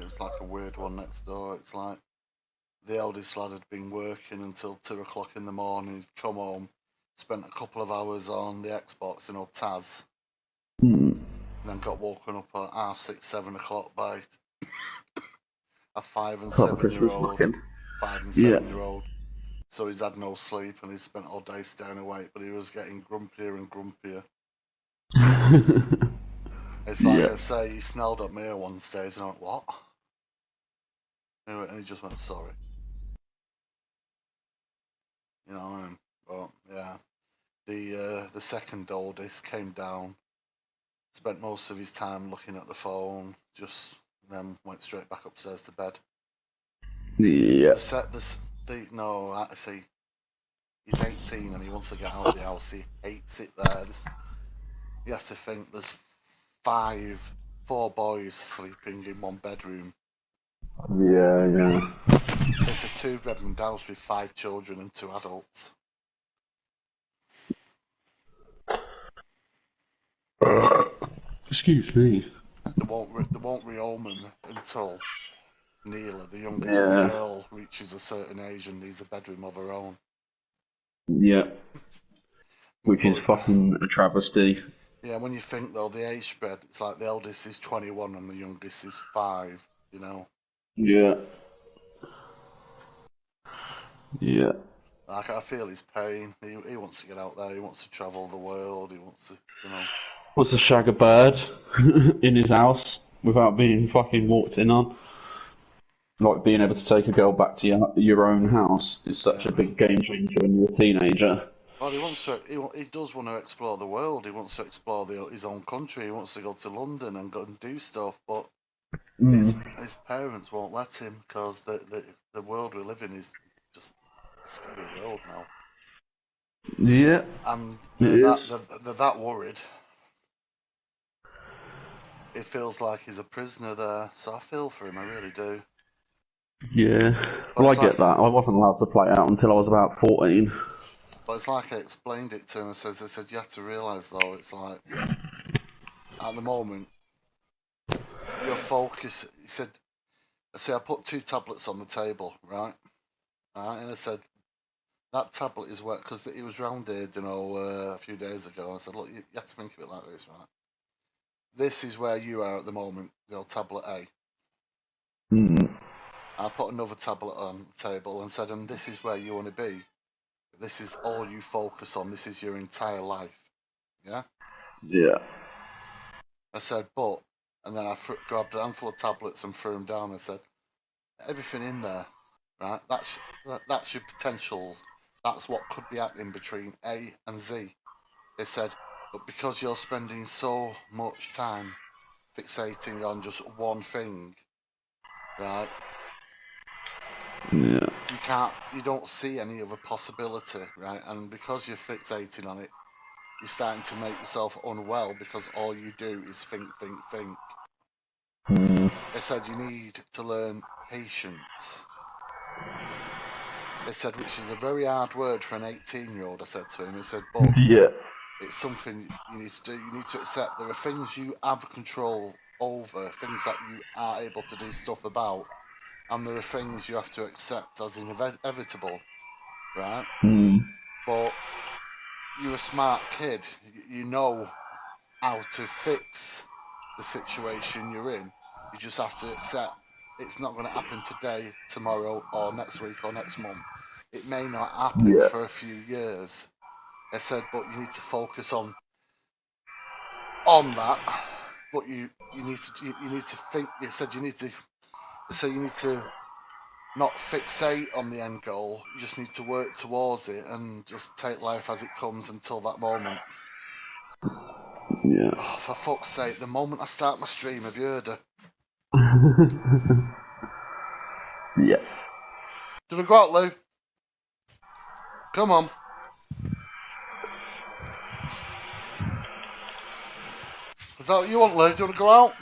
It's like a weird one next door. It's like the eldest lad had been working until 2 o'clock in the morning. He'd come home, spent a couple of hours on the Xbox, Taz, and then got woken up at 6, 7 o'clock by a 5 and 7-year-old. 5 and 7-year-old. So he's had no sleep and he's spent all day staying awake, but he was getting grumpier and grumpier. It's like I say, he snarled at me at one stage and I went, what? And he just went, sorry. You know what I mean? But yeah. The second oldest came down, spent most of his time looking at the phone, just then went straight back upstairs to bed. Yeah. No, actually, he's 18 and he wants to get out of the house. He hates it there. You have to think there's 4 boys sleeping in one bedroom. Yeah. It's a 2-bedroom house with 5 children and 2 adults. Excuse me. They won't rehome him until Neela, the youngest girl, reaches a certain age and needs a bedroom of her own. Yeah. Which is fucking a travesty. Yeah, when you think though, the age spread, it's like the eldest is 21 and the youngest is 5, Yeah. Yeah. Like, I feel his pain. He wants to get out there, he wants to travel the world, he wants to, Wants to shag a bird in his house without being fucking walked in on. Like being able to take a girl back to your own house is such a big game changer when you're a teenager. Well, he does want to explore the world. He wants to explore his own country. He wants to go to London and go and do stuff, but his parents won't let him because the world we live in is just a scary world now. Yeah, and they're that worried. It feels like he's a prisoner there, so I feel for him. I really do. Yeah, well, I get that. I wasn't allowed to play out until I was about 14. But it's like I explained it to him. I said you have to realise though, it's like at the moment your focus. He said, I put 2 tablets on the table, right? And I said that tablet is where, because it was round here, a few days ago. And I said, look, you have to think of it like this, right? This is where you are at the moment, tablet A. I put another tablet on the table and said, and this is where you want to be. This is all you focus on. This is your entire life. Yeah? Yeah. I said, but, and then I grabbed a handful of tablets and threw them down and said, everything in there, right? That's your potentials. That's what could be happening between A and Z. They said, but because you're spending so much time fixating on just one thing, right? Yeah. You don't see any other possibility, right? And because you're fixating on it, you're starting to make yourself unwell because all you do is think. They said you need to learn patience. They said, which is a very hard word for an 18-year-old, I said to him. He said, but it's something you need to do. You need to accept there are things you have control over, things that you are able to do stuff about, and there are things you have to accept as inevitable, right? But you're a smart kid. You know how to fix the situation you're in. You just have to accept it's not going to happen today, tomorrow, or next week, or next month. It may not happen for a few years. I said, but you need to focus on that. But you need to think. They said you need to not fixate on the end goal. You just need to work towards it and just take life as it comes until that moment. Yeah. Oh, for fuck's sake! The moment I start my stream, have you heard her? Yeah. Did I go out, Lou? Come on. Is that what you want, Lou? Do you want to go out?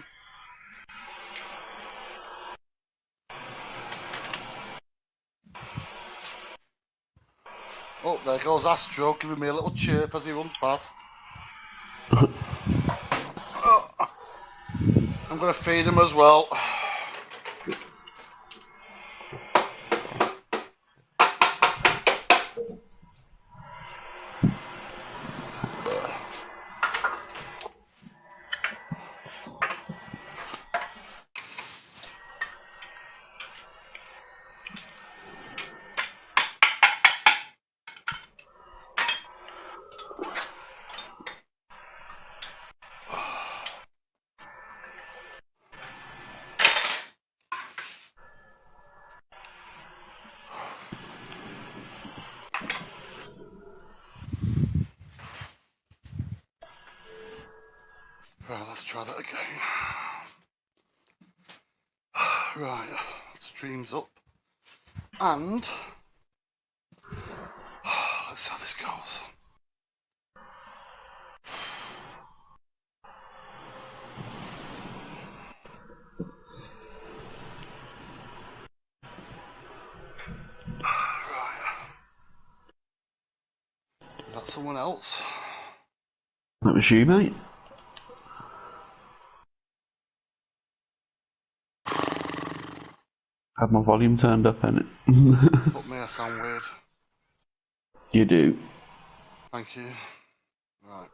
Oh, there goes goes Astro, giving me a little chirp as he runs past. I'm going to feed him as well. Right, let's try that again. Right, stream's up. And let's see how this goes. Right. Is that someone else? That was you, mate. Have my volume turned up, innit? Put me, I sound weird. You do. Thank you. Right.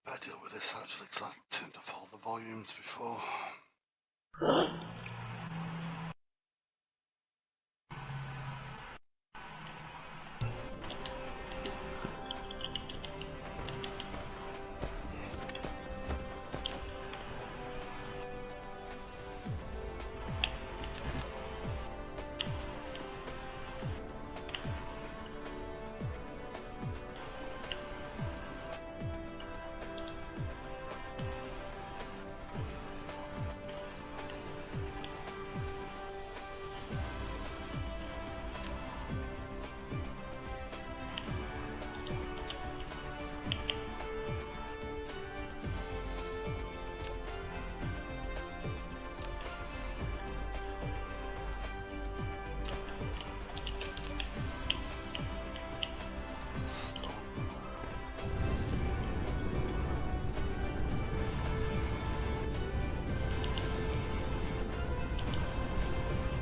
Better deal with this actually, because I've turned off all the volumes before.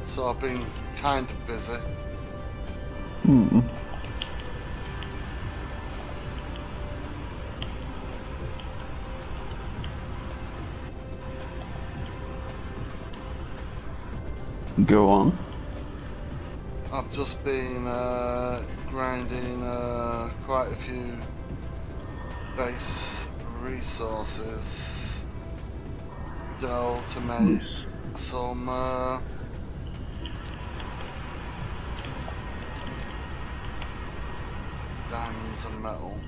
So I've been kind of busy. Go on. I've just been grinding quite a few base resources, you know, to make some diamonds and metal.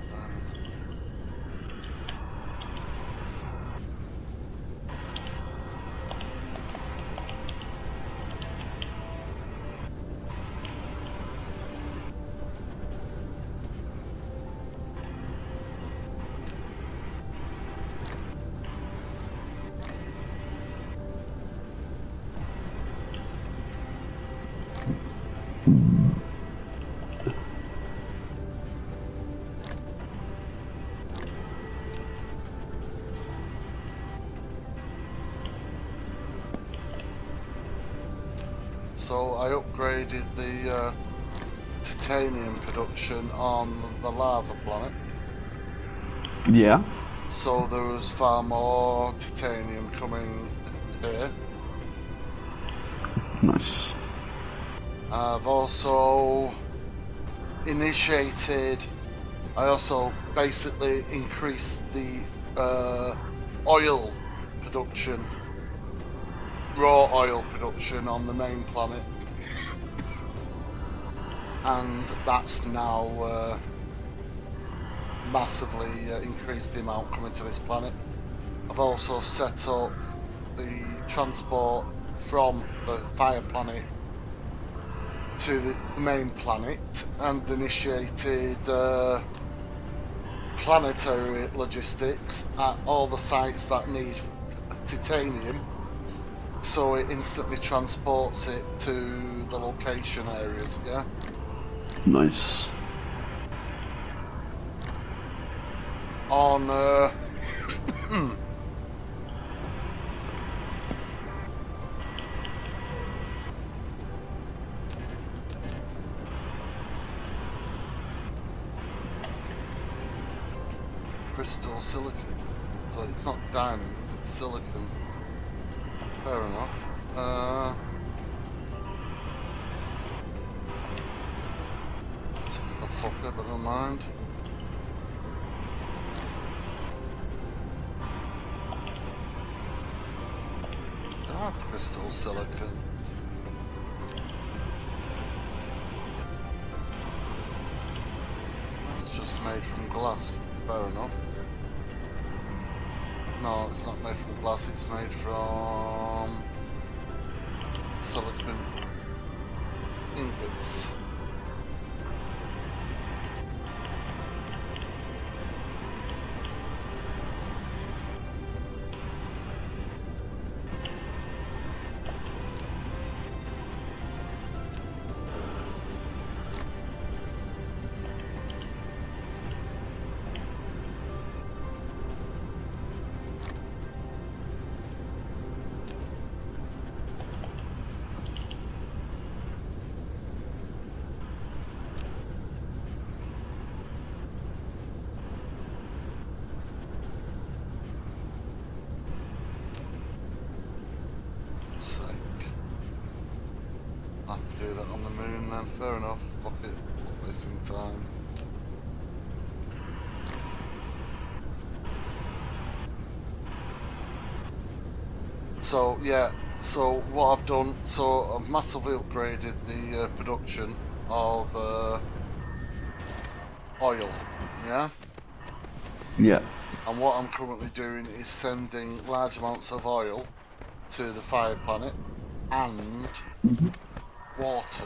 So I upgraded the titanium production on the lava planet. Yeah. So there was far more titanium coming here. Nice. I've also I also basically increased the oil production, raw oil production on the main planet, and that's now massively increased the amount coming to this planet. I've also set up the transport from the fire planet to the main planet and initiated planetary logistics at all the sites that need titanium so it instantly transports it to the location areas, yeah? Nice. On crystal silicon. So it's not diamonds, it's silicon. Fair enough. It's a bit of a fucker, but I don't mind. Dark crystal silicon. It's just made from glass. Fair enough. No, it's not made from glass, it's made from silicon ingots. Do that on the moon then, fair enough, fuck it, not wasting time. So yeah, so what I've done, so I've massively upgraded the production of oil, yeah? Yeah. And what I'm currently doing is sending large amounts of oil to the fire planet and water.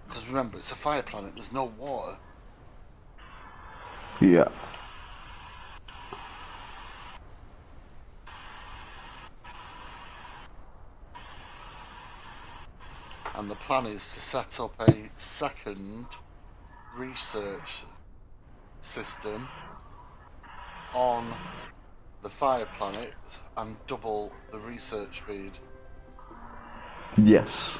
Because remember, it's a fire planet, there's no water. Yeah. And the plan is to set up a second research system on the fire planet and double the research speed. Yes.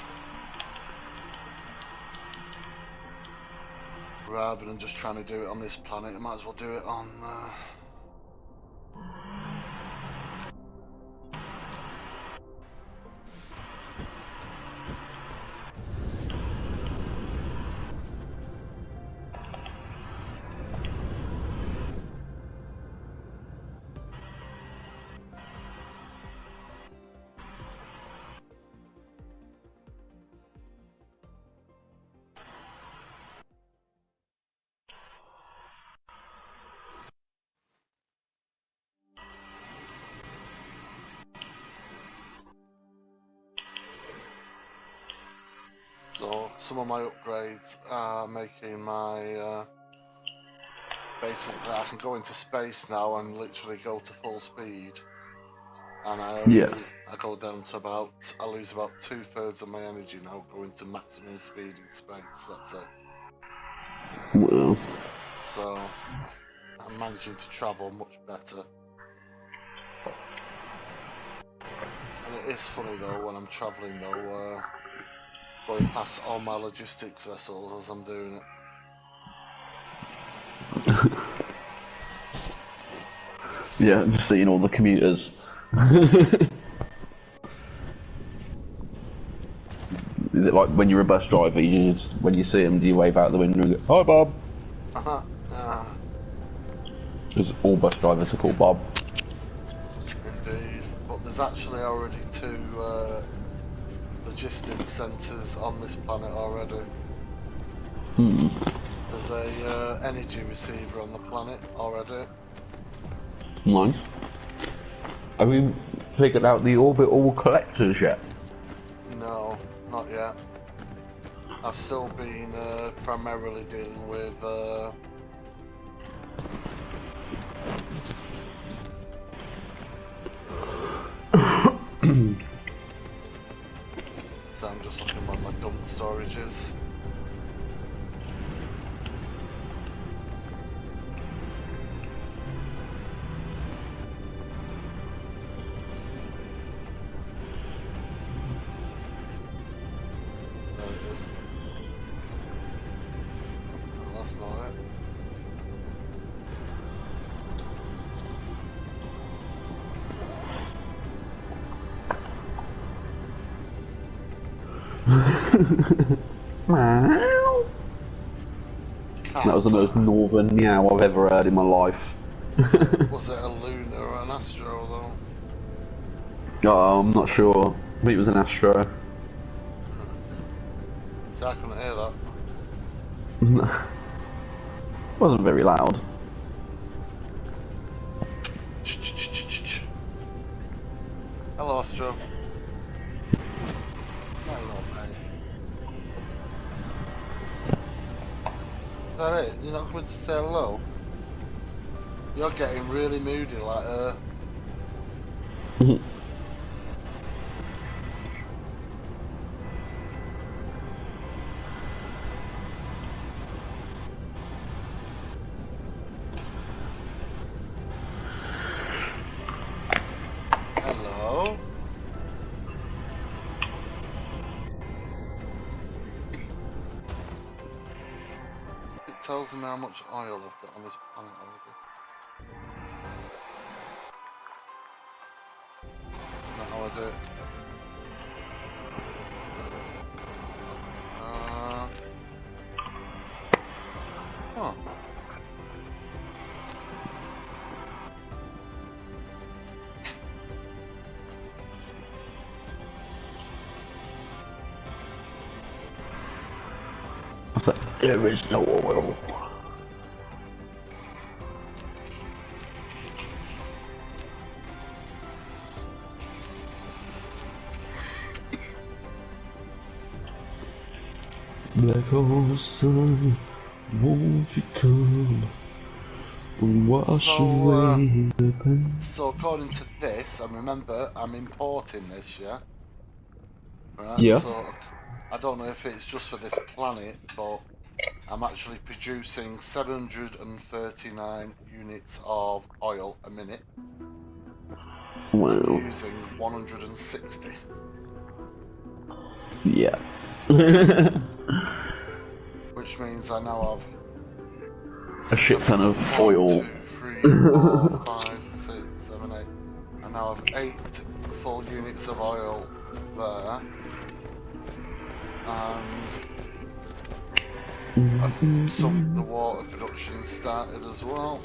Rather than just trying to do it on this planet, I might as well do it on So some of my upgrades are making my basically I can go into space now and literally go to full speed, and I go down to about, I lose about 2/3 of my energy now going to maximum speed in space. That's it. Well. So I'm managing to travel much better. And it is funny though when I'm travelling though, going past all my logistics vessels as I'm doing it. Yeah, just seeing all the commuters. Is it like when you're a bus driver, you just, when you see them, do you wave out the window and go, "Hi, Bob"? Because all bus drivers are called Bob. Indeed, but there's actually already 2 logistics centres on this planet already. There's a energy receiver on the planet already. Nice. Have you figured out the orbital collectors yet? No, not yet. I've still been primarily dealing with So I'm just looking where my dump storage is. There it is. Oh, that's not it. That was the most northern meow I've ever heard in my life. Was it a Luna or an Astro though? Oh, I'm not sure. I think it was an Astro. See, I couldn't hear that. It wasn't very loud. Hello, Astro. Hello, mate. Is that it? You're not coming to say hello? You're getting really moody like her. Hello? It tells me how much oil I've got on this planet already. That's not how I do it. Huh. There is no oil. Black hole sun, won't you come and wash away the pain? So according to this, and remember, I'm importing this, yeah? Right, yeah. So I don't know if it's just for this planet, but I'm actually producing 739 units of oil a minute. Wow. I'm using 160. Yeah. Which means I now have a shit ton of oil. 1, 2, 3, 4, 5, 6, 7, 8. I now have 8 full units of oil there. And the water production started as well.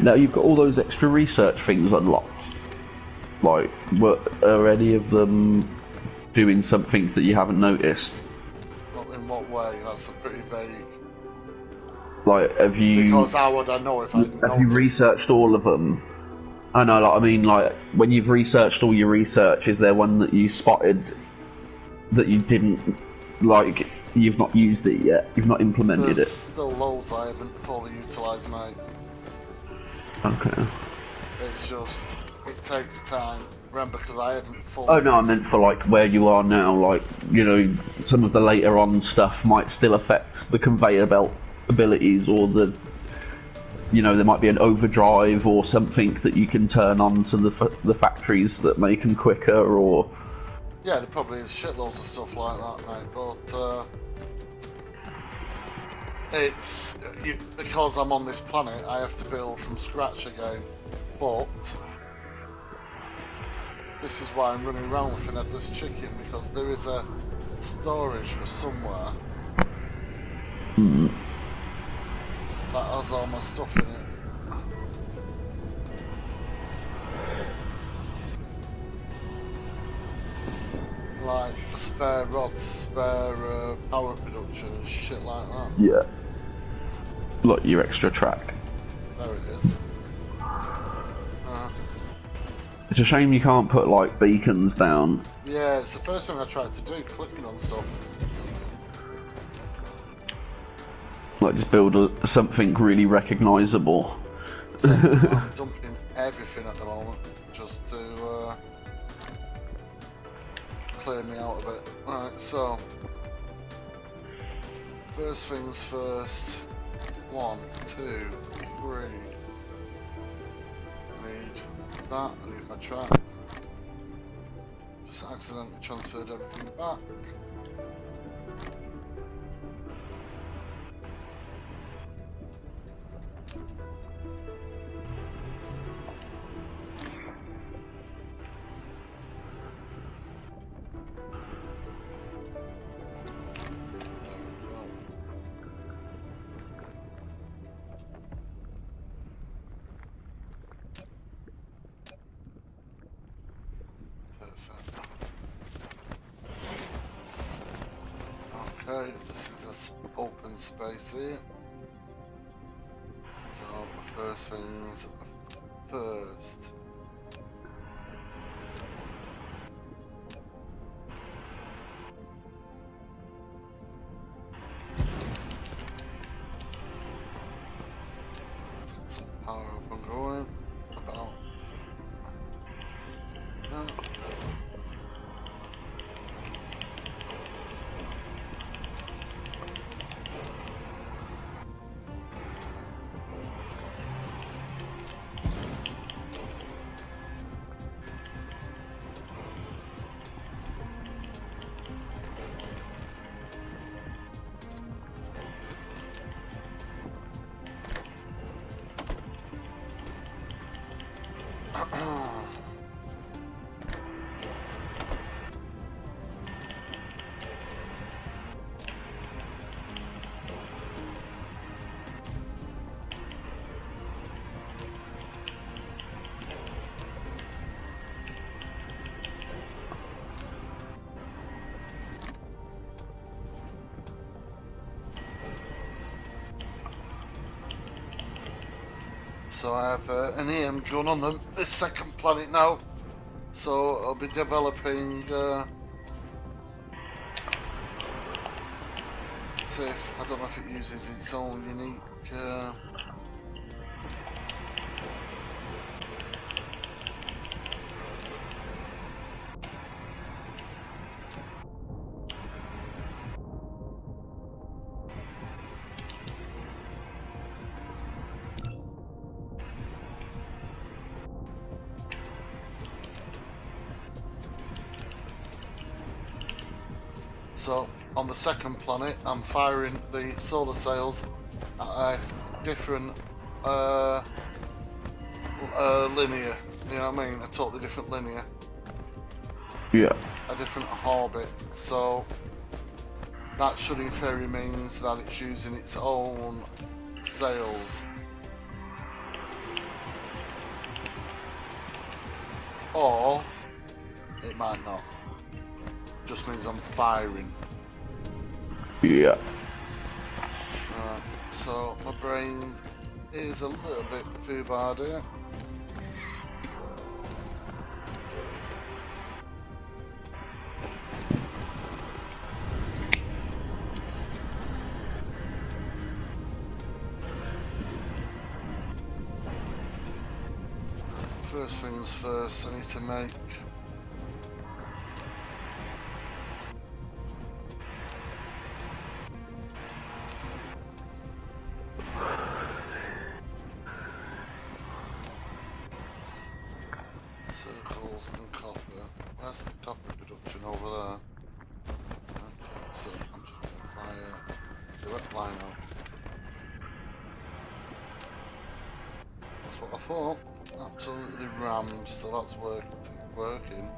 Now you've got all those extra research things unlocked. Like, are any of them doing something that you haven't noticed? In what way? That's a pretty vague. Like, have you? Because how would I know if I didn't Have you researched all of them? I know. Like, I mean, like when you've researched all your research, is there one that you spotted that you didn't like? You've not used it yet. You've not implemented There's it. still loads I haven't fully utilised, mate. Okay. It's just it takes time. Remember, because I haven't fully. Oh no, I meant for like where you are now. Like, you know, some of the later on stuff might still affect the conveyor belt abilities, or the, you know, there might be an overdrive or something that you can turn on to the factories that make them quicker, or. Yeah, there probably is shitloads of stuff like that, mate. But it's because I'm on this planet, I have to build from scratch again. But this is why I'm running around with an headless chicken, because there is a storage for somewhere that has all my stuff in it. Like spare rods, spare power production and shit like that. Yeah. Like your extra track. There it is. It's a shame you can't put like beacons down. Yeah, it's the first thing I tried to do, clicking on stuff. Like just build something really recognisable. So I'm dumping everything at the moment, just to clear me out of it. Right, so first things first. 1, 2, 3. I need that. I need my track. Just accidentally transferred everything back. Okay, this is this open space here. So the first things first. Let's get some power up and going. About that. So I have an EM gun on this second planet now. So I'll be developing. See if I don't know if it uses its own unique. So on the second planet, I'm firing the solar sails at a different linear. You know what I mean? A totally different linear. Yeah. A different orbit. So that should in theory means that it's using its own sails. Or it might not. Just means I'm firing. Yeah. So my brain is a little bit foobarred here. First things first, I need to make circles and copper. Where's the copper production over there? Okay, so I'm just going to fire direct line out. That's what I thought. Absolutely rammed, so that's working.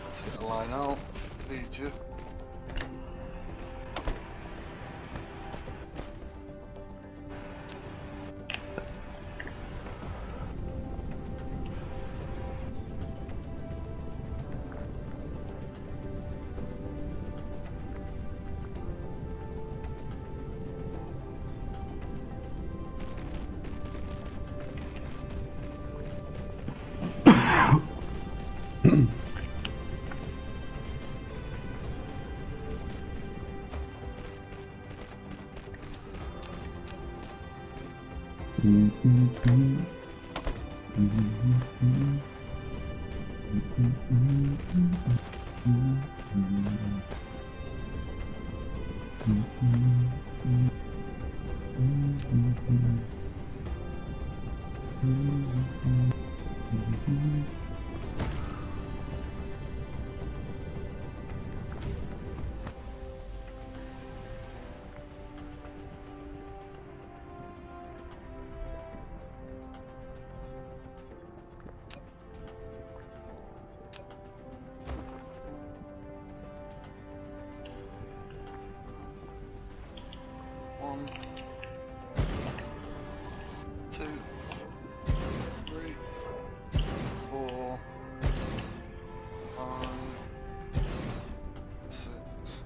Let's get a line out, feed you. 1, 2, 3, 4, 5, 6, 7.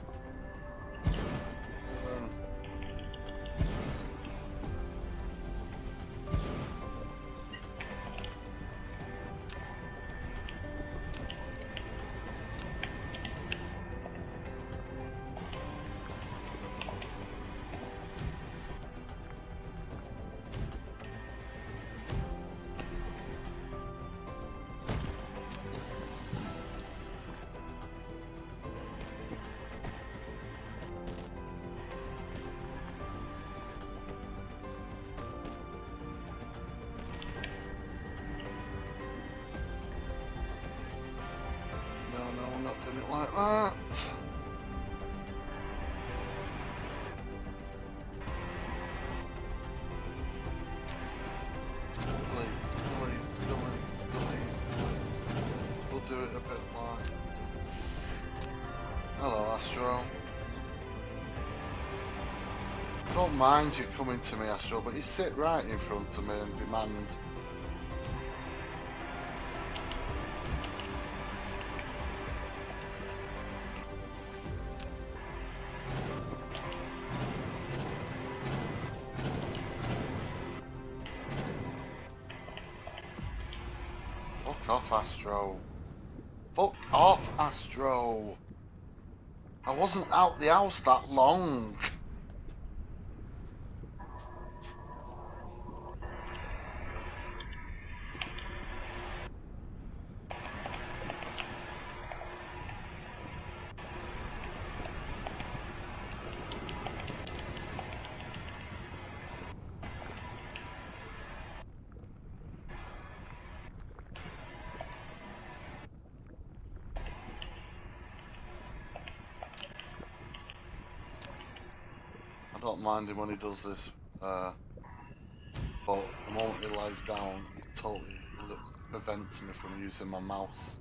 No, I'm not doing it like that. Delete. We'll do it a bit like this. Hello, Astro. Don't mind you coming to me, Astro, but you sit right in front of me and demand. Fuck off, Astro. Fuck off, Astro. I wasn't out the house that long. I don't mind him when he does this, but the moment he lies down, he totally prevents me from using my mouse.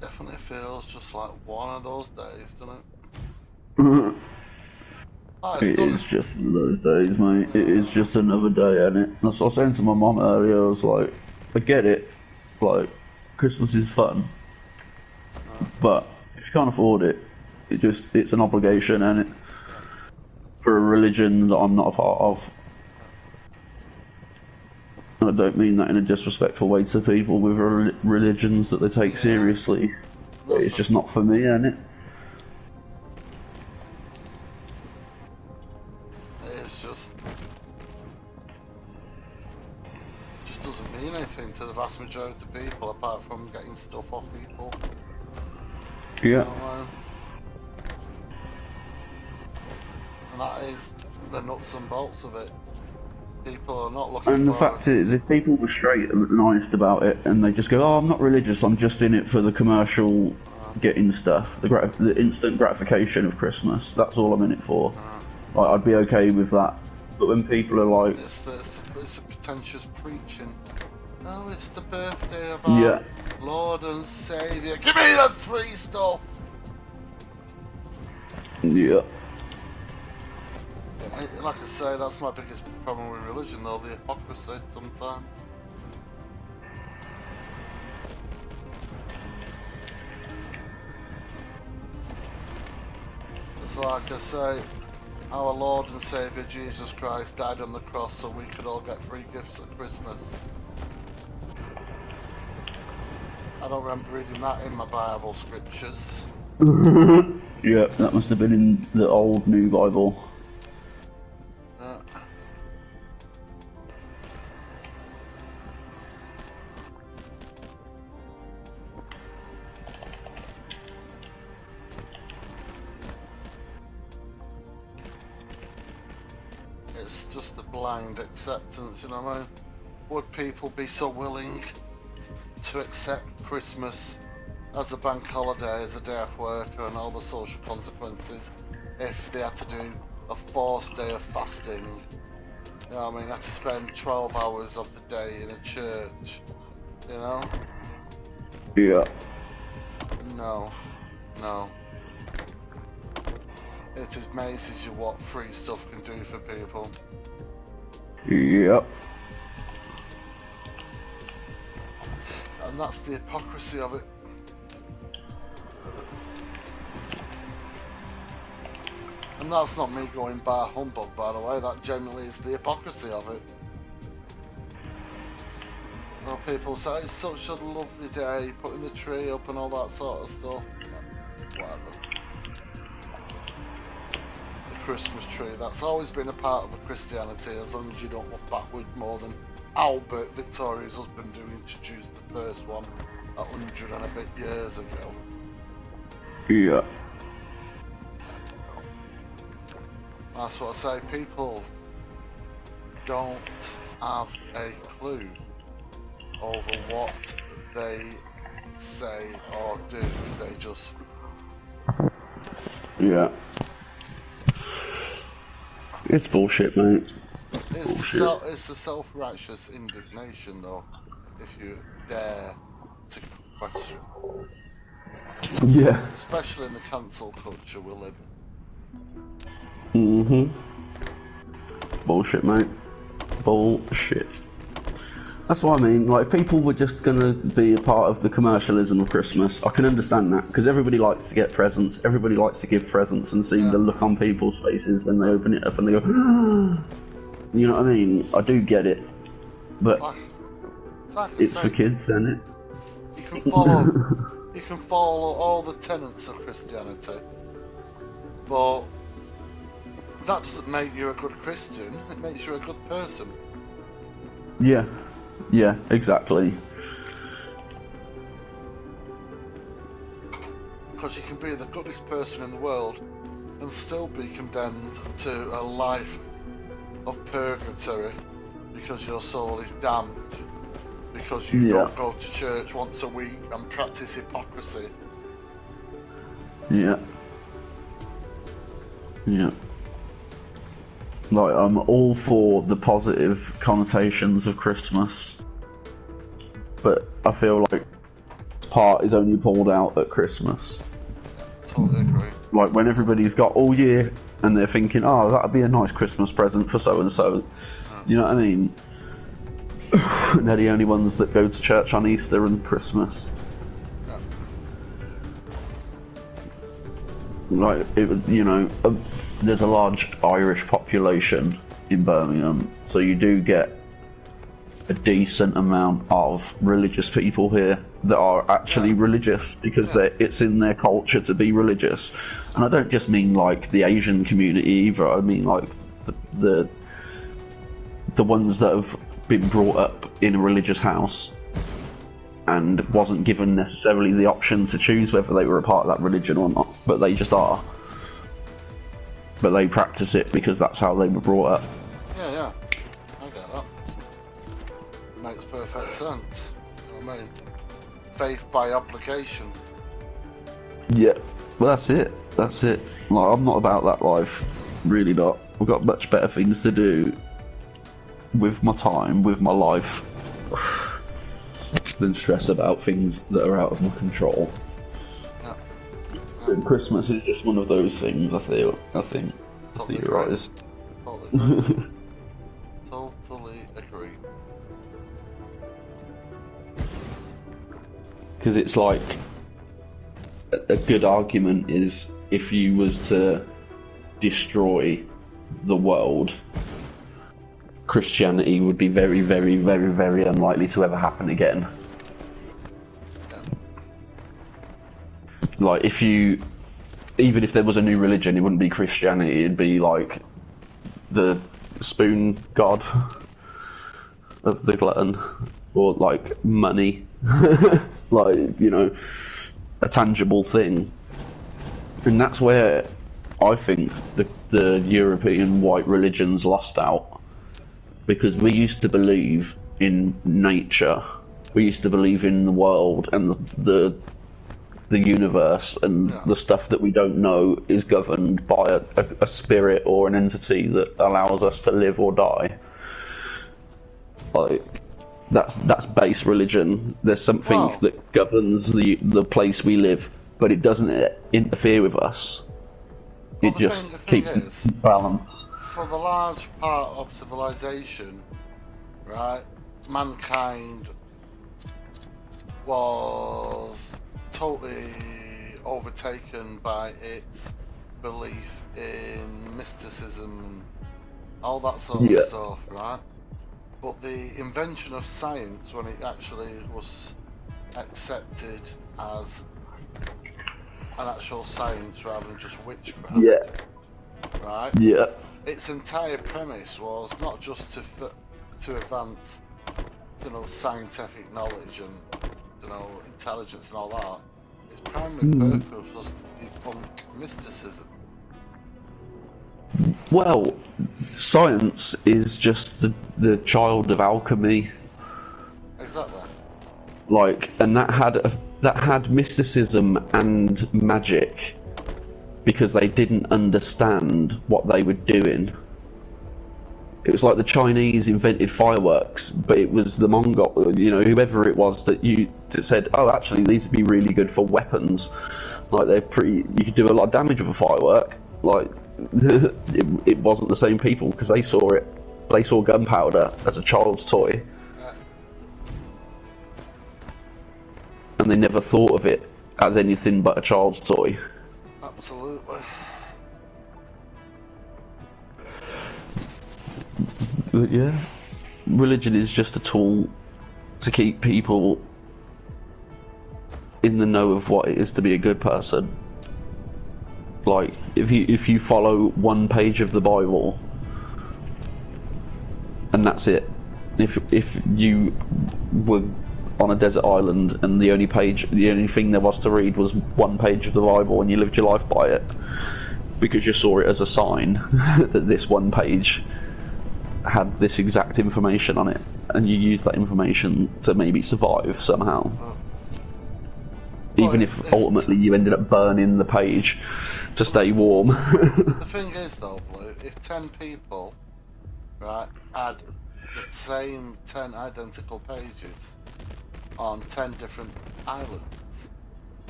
Definitely feels just like one of those days, doesn't it? It is just one of those days, mate. It is just another day, ain't it? That's what I was saying to my mum earlier. I was like, I get it. Like, Christmas is fun. But if you can't afford it, it's an obligation, ain't it? For a religion that I'm not a part of. And I don't mean that in a disrespectful way to people with religions that they take seriously. But it's just not for me, ain't it? It's just doesn't mean anything to the vast majority of people apart from getting stuff off people. Yeah. You know, and that is the nuts and bolts of it. People are not looking and the fact is, if people were straight and honest about it, and they just go, "Oh, I'm not religious. I'm just in it for the commercial getting stuff, the instant gratification of Christmas. That's all I'm in it for." Like, I'd be okay with that. But when people are like, it's a pretentious preaching. Oh, it's the birthday of our Lord and Saviour. Give me that free stuff. Yeah. Like I say, that's my biggest problem with religion, though, the hypocrisy sometimes. It's like I say, our Lord and Saviour Jesus Christ died on the cross so we could all get free gifts at Christmas. I don't remember reading that in my Bible scriptures. Yeah, that must have been in the old New Bible. It's just the blind acceptance, you know what I mean? Would people be so willing to accept Christmas as a bank holiday, as a day off work, and all the social consequences if they had to do a forced day of fasting? You know what I mean? Had to spend 12 hours of the day in a church, you know? Yeah. No. It amazes you what free stuff can do for people. Yep. And that's the hypocrisy of it. And that's not me going bar humbug, by the way, that generally is the hypocrisy of it. Well, people say it's such a lovely day, putting the tree up and all that sort of stuff. Whatever. The Christmas tree, that's always been a part of the Christianity, as long as you don't look backward more than Albert, Victoria's husband, who introduced the first one 100 and a bit years ago. Yeah. That's what I say, people don't have a clue over what they say or do, they just... Yeah. It's bullshit, mate. It's the self-righteous indignation, though, if you dare to question. Yeah. Especially in the cancel culture we live in. Bullshit, mate. Bullshit. That's what I mean, like, if people were just gonna be a part of the commercialism of Christmas, I can understand that, because everybody likes to get presents, everybody likes to give presents and see the look on people's faces when they open it up and they go, you know what I mean? I do get it, but it's for kids, isn't it? You can follow all the tenets of Christianity, but that doesn't make you a good Christian, it makes you a good person. Yeah. Yeah, exactly. Because you can be the goodest person in the world and still be condemned to a life of purgatory because your soul is damned, because you don't go to church once a week and practice hypocrisy. Yeah. Yeah. Like, I'm all for the positive connotations of Christmas, but I feel like this part is only pulled out at Christmas. Yeah, totally agree. Like, when everybody's got all year and they're thinking, oh, that'd be a nice Christmas present for so-and-so. You know what I mean? And they're the only ones that go to church on Easter and Christmas. Yeah. Like, it was, you know... there's a large Irish population in Birmingham, so you do get a decent amount of religious people here that are actually religious, because it's in their culture to be religious. And I don't just mean like the Asian community either, I mean like the ones that have been brought up in a religious house and wasn't given necessarily the option to choose whether they were a part of that religion or not, but they just are. But they practice it because that's how they were brought up. Yeah, I get that. Makes perfect sense. You know what I mean? Faith by obligation. Yeah, well that's it. Like, I'm not about that life. Really not. I've got much better things to do with my time, with my life, than stress about things that are out of my control. And Christmas is just one of those things, I think. Totally you're right. Totally agree. Because it's like, a good argument is if you was to destroy the world, Christianity would be very, very, very, very unlikely to ever happen again. Like, even if there was a new religion, it wouldn't be Christianity, it'd be like the spoon god of the glutton, or like money, like, you know, a tangible thing. And that's where I think the European white religions lost out, because we used to believe in nature, we used to believe in the world and the universe, and the stuff that we don't know is governed by a spirit or an entity that allows us to live or die. Like, that's base religion. There's something that governs the place we live, but it doesn't interfere with us. It just keeps balance. For the large part of civilization, right, mankind was totally overtaken by its belief in mysticism, all that sort of stuff, right? But the invention of science, when it actually was accepted as an actual science rather than just witchcraft, right? Yeah. Its entire premise was not just to advance, you know, scientific knowledge and, you know, intelligence and all that. Its primary purpose was to debunk mysticism. Well, science is just the child of alchemy. Exactly. Like, and that had mysticism and magic, because they didn't understand what they were doing. It was like the Chinese invented fireworks, but it was the Mongol, you know, whoever it was that said, oh, actually, these would be really good for weapons. Like, you could do a lot of damage with a firework. Like, it wasn't the same people, because they saw gunpowder as a child's toy. And they never thought of it as anything but a child's toy. Absolutely. But yeah, religion is just a tool to keep people in the know of what it is to be a good person. Like, if you follow one page of the Bible, and that's it. If you were on a desert island and the only thing there was to read was one page of the Bible, and you lived your life by it because you saw it as a sign that this one page had this exact information on it, and you used that information to maybe survive somehow. Even if ultimately you ended up burning the page to stay warm. The thing is though, Blue, if 10 people, right, had the same 10 identical pages on 10 different islands,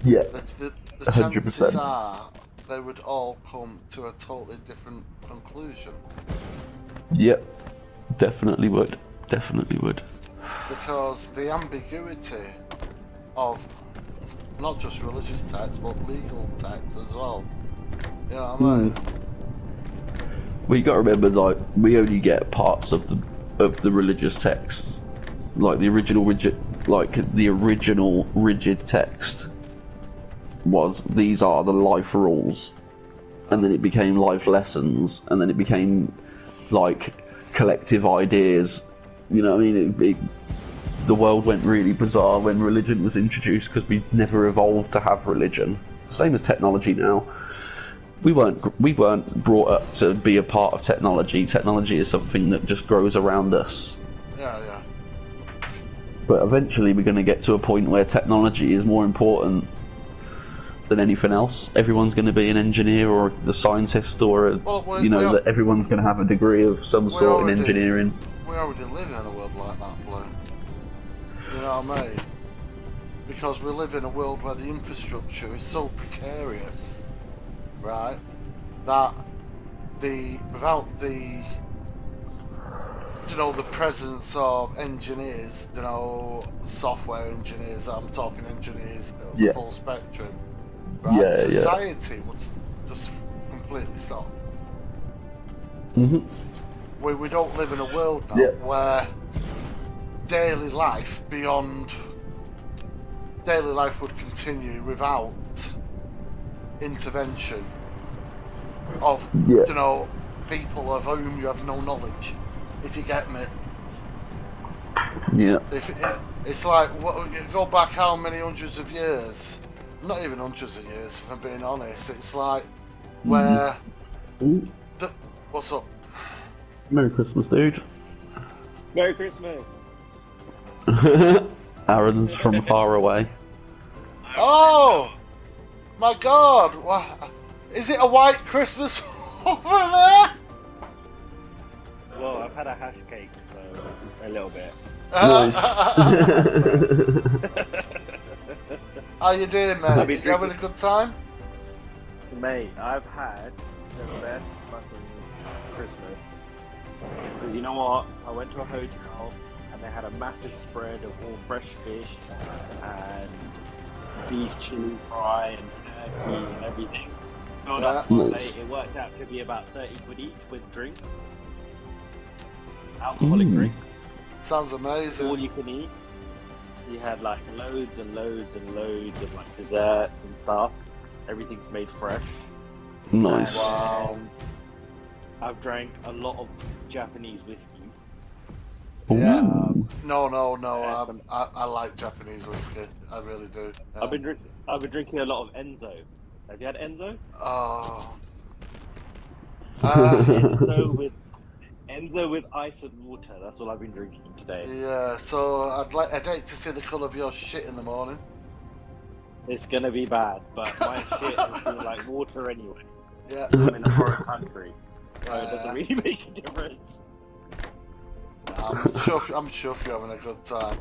the 100%. chances are they would all come to a totally different conclusion. Yep, definitely would. Because the ambiguity of not just religious texts, but legal texts as well. You know what I mean? Well, you got to remember, like, we only get parts of the religious texts, like the original rigid text was, these are the life rules, and then it became life lessons, and then it became like collective ideas. You know what I mean? The world went really bizarre when religion was introduced, because we never evolved to have religion. Same as technology now. We weren't brought up to be a part of technology. Technology is something that just grows around us. Yeah. But eventually we're going to get to a point where technology is more important than anything else. Everyone's going to be an engineer or a scientist, or that everyone's going to have a degree of some sort in engineering. We already live in a world like that, Blue. You know what I mean? Because we live in a world where the infrastructure is so precarious, right? That without the presence of engineers, software engineers, I'm talking engineers of the full spectrum, right? Society would just completely stop. We don't live in a world now where daily life would continue without intervention of people of whom you have no knowledge, if you get me. Yeah. It's like, go back how many hundreds of years? Not even hundreds of years, if I'm being honest. It's like where what's up? Merry Christmas, dude. Merry Christmas. Aaron's from far away. Oh my God! Is it a white Christmas over there? Well, I've had a hash cake, so a little bit. Nice. How you doing, mate? You having a good time? Mate, I've had the best fucking Christmas. Because you know what? I went to a hotel and they had a massive spread of all fresh fish and beef chili fry and turkey and everything. Nice. It worked out to be about 30 quid each with drinks. Alcoholic drinks. Sounds amazing. All you can eat. You had like loads and loads and loads of like desserts and stuff. Everything's made fresh. Nice. Wow. I've drank a lot of Japanese whiskey. Yeah. No. I like Japanese whiskey. I really do. Yeah. I've been drinking a lot of Enzo. Have you had Enzo? Oh. Enzo with ice and water. That's all I've been drinking today. Yeah. So I'd hate to see the colour of your shit in the morning. It's gonna be bad, but my shit is like water anyway. Yeah. I'm in a foreign country, so it doesn't really make a difference. I'm sure you're having a good time.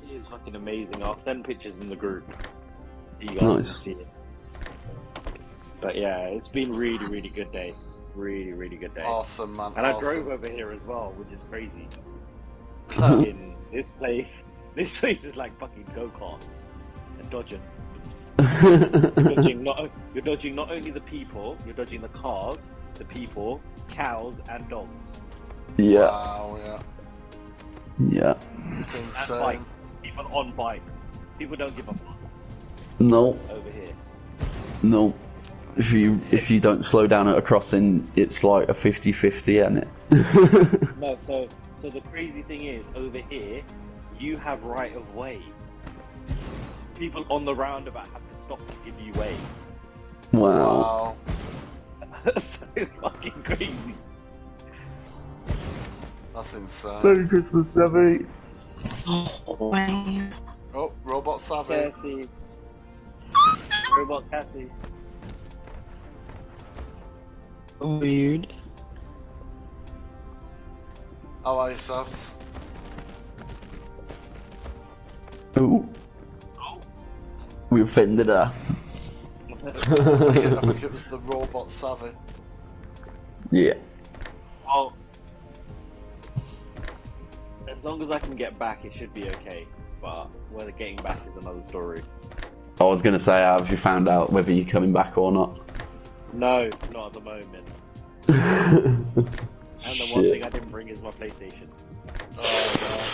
It is fucking amazing. I'll send pictures in the group. You guys can see it. But yeah, it's been really, really good day. Really, really good day. Awesome, man. And I drove over here as well, which is crazy. In this place is like fucking go-karts and dodging. You're dodging not only the people, you're dodging the cars, the people, cows, and dogs. Yeah. Wow, yeah. Yeah. It's insane. And bikes. People on bikes. People don't give a fuck. No. Over here. No. If you don't slow down at a crossing, it's like a 50-50, isn't it? No, so the crazy thing is, over here, you have right of way. People on the roundabout have to stop to give you way. Wow. So it's fucking crazy. That's insane. Merry Christmas, Savvy. Oh, Robot Savvy. Cassie. Robot Cassie. Weird. How are yourselves? Oh. We offended her. I think it was the Robot Savvy. Yeah. Well, as long as I can get back, it should be okay. But whether getting back is another story. I was going to say, have you found out whether you're coming back or not? No, not at the moment. And the one thing I didn't bring is my PlayStation. Oh, God.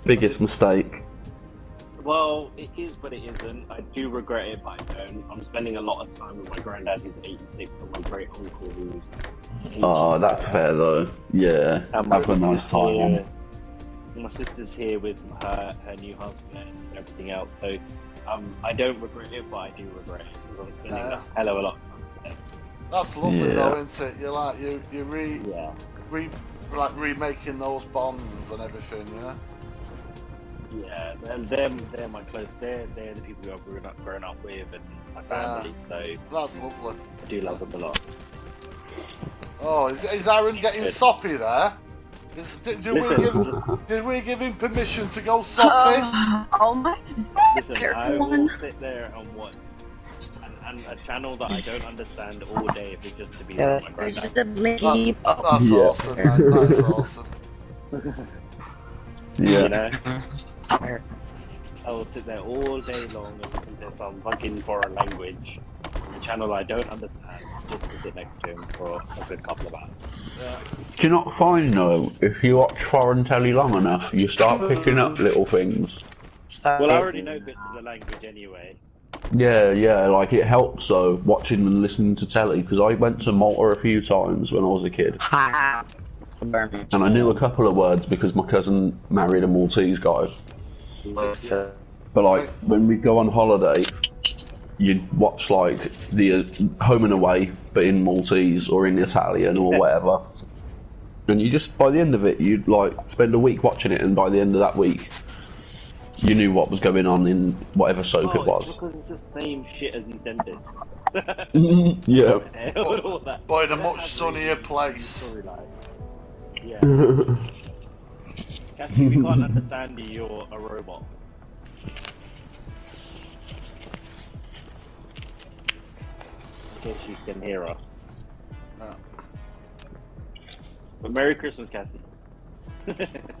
Biggest mistake. Well, it is, but it isn't. I do regret it, but I don't. I'm spending a lot of time with my granddad, who's 86, and my great uncle, who's 80. Oh, that's fair though. Yeah, and have a nice time. My sister's here with her new husband and everything else. So I don't regret it, but I do regret it because I'm spending a hell of a lot of time with them. That's lovely though, isn't it? You're like remaking those bonds and everything, yeah. Yeah, they're my close. They're the people who I've grown up with and my family. So that's lovely. I do love them a lot. Oh, is Aaron getting soppy there? Did we give him permission to go soppy? Oh my Listen, I will sit there and watch and a channel that I don't understand all day if it's just to be like my granddad. Just a bleep. That's awesome, man. That's awesome. Yeah. You know? I will sit there all day long and listen to some fucking foreign language a channel I don't understand just to sit next to him for a good couple of hours. Yeah. Do you not find though, if you watch foreign telly long enough, you start picking up little things? Well, I already know bits of the language anyway. Yeah, like it helps though, watching and listening to telly, because I went to Malta a few times when I was a kid. And I knew a couple of words because my cousin married a Maltese guy. But like, when we go on holiday, you'd watch like the Home and Away, but in Maltese or in Italian or whatever. And you just, by the end of it, you'd like spend a week watching it, and by the end of that week, you knew what was going on in whatever soap it was. It's because it's the same shit as he sent it. Yeah. But in a much sunnier place. Yeah. Cassie, we can't understand you, you're a robot. In case you can hear us. No. But Merry Christmas, Cassie.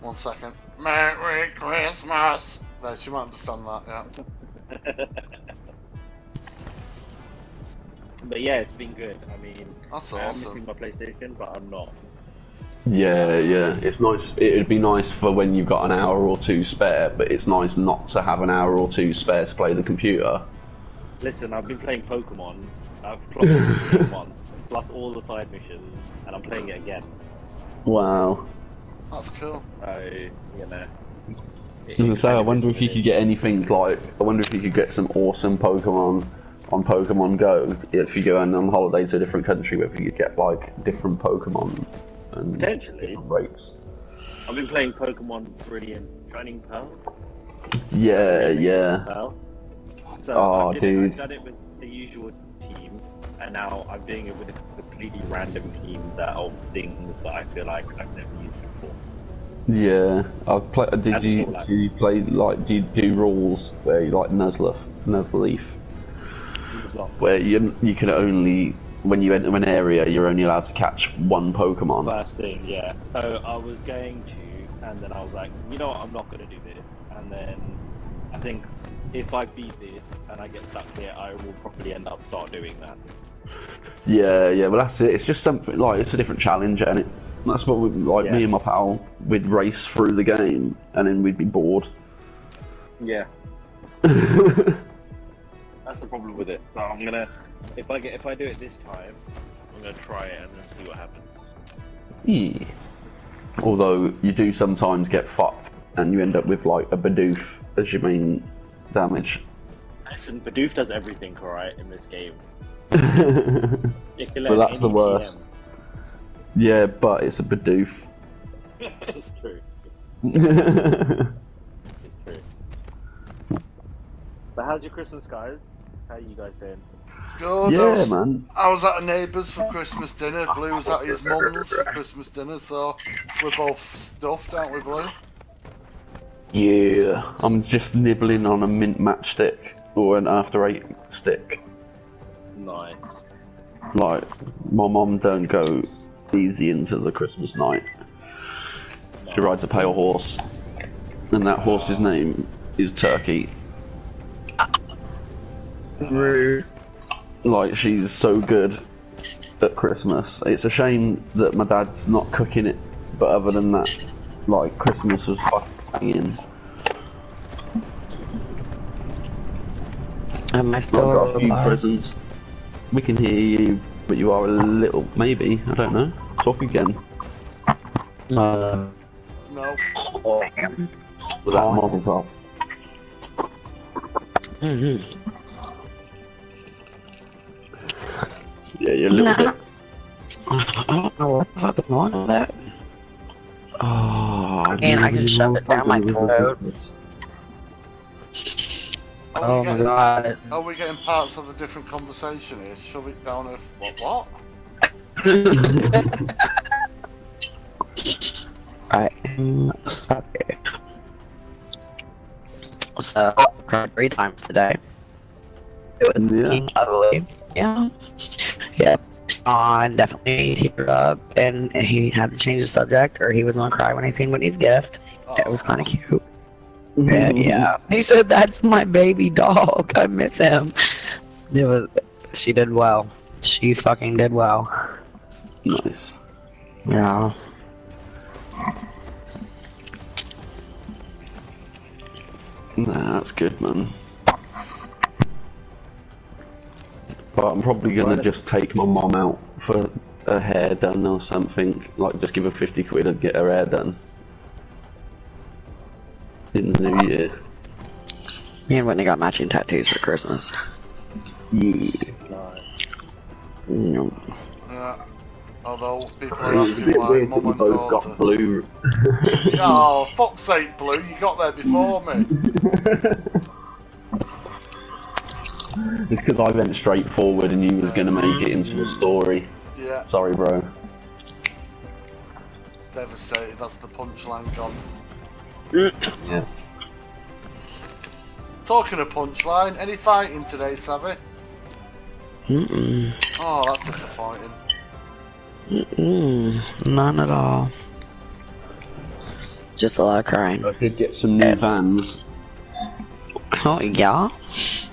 1 second. Merry Christmas! No, she might understand that, yeah. But yeah, it's been good. I mean, That's I'm awesome. missing my PlayStation, but I'm not. Yeah, it's nice. It'd be nice for when you've got an hour or two spare, but it's nice not to have an hour or two spare to play the computer. Listen, I've been playing Pokemon. I've clocked Pokemon, plus all the side missions, and I'm playing it again. Wow. That's cool. So, you know. As I say, I wonder if you could get anything like, I wonder if you could get some awesome Pokemon on Pokemon Go if you go on holiday to a different country, whether you get like different Pokemon and Potentially. different rates. I've been playing Pokemon Brilliant Shining Pearl. Yeah. Pearl. So Oh, I've dude. done it with the usual team, and now I'm doing it with a completely random team that of things that I feel like I've never used before. Yeah, I've played. Do you play like? Do you do rules where you like Nuzleaf, where you can only when you enter an area you're only allowed to catch one Pokemon. First thing, yeah. So I was going to, and then I was like, you know what, I'm not going to do this. And then I think if I beat this and I get stuck here, I will probably end up start doing that. Yeah. Well, that's it. It's just something like it's a different challenge, and that's what we, like me and my pal we'd race through the game, and then we'd be bored. Yeah. That's the problem with it. So I'm gonna, if I do it this time, I'm gonna try it and then see what happens. Yeah. Although you do sometimes get fucked, and you end up with like a Bidoof as your main damage. Listen, Bidoof does everything alright in this game. But that's the worst. Yeah, but it's a Bidoof. It's true. Yeah, It's true. But how's your Christmas, guys? How are you guys doing? Good. man. I was at a neighbour's for Christmas dinner. Blue was at his mum's for Christmas dinner, so we're both stuffed, aren't we, Blue? Yeah, I'm just nibbling on a mint matchstick or an After Eight stick. Nice. Like, my mum don't go easy into the Christmas night. She rides a pale horse, and that horse's name is Turkey. Rude. Like, she's so good at Christmas. It's a shame that my dad's not cooking it, but other than that, like, Christmas was fucking banging. Am I I've still got a few alive? presents. We can hear you, but you are a little, maybe, I don't know. Talk again. No. Was that Marvel Top? Yeah, you're a little bit. I don't know what the fuck is going on with that. Oh, And I can shove it down my throat. Oh my god. Are we getting parts of the different conversation here? Shove it down her... What? I am sorry. So, I cried 3 times today. It was ugly. Yeah. Yeah. Sean definitely teared up, and he had to change the subject, or he was gonna cry when he seen Whitney's gift. It was kind of cute. Yeah. He said, "That's my baby dog. I miss him." It was She did well. She fucking did well. Nice. Yeah. Nah, that's good, man. But I'm probably gonna just take my mom out for her hair done or something. Like, just give her 50 quid and get her hair done. In the new year. Me and Whitney got matching tattoos for Christmas. Yeah. Yeah. Although people are asking why weird mum that we and both daughter. got blue. Oh, fuck's sake, Blue, you got there before me. It's because I went straight forward and you was going to make it into a story. Yeah. Sorry, bro. Devastated, that's the punchline gone. Yeah. Talking of punchline, any fighting today, Savvy? Oh, that's disappointing. None at all. Just a lot of crying. I did get some new vans. Oh, yeah?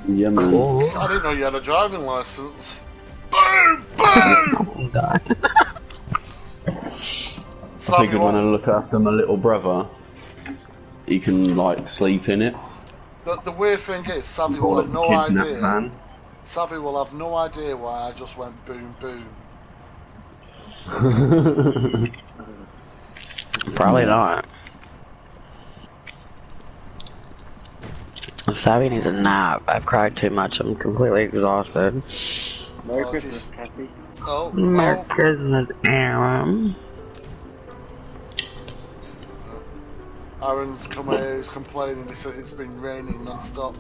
Yeah, man. Cool. I didn't know you had a driving license. Boom! Boom! Oh, God. I figured when I look after my little brother, he can, like, sleep in it. The weird thing is, Savvy will have no idea. Savvy will have no idea why I just went boom boom. Probably not. Savvy needs a nap. I've cried too much. I'm completely exhausted. Merry Christmas, Cassie. Oh, Merry Christmas, Aaron. Aaron's come here, he's complaining, he says it's been raining non-stop.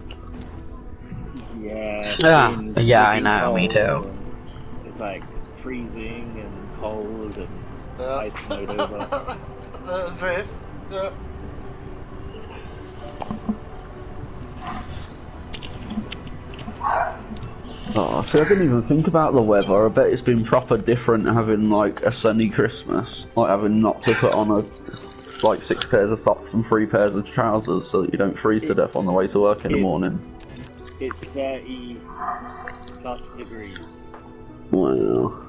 Yeah. Yeah, I know, me too. It's like freezing and cold and ice snowed over. That's it. Yeah. Oh, see, I didn't even think about the weather. I bet it's been proper different having, like, a sunny Christmas. Like, having not to put on like 6 pairs of socks and 3 pairs of trousers so that you don't freeze to death on the way to work in the morning. It's 30 plus degrees. Wow.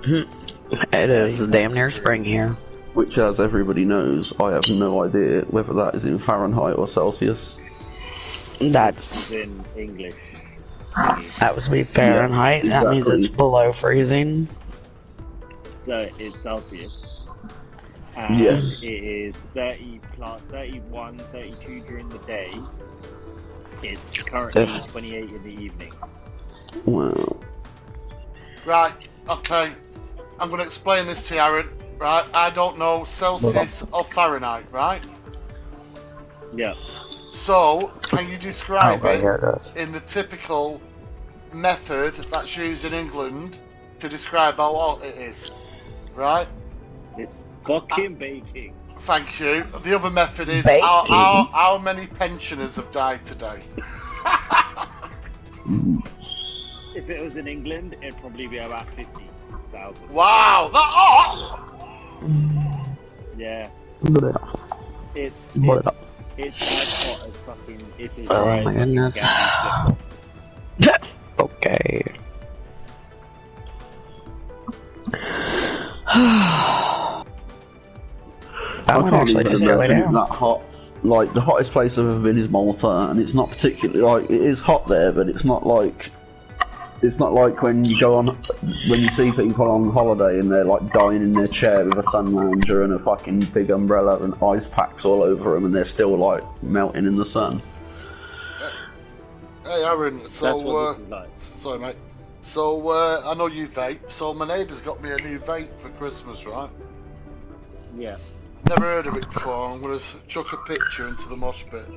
It is damn near spring here. Which, as everybody knows, I have no idea whether that is in Fahrenheit or Celsius. That's in English. That would be Fahrenheit. Yeah, exactly. That means it's below freezing. So it's Celsius. And yes. It is 30 plus 31, 32 during the day. It's currently 28 in the evening. Wow. Right, okay. I'm going to explain this to you, Aaron. Right, I don't know Celsius or Fahrenheit, right? Yeah. So, can you describe it it in the typical method that's used in England to describe how hot it is? Right? It's fucking baking. Thank you. The other method is Baking? how many pensioners have died today? If it was in England, it'd probably be about 50,000. Wow, that hot! Yeah. It's as hot as fucking. It's as Oh dry my as fucking goodness. Gandhi's Okay. That one actually just go down. That hot. Like, the hottest place I've ever been is Malta, and it's not particularly, like, it is hot there, but it's not like when you go on, when you see people on holiday and they're like dying in their chair with a sun lounger and a fucking big umbrella and ice packs all over them and they're still like melting in the sun. Hey Aaron, so like. sorry mate. So I know you vape, so my neighbour's got me a new vape for Christmas, right? Yeah. Never heard of it before. I'm gonna chuck a picture into the mosh pit.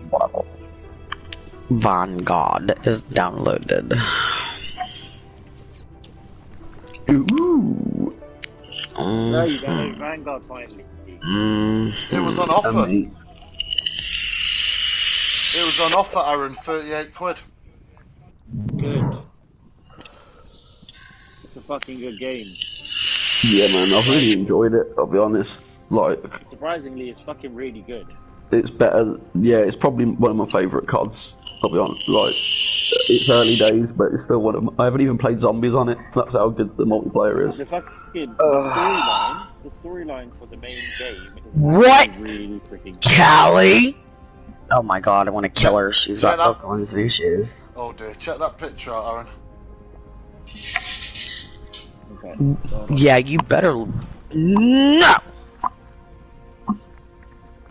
Vanguard is downloaded. Ooh. No, you don't. Vanguard finally. It was on offer. It was on offer, Aaron. 38 quid. Good. It's a fucking good game. Yeah, man, I've really enjoyed it. I'll be honest. Like, surprisingly, it's fucking really good. It's better. Yeah, it's probably one of my favourite CODs. I'll be honest. Like, It's early days, but it's still one of I haven't even played zombies on it. That's how good the multiplayer is. The storyline for the main game is really freaking good. Callie? Oh my god, I want to kill her. She's got Pokemon new shoes. Oh dear, check that picture out, Aaron. Okay. Yeah, you better. No!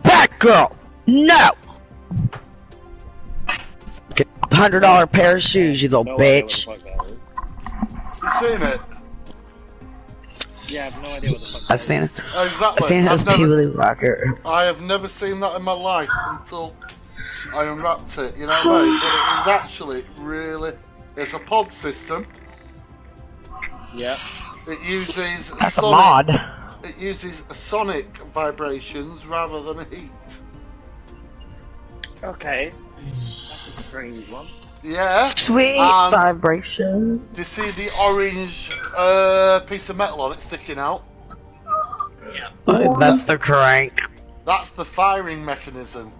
Back girl! No! Get $100 pair of shoes, you little bitch. You seen it? Yeah, I have no idea what the fuck I've seen it. Exactly. I've seen his Peewee Rocker. I have never seen that in my life until I unwrapped it, you know what I mean? But it is actually really... It's a pod system. Yeah. It uses That's a mod. It uses sonic vibrations rather than heat. Okay. That's a strange one. Yeah. Sweet and vibration. Do you see the orange piece of metal on it sticking out? Yeah. That's the crank. That's the firing mechanism.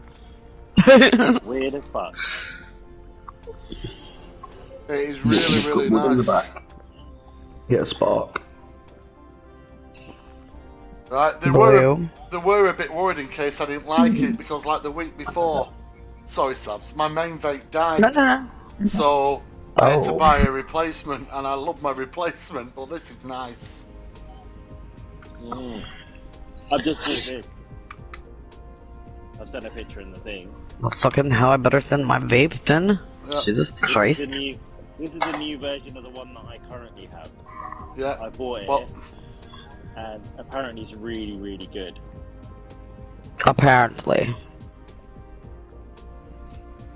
Weird as fuck. It is really, really nice. Get a spark. Right, they were a bit worried in case I didn't like it because, like the week before, sorry, Sabs, my main vape died. No. So I had to buy a replacement, and I love my replacement, but this is nice. I've just bought this. I've sent a picture in the thing. Well, fucking hell, I better send my vape then. Yeah. Jesus Christ. This is the new version of the one that I currently have. Yeah. I bought it, and apparently it's really, really good. Apparently.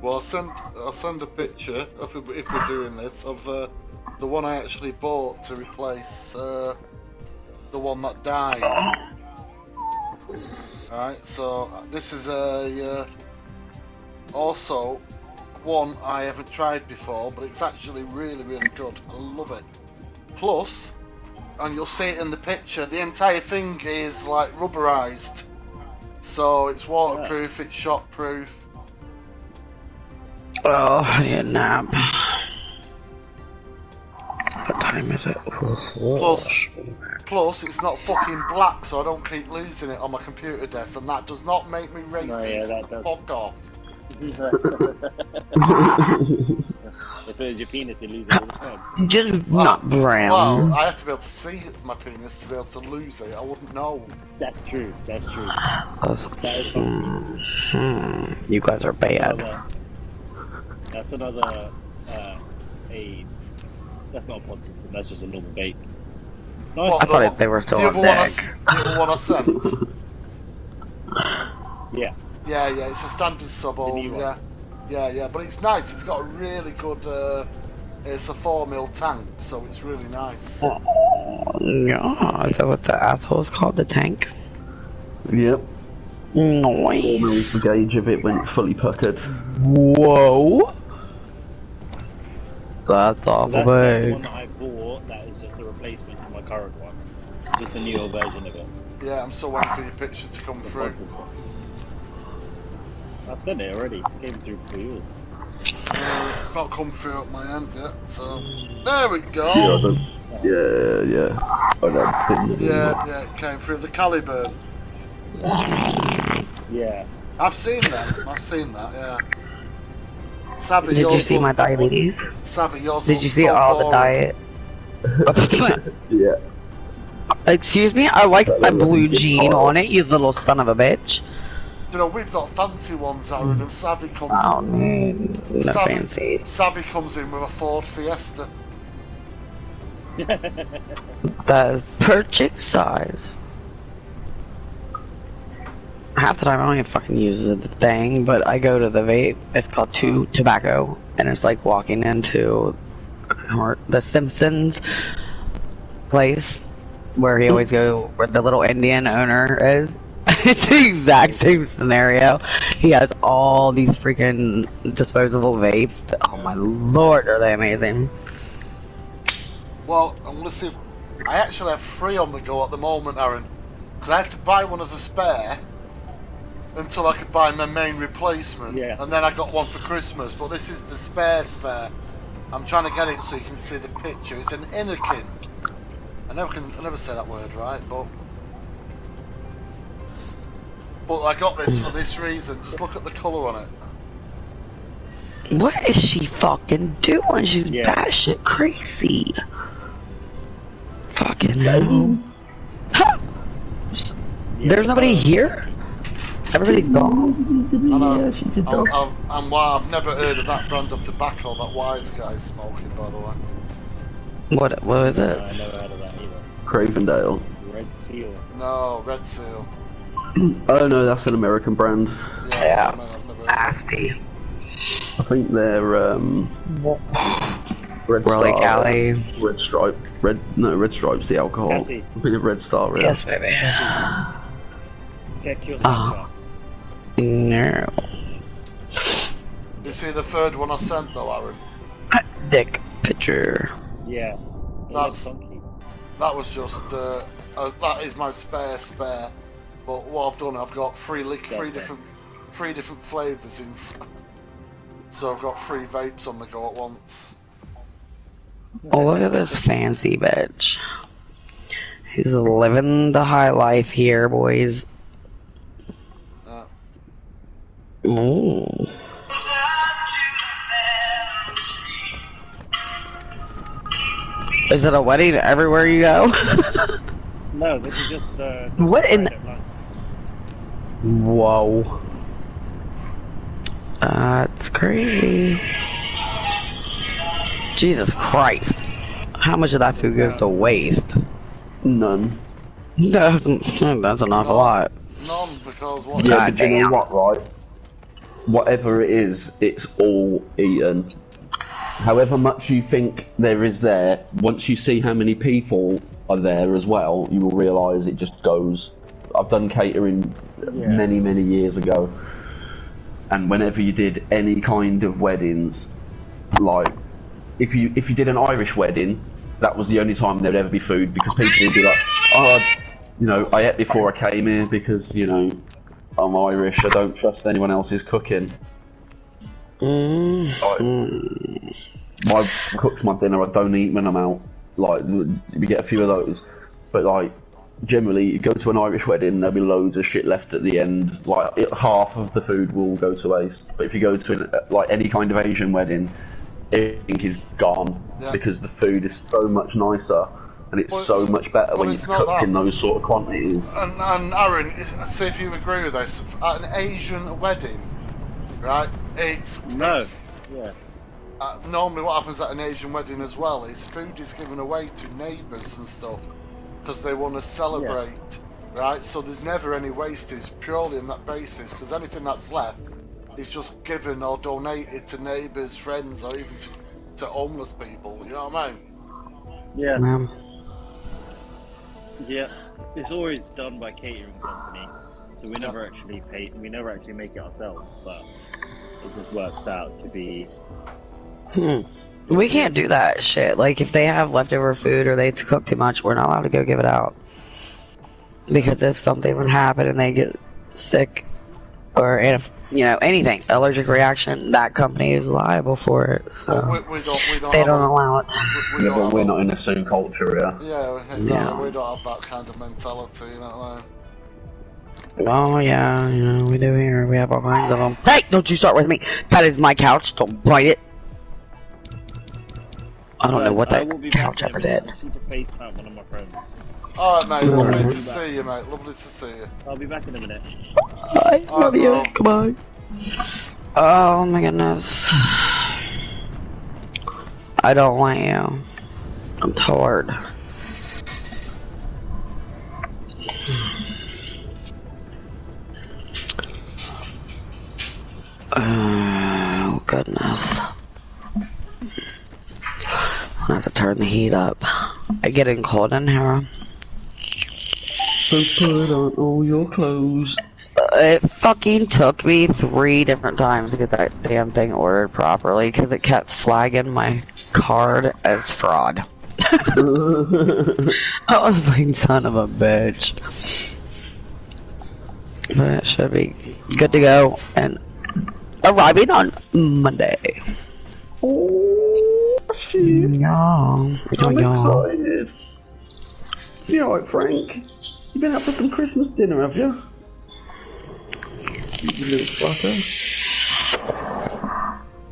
Well, I'll send a picture if we're doing this of the one I actually bought to replace the one that died. Alright, so this is also one I haven't tried before, but it's actually really, really good. I love it. Plus, and you'll see it in the picture, the entire thing is like rubberized, so it's waterproof, it's shockproof. Oh, I need a nap. What time is it? Plus, it's not fucking black, so I don't keep losing it on my computer desk, and that does not make me racist. No, yeah, that does. Fuck off. If it was your penis, you'd lose it all the time. Just not brown. Well, I have to be able to see my penis to be able to lose it. I wouldn't know. That's true. That is You guys are bad. That's another that's not a pod system, that's just a normal vape. Nice. I thought they were still on deck. The other one I sent? Yeah. Yeah, it's a standard sub-ohm, yeah, but it's nice, it's got a really good, it's a 4mm tank, so it's really nice. Yeah, is that what the asshole is called, the tank? Yep. Nice. The gauge of it went fully puckered. Whoa. That's awful That's big. the one that I bought, that is just a replacement for my current one. Just a newer version of it. Yeah, I'm still waiting for your picture to come through. I've sent it already, it came through for yours. It's not come through at my end yet, so... There we go! Yeah. Yeah, it came through the Caliburn. Yeah. I've seen that, yeah. Savvy, Did you see my diabetes? Savvy, yours Did you see all the diet? Yeah. Excuse me? I like my blue jean on it, you little son of a bitch. You know, we've got fancy ones, Aaron, and Savvy comes in. No fancy. Savvy comes in with a Ford Fiesta. The perfect size. Half the time I don't even fucking use the thing, but I go to the vape. It's called Two Tobacco, and it's like walking into the Simpsons place where he always go, where the little Indian owner is. It's the exact same scenario. He has all these freaking disposable vapes. Oh my lord, are they amazing? Well, I'm gonna see if I actually have 3 on the go at the moment, Aaron, because I had to buy one as a spare. until I could buy my main replacement. Yeah. And then I got one for Christmas, but this is the spare. I'm trying to get it so you can see the picture. It's an Innokin. I never say that word right, but I got this for this reason. Just look at the colour on it. What is she fucking doing? She's batshit crazy. Fucking hell. Huh. There's nobody here? Everybody's gone? I know. I've never heard of that brand of tobacco that wise guy's smoking, by the way. What is it? I never heard of that either. Cravendale. Red Seal. No, Red Seal. Oh no, that's an American brand. Yeah. I've never heard of it. Nasty. I think they're Red Rolly Star, Cali. Red Stripe, Red Stripe's the alcohol. Cassie. I think of Red Star. Yeah. Yes, baby. Check your Snapchat. No. You see the third one I sent though, Aaron? Dick picture. Yeah. It That's- looks funky. That was just that is my spare. But what I've done, I've got three different flavours in. So I've got 3 vapes on the go at once. Oh, look at this fancy bitch. He's living the high life here, boys. Ooh. Is it a wedding everywhere you go? No, this is just What in? private lunch. Whoa. That's crazy. Jesus Christ. How much of that food goes to waste? None. That's an awful lot. None, because what? Yeah, God but you know damn. what, right? Whatever it is, it's all eaten. However much you think there is there, once you see how many people are there as well, you will realise it just goes. I've done catering many, many years ago, and whenever you did any kind of weddings, like if you did an Irish wedding, that was the only time there'd ever be food, because people would be like, oh, you know, I ate before I came here because, you know, I'm Irish, I don't trust anyone else's cooking. I cook my dinner, I don't eat when I'm out. Like, we get a few of those, but like, generally, you go to an Irish wedding, there'll be loads of shit left at the end. Like, half of the food will go to waste. But if you go to like any kind of Asian wedding, everything is gone, because the food is so much nicer and it's so much better when you cook in those sort of quantities. And Aaron, see if you agree with this. At an Asian wedding, right? Normally, what happens at an Asian wedding as well is food is given away to neighbours and stuff because they want to celebrate, right? So there's never any wastage purely on that basis, because anything that's left is just given or donated to neighbours, friends, or even to homeless people. You know what I mean? Yeah. Yeah. It's always done by catering company, so we never actually pay. We never actually make it ourselves, but it just works out to be. We can't do that shit. Like, if they have leftover food or they cook too much, we're not allowed to go give it out. Because if something would happen and they get sick, or if, you know, anything, allergic reaction, that company is liable for it. So we don't they don't allow it. But we're not in the same culture, Yeah, exactly. We don't have that kind of mentality, you know what I mean? Oh yeah, you know, we do here. We have all kinds of them. Hey, don't you start with me. That is my couch. Don't bite it. I don't know what that couch ever did. I just need to FaceTime one of my friends. Alright, mate. Lovely to see you, mate. Lovely to see you. I'll be back in a minute. I love you. Goodbye. Oh my goodness. I don't want you. I'm tired. Oh goodness. I have to turn the heat up. I getting cold in here. So put on all your clothes. It fucking took me 3 different times to get that damn thing ordered properly because it kept flagging my card as fraud. I was like, son of a bitch. But it should be good to go and arriving on Monday. Oh, shit. Yeah. I'm excited. You alright, Frank? You been out for some Christmas dinner, have you? You little fucker.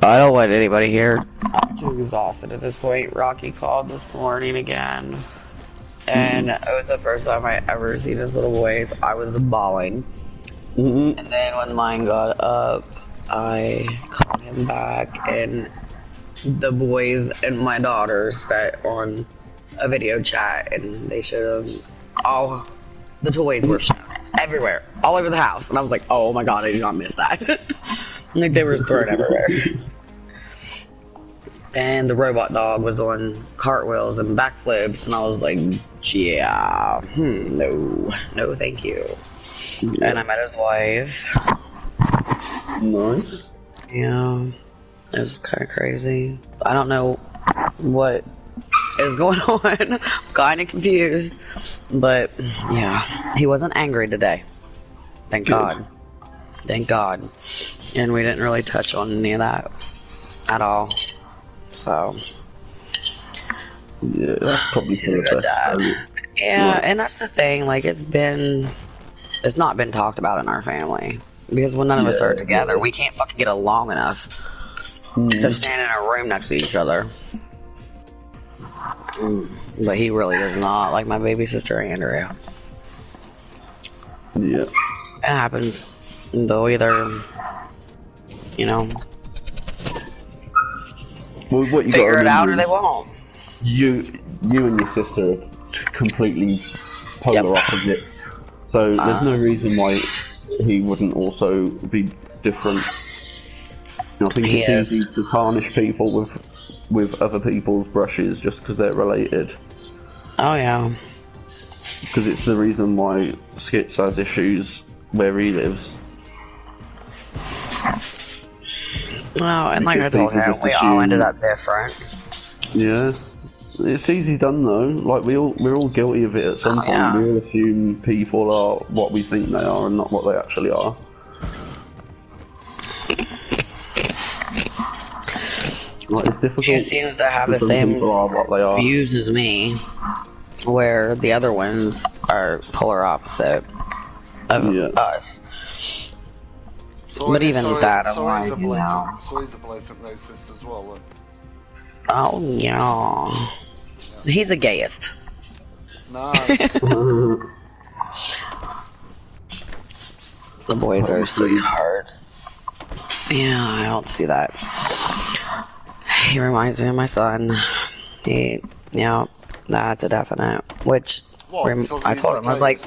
I don't want anybody here. I'm too exhausted at this point. Rocky called this morning again. And it was the first time I ever seen his little boys. I was bawling. And then when mine got up, I called him back, and the boys and my daughter sat on a video chat, and they showed them all the toys were shown everywhere, all over the house. And I was like, oh my god, I did not miss that. Like, they were thrown everywhere. And the robot dog was on cartwheels and backflips, and I was like, yeah, no thank you. Yeah. And I met his wife. Nice. Yeah, it's kind of crazy. I don't know what is going on. I'm kind of confused. But, yeah, he wasn't angry today. Thank God. Thank God. And we didn't really touch on any of that at all. So. Yeah, that's probably for the best. Yeah, and that's the thing. Like, it's not been talked about in our family. Because when none of us are together, we can't fucking get along enough to stand in a room next to each other. But he really does not, like my baby sister Andrea. Yeah. It happens. They'll either, you know, well, what you figure it out or they won't. You and your sister are completely polar opposites. So there's no reason why he wouldn't also be different. I think it's easy to tarnish people with other people's brushes just because they're related. Oh yeah. Because it's the reason why Skits has issues where he lives. Well, and like I told him, we all ended up different. Yeah. It's easy done though. Like we're all guilty of it at some point. Yeah. We all assume people are what we think they are and not what they actually are. Like, it's difficult. He seems to have the same views as me, where the other ones are polar opposite of us. So but even that, I'm like, So he's a blatant racist as well, then? Oh, yeah. He's a gayist. Nice. The boys are sweethearts. Yeah, I don't see that. He reminds me of my son. That's a definite. Which, I told him, I was like,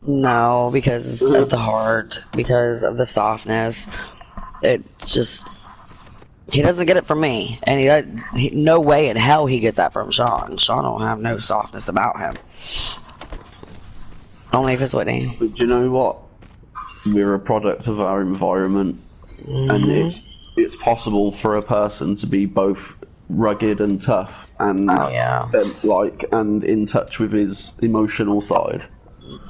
no, because of the heart, because of the softness. It's just, he doesn't get it from me. And no way in hell he gets that from Sean. Sean don't have no softness about him. Only if it's Whitney. But do you know what? We're a product of our environment. And it's possible for a person to be both rugged and tough and and in touch with his emotional side.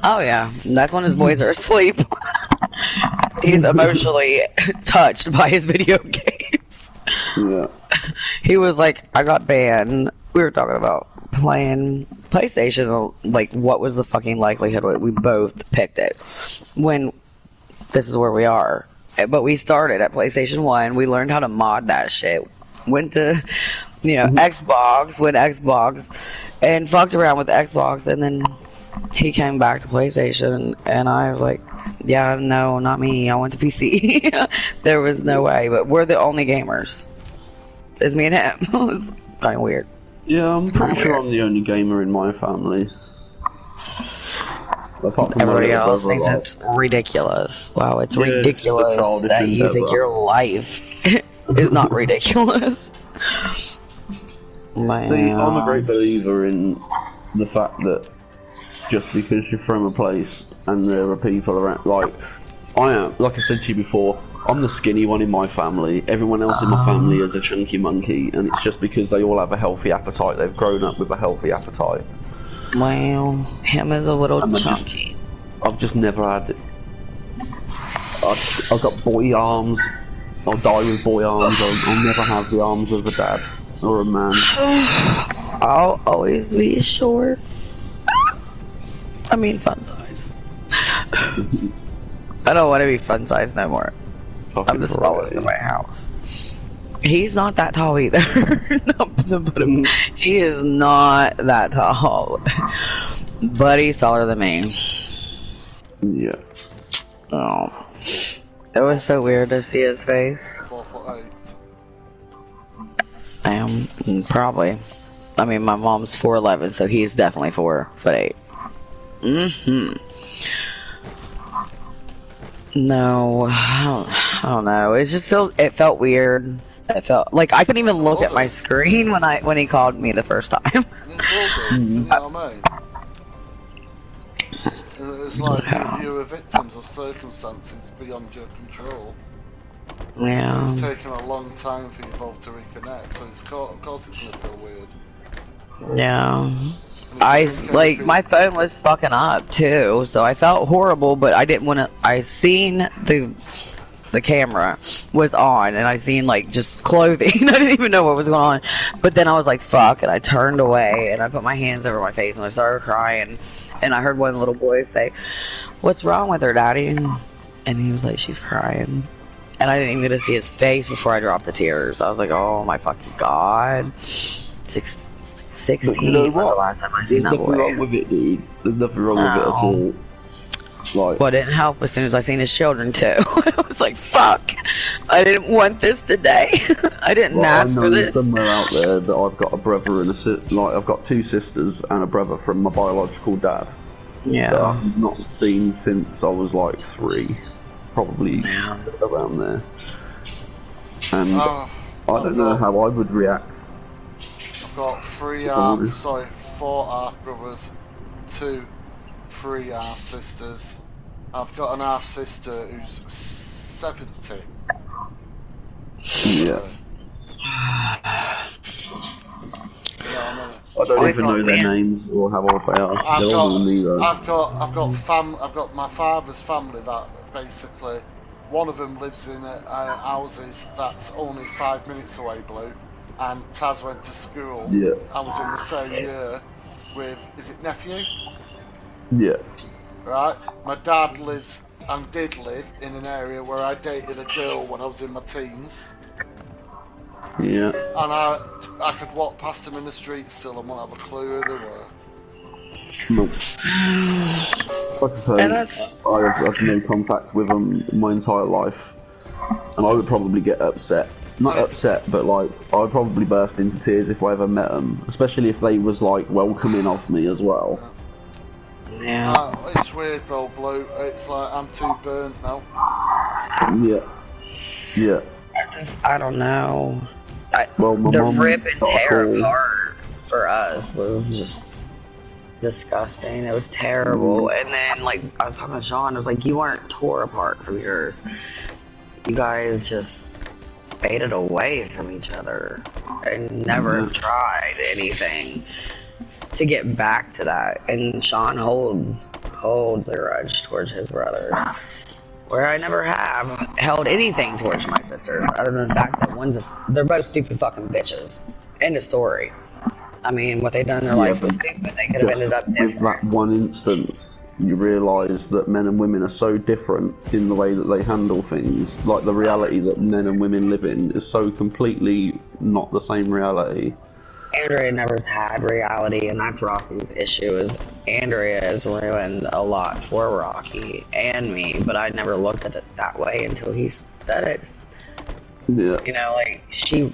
Oh yeah, that's when his boys are asleep. He's emotionally touched by his video games. Yeah. He was like, I got banned. We were talking about playing PlayStation, like what was the fucking likelihood we both picked it when this is where we are. But we started at PlayStation 1. We learned how to mod that shit. Went to, Xbox, and fucked around with Xbox. And then he came back to PlayStation. And I was like, yeah, no, not me. I went to PC. There was no way. But we're the only gamers. It's me and him. It was kind of weird. Yeah, I'm pretty sure I'm the only gamer in my family. Everybody else thinks it's ridiculous. Wow, it's ridiculous that you think your life is not ridiculous. Man. See, I'm a great believer in the fact that just because you're from a place and there are people around, like I said to you before, I'm the skinny one in my family. Everyone else in my family is a chunky monkey, and it's just because they all have a healthy appetite. They've grown up with a healthy appetite. Well, him is a little chunky. I've just never had I've got boy arms. I'll die with boy arms. I'll never have the arms of a dad or a man. I'll always be short. I mean, fun size. I don't want to be fun size no more. I'm the smallest in my house. He's not that tall either. He is not that tall. But he's taller than me. Yeah. Oh. It was so weird to see his face. 4'8". Probably. I mean, my mom's 4'11", so he's definitely 4'8". No, I don't know. It just felt weird. It felt like I couldn't even look at my screen when he called me the first time. You know what I mean? It's like you are victims of circumstances beyond your control. Yeah. It's taken a long time for you both to reconnect, so of course it's gonna feel weird. Yeah. My phone was fucking up too, so I felt horrible, but I didn't want to. I seen the camera was on, and I seen like just clothing. I didn't even know what was going on, but then I was like, "Fuck!" and I turned away, and I put my hands over my face, and I started crying. And I heard one little boy say, "What's wrong with her, Daddy?" And he was like, "She's crying." And I didn't even get to see his face before I dropped the tears. I was like, "Oh my fucking god!" 16 was the last time I seen that boy. There's nothing wrong with it, dude. There's nothing wrong with it at all. Like, well, it didn't help as soon as I seen his children too. I was like, "Fuck! I didn't want this today. I didn't ask for this." Somewhere out there that I've got a brother and I've got two sisters and a brother from my biological dad. Yeah. That I've not seen since I was like 3, probably around there. And I don't know how I would react. I've got 4 half brothers, 2 3 half sisters. I've got an half sister who's 70. Yeah. I don't even know their names or how old they are. I've got my father's family that basically one of them lives in houses that's only 5 minutes away, Blue, and Taz went to school. Yeah. I was in the same year with, is it nephew? Yeah. Right? My dad lives and did live in an area where I dated a girl when I was in my teens. Yeah. And I could walk past them in the street still and wouldn't have a clue who they were. Nope. Like I say, I've had no contact with them my entire life. And I would probably get upset. Not upset, but like, I would probably burst into tears if I ever met them. Especially if they was like welcoming of me as well. Yeah. It's weird though, Blue. It's like I'm too burnt now. Yeah. Yeah. I don't know. The rip and tear apart for us was just disgusting. It was terrible. And then, like, I was talking to Sean, I was like, you weren't tore apart from yours. You guys just faded away from each other and never tried anything to get back to that. And Sean holds a grudge towards his brothers, where I never have held anything towards my sisters, other than the fact that they're both stupid fucking bitches. End of story. I mean, what they done in their life was stupid. They could have ended up different. With that one instance, you realise that men and women are so different in the way that they handle things. Like, the reality that men and women live in is so completely not the same reality. Andrea never had reality, and that's Rocky's issue. Is Andrea has ruined a lot for Rocky and me, but I never looked at it that way until he said it. Yeah. You know, like, she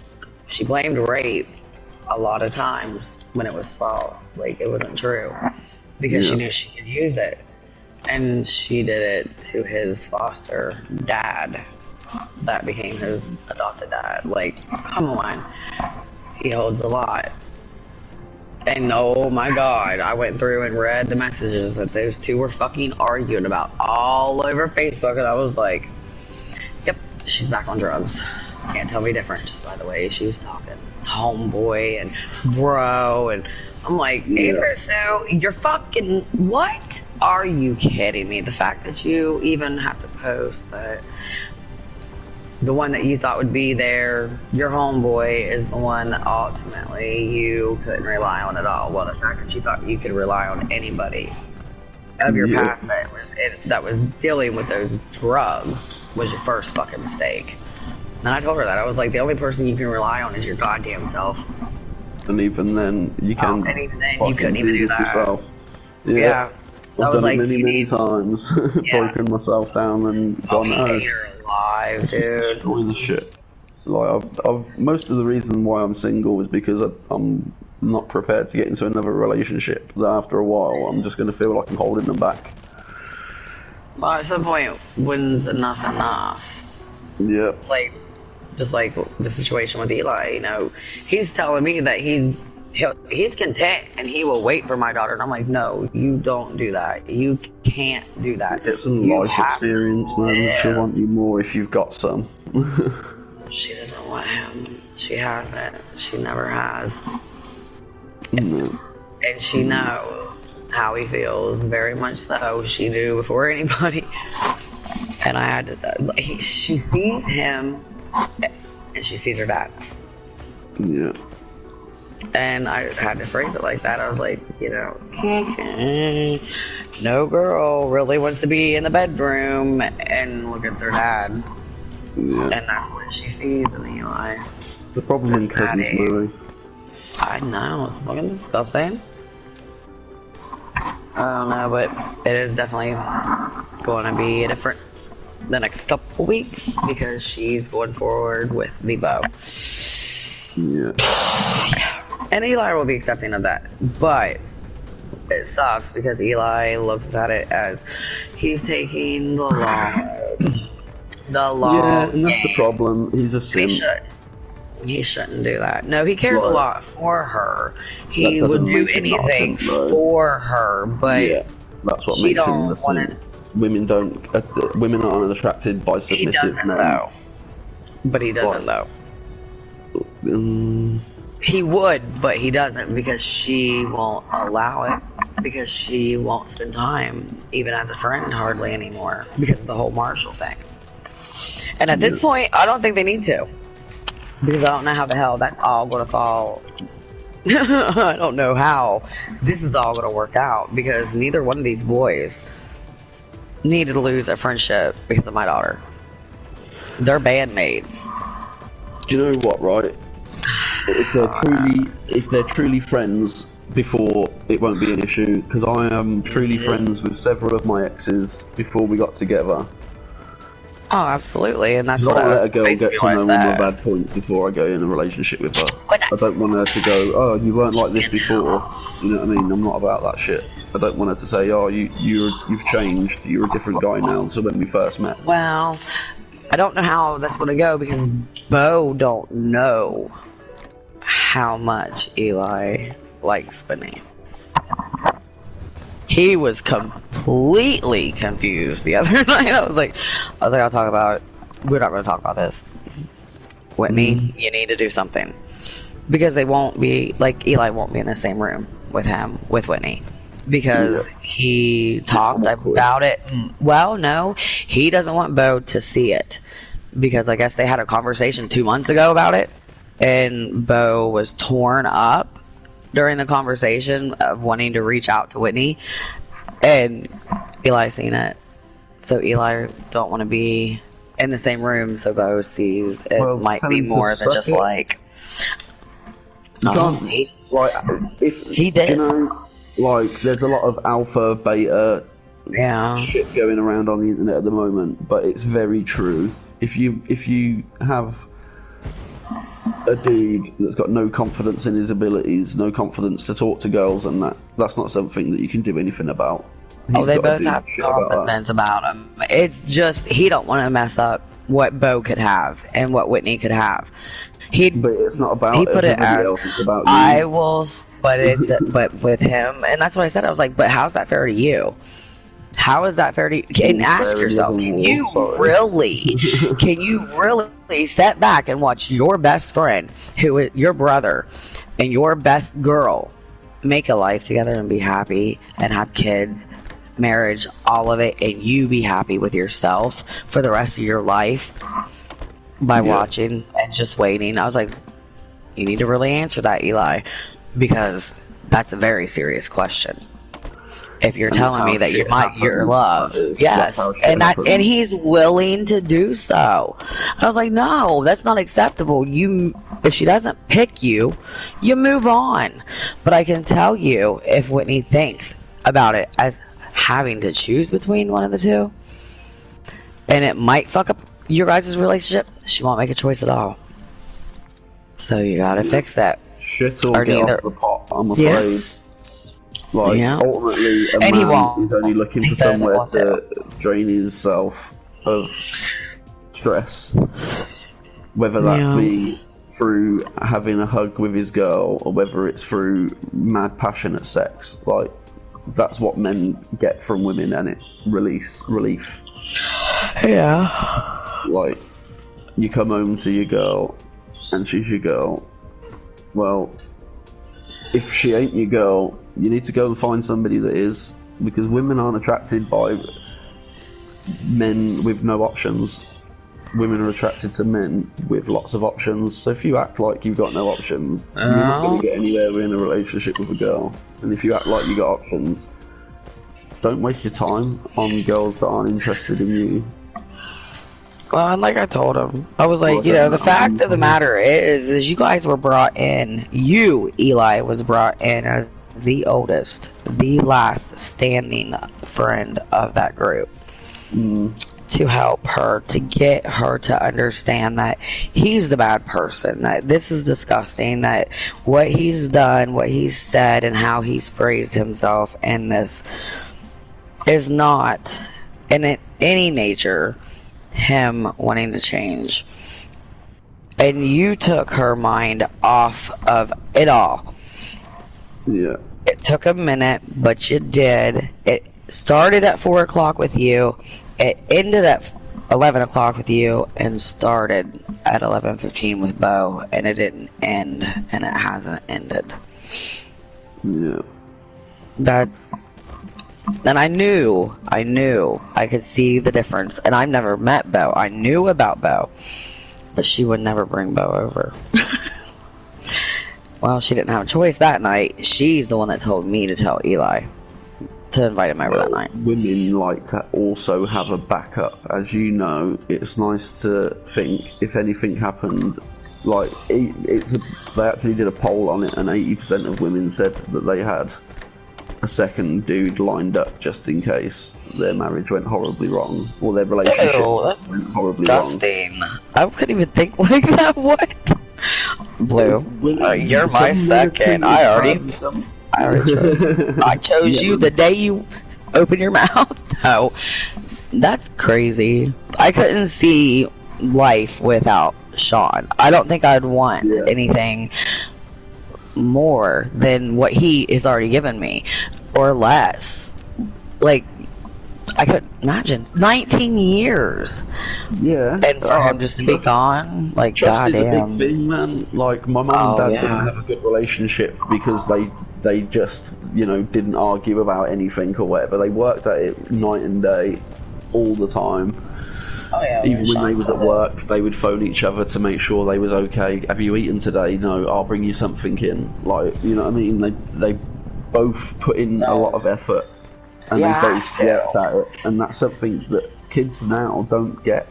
blamed rape a lot of times when it was false. Like, it wasn't true, because she knew she could use it, and she did it to his foster dad that became his adopted dad. Like, come on. He holds a lot. And oh my god, I went through and read the messages that those two were fucking arguing about all over Facebook, and I was like, yep, she's back on drugs. Can't tell me different, just by the way she was talking. Homeboy and bro, and I'm like, Andrew, so you're fucking what? Are you kidding me? The fact that you even have to post that the one that you thought would be there, your homeboy, is the one that ultimately you couldn't rely on at all. Well, the fact that you thought you could rely on anybody of your past that was dealing with those drugs was your first fucking mistake. And I told her that. I was like, the only person you can rely on is your goddamn self. And even then, you can. And even then, you couldn't even do that. Yourself. Yeah. I've done it many times. Broken myself down and gone, I hate her alive, dude. Destroy the shit. Like, I've most of the reason why I'm single is because I'm not prepared to get into another relationship. That after a while, I'm just going to feel like I'm holding them back. Well, at some point, when's enough? Yeah. Like, just like the situation with Eli, you know, he's telling me that he's content and he will wait for my daughter, and I'm like, no, you don't do that. You can't do that. Get some life experience, man. She'll want you more if you've got some. She doesn't want him. She hasn't. She never has. No. And she knows how he feels, very much so. She knew before anybody. And I had to, she sees him and she sees her dad. Yeah. And I had to phrase it like that. I was like, you know, no girl really wants to be in the bedroom and look at their dad. Yeah. And that's what she sees in Eli. It's a problem in cousins, really. I know, it's fucking disgusting. I don't know, but it is definitely going to be different the next couple weeks because she's going forward with the bow. Yeah. And Eli will be accepting of that, but it sucks because Eli looks at it as he's taking the long Yeah, and that's the problem. He's a simp. He shouldn't do that. No, he cares a lot for her. He would do anything for her, but yeah, that's what makes him a simp. Women aren't attracted by submissive men. Though. But he doesn't though. He would, but he doesn't because she won't allow it. Because she won't spend time, even as a friend, hardly anymore. Because of the whole Marshall thing. And at this point, I don't think they need to. Because I don't know how the hell that's all going to fall. I don't know how this is all going to work out. Because neither one of these boys needed to lose a friendship because of my daughter. They're bandmates. Do you know what, right? If they're truly friends before, it won't be an issue. Because I am truly friends with several of my exes before we got together. Oh, absolutely, and that's what I I let a girl get to know all my bad points before I go in a relationship with her. I don't want her to go, oh, you weren't like this before. You know what I mean? I'm not about that shit. I don't want her to say, oh, you've changed. You're a different guy now. So when we first met. Well, I don't know how that's gonna go because Bo don't know how much Eli likes Benny. He was completely confused the other night. I was like, we're not going to talk about this. Whitney, you need to do something. Because they won't be, like, Eli won't be in the same room with Whitney. Because he talked about it. Well, no, he doesn't want Bo to see it. Because I guess they had a conversation 2 months ago about it. And Bo was torn up during the conversation of wanting to reach out to Whitney, and Eli seen it. So Eli don't want to be in the same room, so Bo sees it might be more than just like. No, he did. You know, like there's a lot of alpha, beta, shit going around on the internet at the moment, but it's very true. If you have a dude that's got no confidence in his abilities, no confidence to talk to girls, and that's not something that you can do anything about. They both have confidence about him. It's just he don't want to mess up what Bo could have and what Whitney could have. But it's not about everybody else. It's about you. I will, but with him, and that's what I said. I was like, but how's that fair to you? How is that fair to you? And ask yourself, can you really sit back and watch your best friend, who is your brother, and your best girl make a life together and be happy and have kids, marriage, all of it, and you be happy with yourself for the rest of your life by watching and just waiting. I was like, you need to really answer that, Eli, because that's a very serious question. If you're telling me that you're love, yes, and he's willing to do so. I was like, no, that's not acceptable. If she doesn't pick you, you move on. But I can tell you, if Whitney thinks about it as having to choose between one of the two, and it might fuck up your guys' relationship, she won't make a choice at all. So you gotta fix that. Shit or get off the pot, I'm afraid. Ultimately, a man is only looking for somewhere to drain himself of stress. Whether that be through having a hug with his girl, or whether it's through mad passionate sex. Like, that's what men get from women, and it relief. Yeah. Like, you come home to your girl, and she's your girl. Well, if she ain't your girl, you need to go and find somebody that is, because women aren't attracted by men with no options. Women are attracted to men with lots of options. So if you act like you've got no options, you're not going to get anywhere in a relationship with a girl. And if you act like you got options, don't waste your time on girls that aren't interested in you. Well, and like I told him, I was like, the fact of the matter is you guys were brought in. You, Eli, was brought in as the oldest, the last standing friend of that group. To help her, to get her to understand that he's the bad person, that this is disgusting, that what he's done, what he's said, and how he's phrased himself in this is not, in any nature, him wanting to change. And you took her mind off of it all. Yeah. It took a minute, but you did. It started at 4 o'clock with you. It ended at 11 o'clock with you and started at 11:15 with Bo, and it didn't end, and it hasn't ended. Yeah. And I knew I could see the difference. And I've never met Bo. I knew about Bo, but she would never bring Bo over. Well, she didn't have a choice that night. She's the one that told me to tell Eli to invite him over that night. Women like to also have a backup. As you know, it's nice to think if anything happened. Like, they actually did a poll on it, and 80% of women said that they had a second dude lined up just in case their marriage went horribly wrong, or their relationship went horribly disgusting. I couldn't even think like that. What? Blue, you're my second. I already chose. I chose you the day you opened your mouth. No, that's crazy. I couldn't see life without Sean. I don't think I'd want anything more than what he is already given me, or less. Like, I couldn't imagine 19 years. Yeah, and for him just to be gone, like, trust goddamn. is a big thing, man. Like, my mum and dad didn't have a good relationship because they just, didn't argue about anything or whatever. They worked at it night and day, all the time. Oh, yeah, even when they was at work, they would phone each other to make sure they was okay. Have you eaten today? No, I'll bring you something in. Like, you know what I mean? They both put in a lot of effort, and they both worked at it. And that's something that kids now don't get.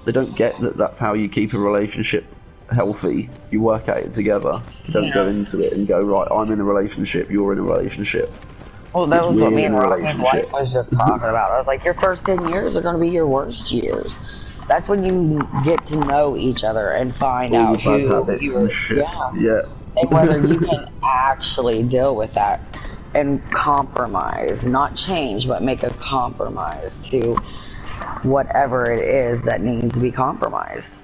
They don't get that that's how you keep a relationship healthy. You work at it together. You don't go into it and go, right, I'm in a relationship, you're in a relationship. Well, that was what me and Robin's wife was just talking about. I was like, your first 10 years are going to be your worst years. That's when you get to know each other and find out who you are. And whether you can actually deal with that and compromise, not change, but make a compromise to whatever it is that needs to be compromised.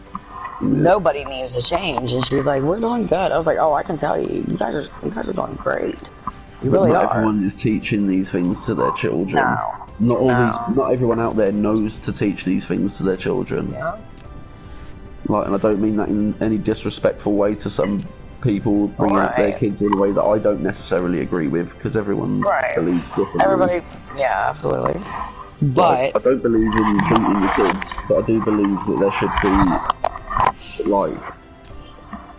Nobody needs to change. And she's like, we're doing good. I was like, oh, I can tell you, you guys are doing great. You really are. Not everyone is teaching these things to their children. No. Not everyone out there knows to teach these things to their children. Yeah. Like, and I don't mean that in any disrespectful way to some people bring up their kids in a way that I don't necessarily agree with, because everyone believes differently. Everybody, yeah, absolutely. But I don't believe in beating the kids, but I do believe that there should be, like,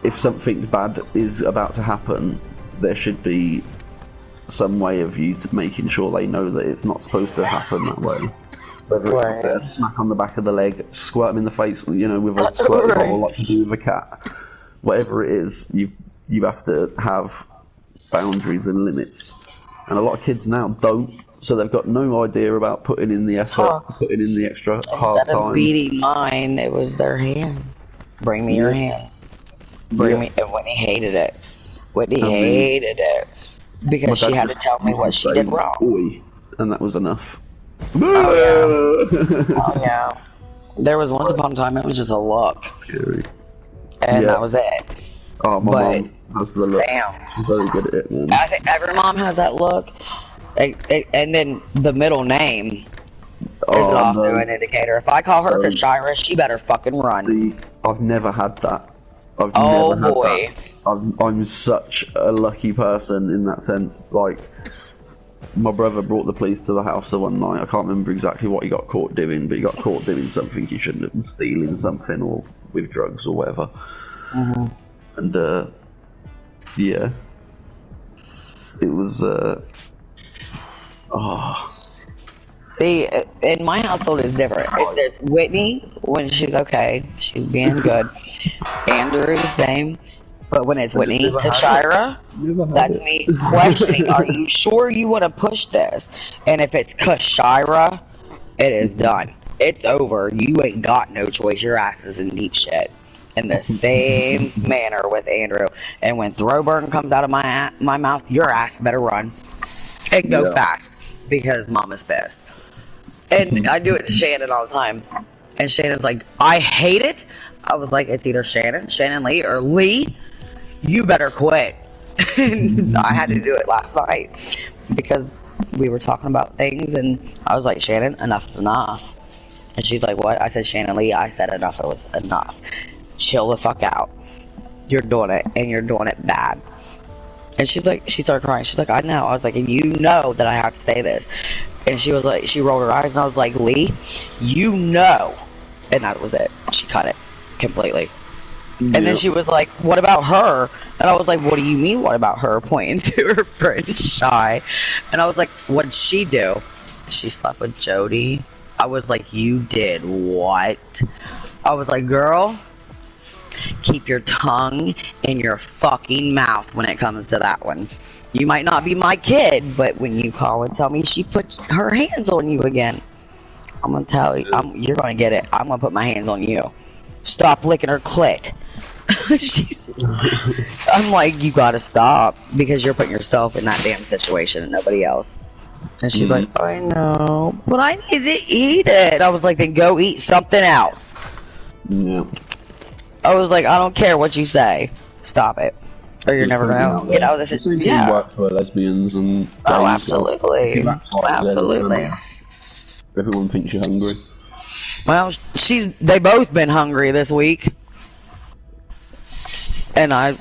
if something bad is about to happen, there should be some way of you making sure they know that it's not supposed to happen that way. Whether it's a smack on the back of the leg, squirt them in the face, with a squirt bottle like you do with a cat. Whatever it is, you have to have boundaries and limits. And a lot of kids now don't, so they've got no idea about putting in the effort, putting in the extra hard time. Instead of beating mine, it was their hands. Bring me your hands. Bring me. And Whitney hated it. Whitney hated it because she had to tell me what she did wrong. Oi, and that was enough. Oh yeah. Oh yeah. There was once upon a time it was just a look. Scary. And that was it. Oh, my mom has the look. Damn. She's very good at it, man. I think every mom has that look. And then the middle name is also an indicator. If I call her Kashira, she better fucking run. See, I've never had that. I've never had that. I'm such a lucky person in that sense. Like, my brother brought the police to the house the one night. I can't remember exactly what he got caught doing, but he got caught doing something he shouldn't have been, stealing something or with drugs or whatever. And yeah, it was See, in my household it's different. There's Whitney when she's okay, she's being good. Andrew the same. But when it's Whitney Kashira, that's me questioning, are you sure you want to push this? And if it's Kashira, it is done. It's over. You ain't got no choice. Your ass is in deep shit. In the same manner with Andrew. And when Throwburn comes out of my mouth, your ass better run. And go fast. Because Mama's pissed. And I do it to Shannon all the time. And Shannon's like, I hate it. I was like, it's either Shannon Lee, or Lee, you better quit. And I had to do it last night because we were talking about things, and I was like, Shannon, enough is enough. And she's like, what? I said, Shannon Lee, I said enough was enough. Chill the fuck out. You're doing it, and you're doing it bad. And she started crying. She's like, I know. I was like, and you know that I have to say this. And she was like, she rolled her eyes, and I was like, Lee, you know. And that was it. She cut it completely. And then she was like, what about her? And I was like, what do you mean, what about her? Pointing to her friend Shy. And I was like, what'd she do? She slept with Jody. I was like, you did what? I was like, girl, keep your tongue in your fucking mouth when it comes to that one. You might not be my kid, but when you call and tell me she put her hands on you again, I'm gonna tell you, you're gonna get it. I'm gonna put my hands on you. Stop licking her clit. I'm like, you gotta stop, because you're putting yourself in that damn situation and nobody else. And she's like, I know, but I need to eat it. I was like, then go eat something else. Yeah. I was like, I don't care what you say. Stop it. Or you're never gonna get out of this. Yeah. Work for lesbians and gays. Oh, absolutely. Absolutely. Everyone thinks you're hungry. Well, they both been hungry this week. And I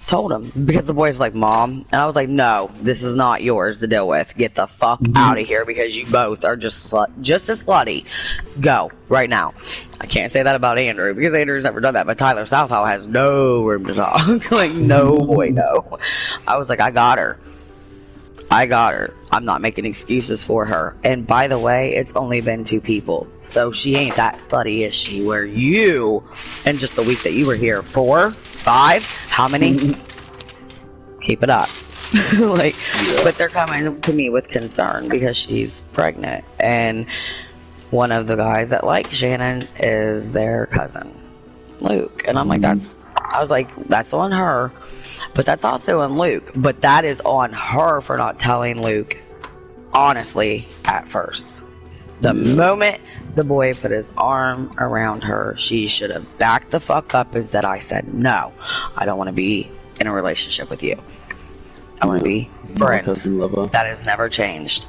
told him, because the boy's like, Mom. And I was like, no, this is not yours to deal with. Get the fuck out of here, because you both are just as slutty. Go, right now. I can't say that about Andrew, because Andrew's never done that. But Tyler Southall has no room to talk. Like, no, boy, no. I was like, I got her. I'm not making excuses for her. And by the way, it's only been 2 people. So she ain't that slutty, is she? Where you, in just the week that you were here, 4, 5, how many? Keep it up. But they're coming to me with concern because she's pregnant. And one of the guys that like Shannon is their cousin, Luke. And I'm like, I was like, that's on her. But that's also on Luke. But that is on her for not telling Luke, honestly, at first. The moment the boy put his arm around her, she should have backed the fuck up and said, I said, no, I don't want to be in a relationship with you. I want to be friends. That has never changed.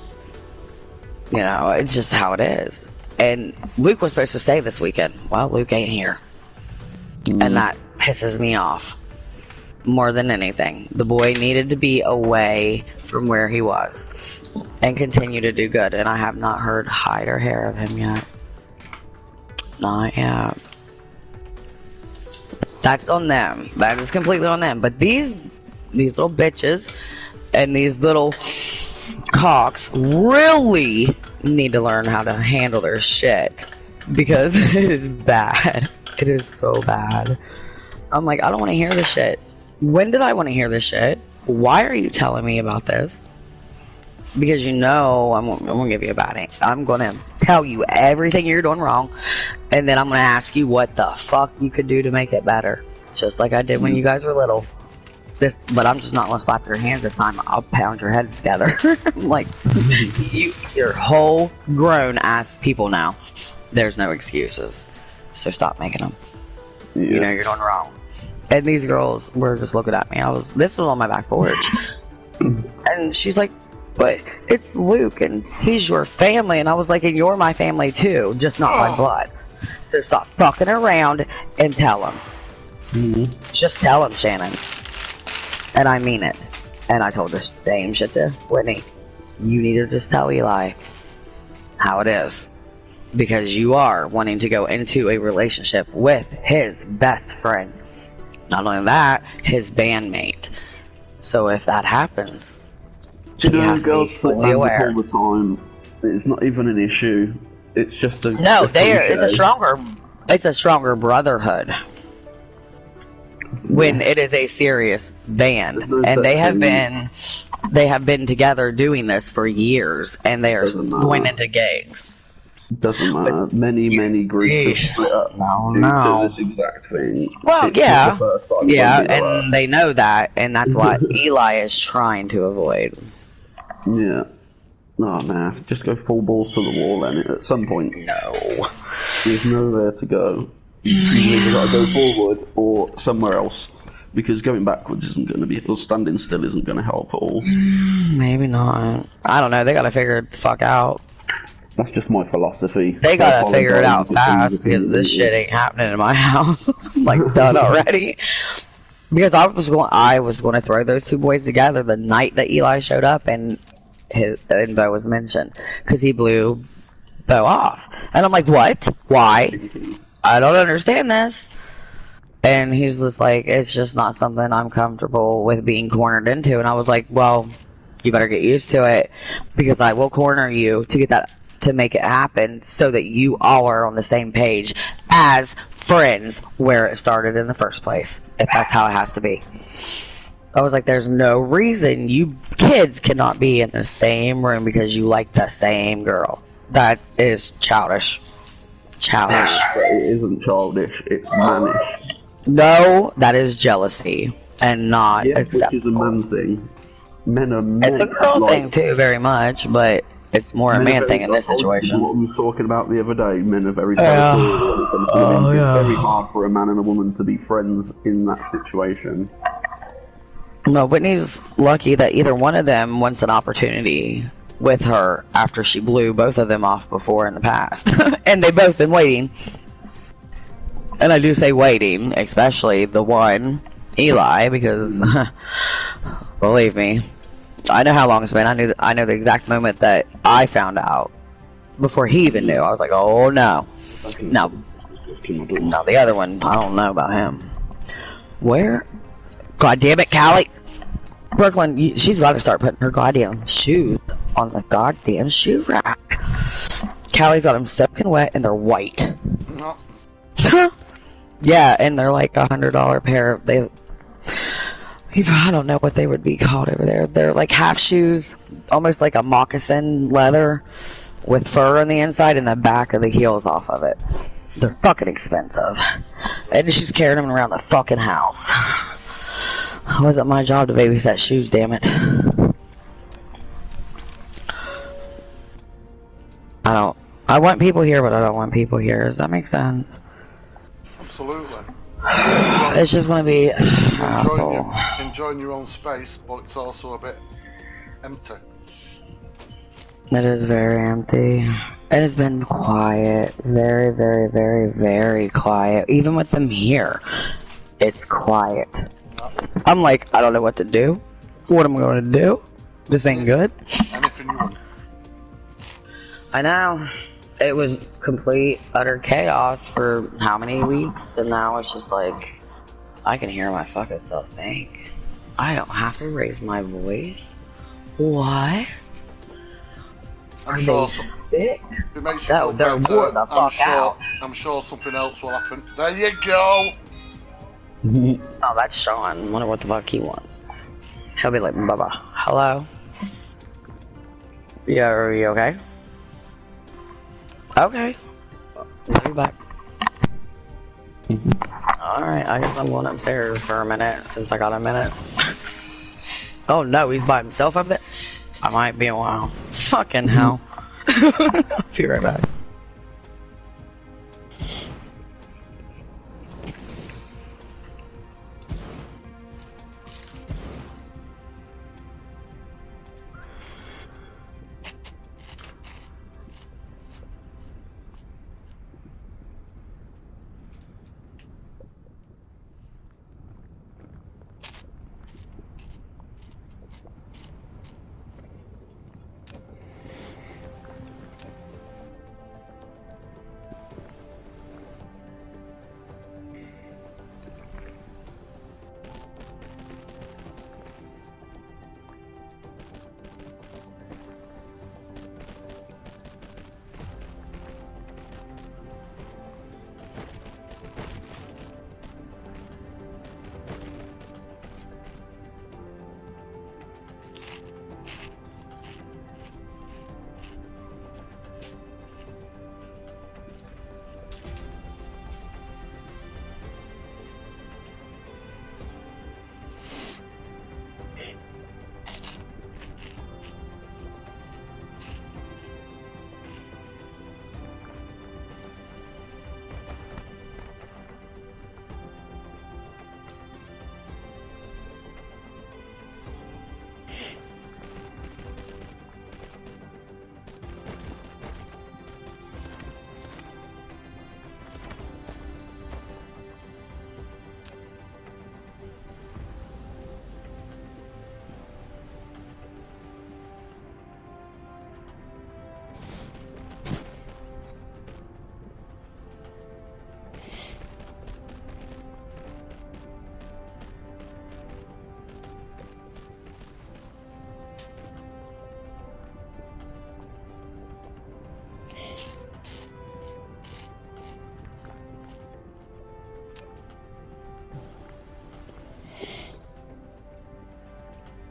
You know, it's just how it is. And Luke was supposed to stay this weekend. Well, Luke ain't here. And that pisses me off. more than anything. The boy needed to be away from where he was and continue to do good. And I have not heard hide or hair of him yet. Not yet. That's on them. That is completely on them. But these little bitches and these little cocks really need to learn how to handle their shit, because it is bad. It is so bad. I'm like, I don't want to hear this shit. When did I want to hear this shit? Why are you telling me about this? Because you know I'm gonna give you a bad answer. I'm gonna tell you everything you're doing wrong, and then I'm gonna ask you what the fuck you could do to make it better, just like I did when you guys were little. But I'm just not gonna slap your hands this time. I'll pound your heads together. Like, you're whole grown ass people now. There's no excuses, so stop making them. Yeah. You know you're doing wrong. And these girls were just looking at me. This was on my back porch, and she's like, but it's Luke and he's your family. And I was like, and you're my family too, just not by blood. So stop fucking around and tell him. Mm-hmm. Just tell him, Shannon. And I mean it. And I told the same shit to Whitney. You need to just tell Eli how it is. Because you are wanting to go into a relationship with his best friend. Not only that, his bandmate. So if that happens, you know, girls fully aware all the time. It's not even an issue. It's just a it's a stronger brotherhood when it is a serious band, and they have been together doing this for years, and they are going into gigs. Doesn't matter. Many groups have split up due to this exact thing. Well, yeah, and they know that, and that's what Eli is trying to avoid. Yeah. Oh, nah, just go full balls to the wall then at some point. No. There's nowhere to go. You either gotta go forward or somewhere else. Because going backwards isn't going to be, or standing still isn't going to help at all. Maybe not. I don't know, they gotta figure it the fuck out. That's just my philosophy. They gotta figure it out fast, because this shit ain't happening in my house. Like, done already. Because I was going to throw those two boys together the night that Eli showed up, and Bo was mentioned, because he blew Bo off, and I'm like, what? Why? I don't understand this. And he's just like, it's just not something I'm comfortable with being cornered into. And I was like, well, you better get used to it, because I will corner you to make it happen, so that you all are on the same page as friends where it started in the first place, if that's how it has to be. I was like, there's no reason you kids cannot be in the same room because you like the same girl. That is childish. Childish. It isn't childish, it's mannish. No, that is jealousy and not acceptable. Which is a man thing. Men are men. It's a girl thing too, very much, but it's more a man thing in this situation. What we were talking about the other day, men are very territorial when it comes to women. It's very hard for a man and a woman to be friends in that situation. No, Whitney's lucky that either one of them wants an opportunity with her after she blew both of them off before in the past. And they've both been waiting. And I do say waiting, especially the one, Eli, because believe me, I know how long it's been. I know the exact moment that I found out before he even knew. I was like, oh no. No, the other one, I don't know about him. Where? God damn it, Callie. Brooklyn, she's got to start putting her goddamn shoes on the goddamn shoe rack. Callie's got them soaking wet and they're white. No. Yeah, and they're like $100 pair. I don't know what they would be called over there. They're like half shoes, almost like a moccasin leather with fur on the inside and the back of the heels off of it. They're fucking expensive. And she's carrying them around the fucking house. It wasn't my job to babysit shoes, damn it. I want people here, but I don't want people here. Does that make sense? Absolutely. It's just gonna be enjoying your own space, but it's also a bit empty. It is very empty. It has been quiet. Very, very, very, very quiet. Even with them here, it's quiet. I'm like, I don't know what to do. What am I going to do? This ain't good. Anything you want. I know. It was complete, utter chaos for how many weeks, and now it's just like, I can hear my fucking self think. I don't have to raise my voice. What? I'm sure sick? it makes you feel better. I'm sure something else will happen. There you go! Oh, that's Sean. Wonder what the fuck he wants. He'll be like, Baba, hello? Yeah, are you okay? Okay. I'll be back. Alright, I guess I'm going upstairs for a minute, since I got a minute. Oh no, he's by himself up there? I might be a while. Fucking hell. I'll be right back.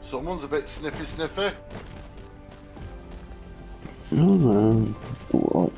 Someone's a bit sniffy. Oh no. What?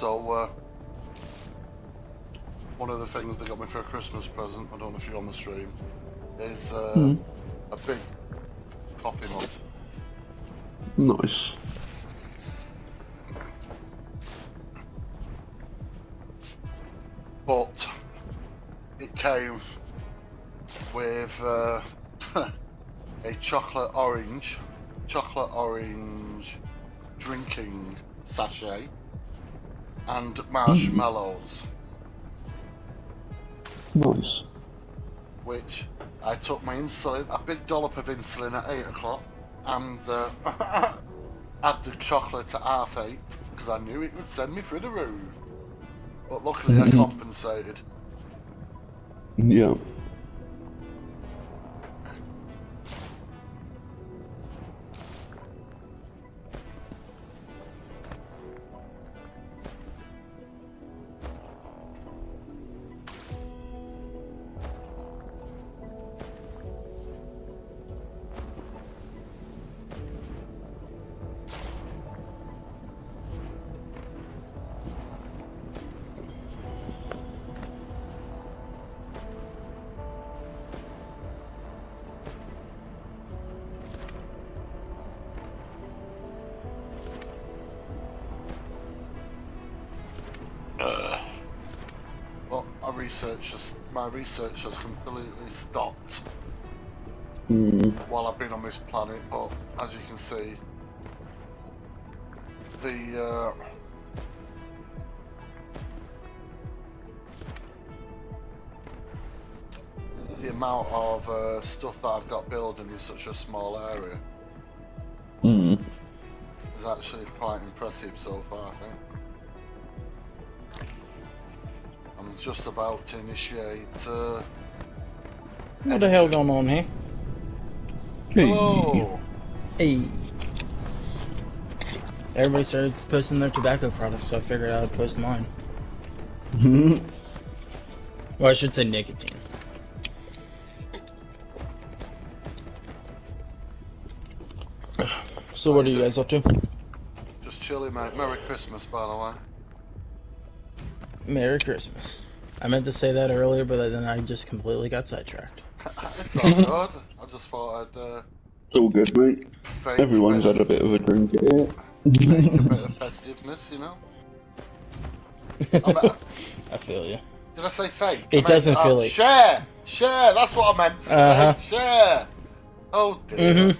So, one of the things they got me for a Christmas present, I don't know if you're on the stream, is a big coffee mug. Nice. But it came with a chocolate orange drinking sachet and marshmallows. Nice. Which I took my insulin, a big dollop of insulin at 8 o'clock, and had the chocolate at 8:30 because I knew it would send me through the roof. But luckily I compensated. Yeah. Well, my research has completely stopped while I've been on this planet, but as you can see, the amount of stuff that I've got building in such a small area is actually quite impressive so far, I think. I'm just about to initiate what the hell going on here? Hello! Hey. Everybody started posting their tobacco products, so I figured I would post mine. Well, I should say nicotine. So what are you guys up to? Just chilling, mate. Merry Christmas, by the way. Merry Christmas. I meant to say that earlier, but then I just completely got sidetracked. It's all good. I just thought I'd It's all good, mate. Everyone's had a bit of a drink here. Fake a bit of festiveness, you know? I feel you. Did I say fake? It doesn't feel like... Share! Share! That's what I meant to say. Share! Oh dear.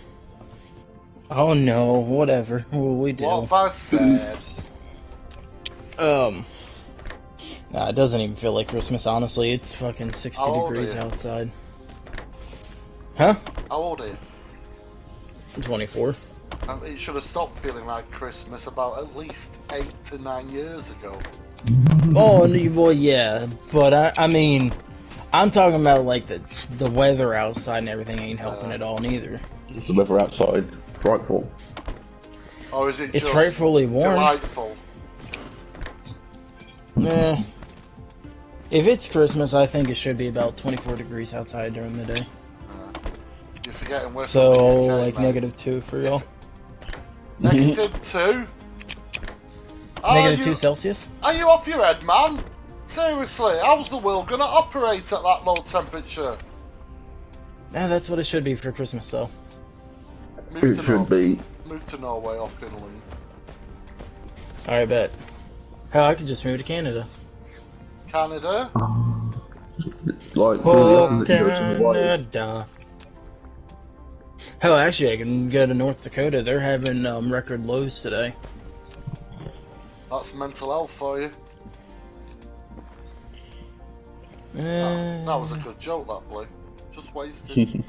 Oh no, whatever. What will we do? What have I said? Nah, it doesn't even feel like Christmas, honestly. It's fucking 60 degrees outside. Huh? How old are you? I'm 24. It should have stopped feeling like Christmas about at least 8 to 9 years ago. Oh, well, yeah, but I mean, I'm talking about like the weather outside and everything ain't helping at all, neither. The weather outside, frightful. Or is it it's just frightfully warm? Delightful? Nah. If it's Christmas, I think it should be about 24 degrees outside during the day. You're forgetting where so, UK, like, -2 for real. -2? -2 Celsius? Are you off your head, man? Seriously, how's the world gonna operate at that low temperature? Nah, that's what it should be for Christmas, though. It should be. Move to Norway or Finland. I bet. Hell, I could just move to Canada. Canada? Like, oh, Canada. Hell, actually, I can go to North Dakota. They're having record lows today. That's mental health for you. That was a good joke, that Blue. Just wasted.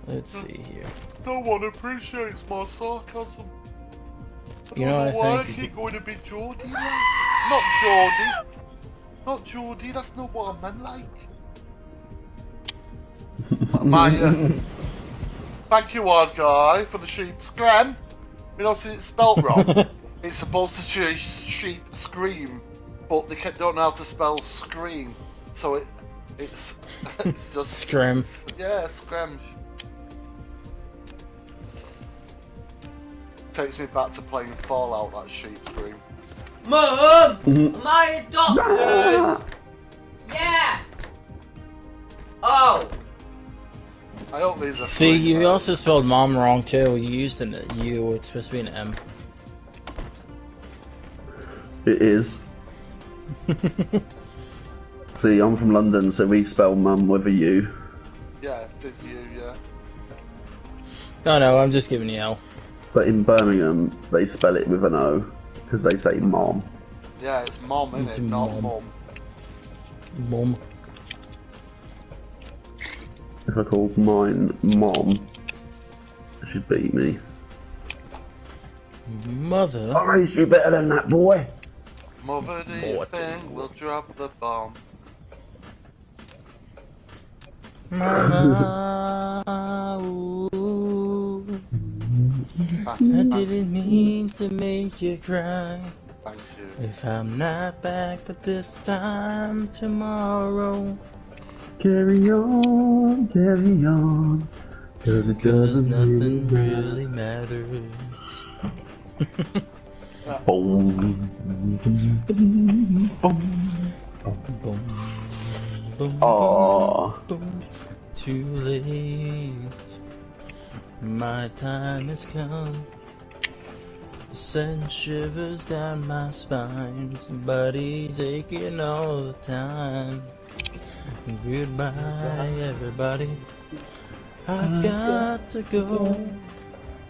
Let's see here. No one appreciates my sarcasm. You know, I keep going to be Geordie, like. Not Geordie. Not Geordie, that's not what I meant, like. Thank you, wise guy, for the sheep's Glenn. You know, since it's spelt wrong. It's supposed to say sheep scream, but they don't know how to spell scream. So it's just... Scrim. Yeah, scrim. takes me back to playing Fallout, that sheep scream. Mum! Am I adopted? Yeah! Oh! I hope these are See, sweet, you though. also spelled mom wrong too. You used an U, it's supposed to be an M. It is. See, I'm from London, so we spell mum with a U. Yeah, it is you, yeah. No, I'm just giving you L. But in Birmingham, they spell it with an O, because they say mom. Yeah, it's mom, innit? It's Not mom. mum. Mom. If I called mine mom, she'd beat me. Mother. I raised you better than that, boy. Mother, do you think we'll drop the bomb? Mama, ooh, I didn't mean to make you cry. Thank you. If I'm not back at this time tomorrow, Carry on, cause it doesn't nothing really really matters. Boom. Boom, boom, Aww. boom. Too late. My time has come. Send shivers down my spine. Somebody taking all the time. Goodbye, everybody. I've got to go.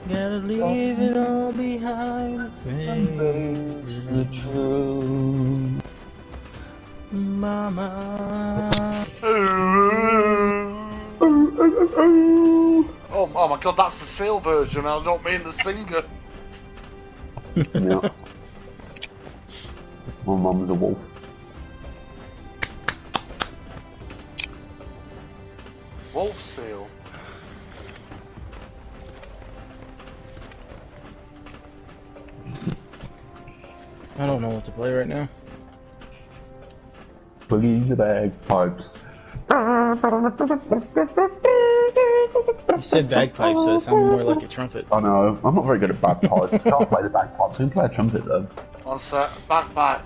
Gotta leave it all behind. Face the truth. Mama. Oh my god, that's the Seal version, I don't mean the singer. Yeah. My mum's a wolf. Wolf Seal. I don't know what to play right now. Boogie the bagpipes. You said bagpipes, so it sounded more like a trumpet. I know, I'm not very good at bagpipes. Can't play the bagpipes, I can play a trumpet though. On set, backpipe.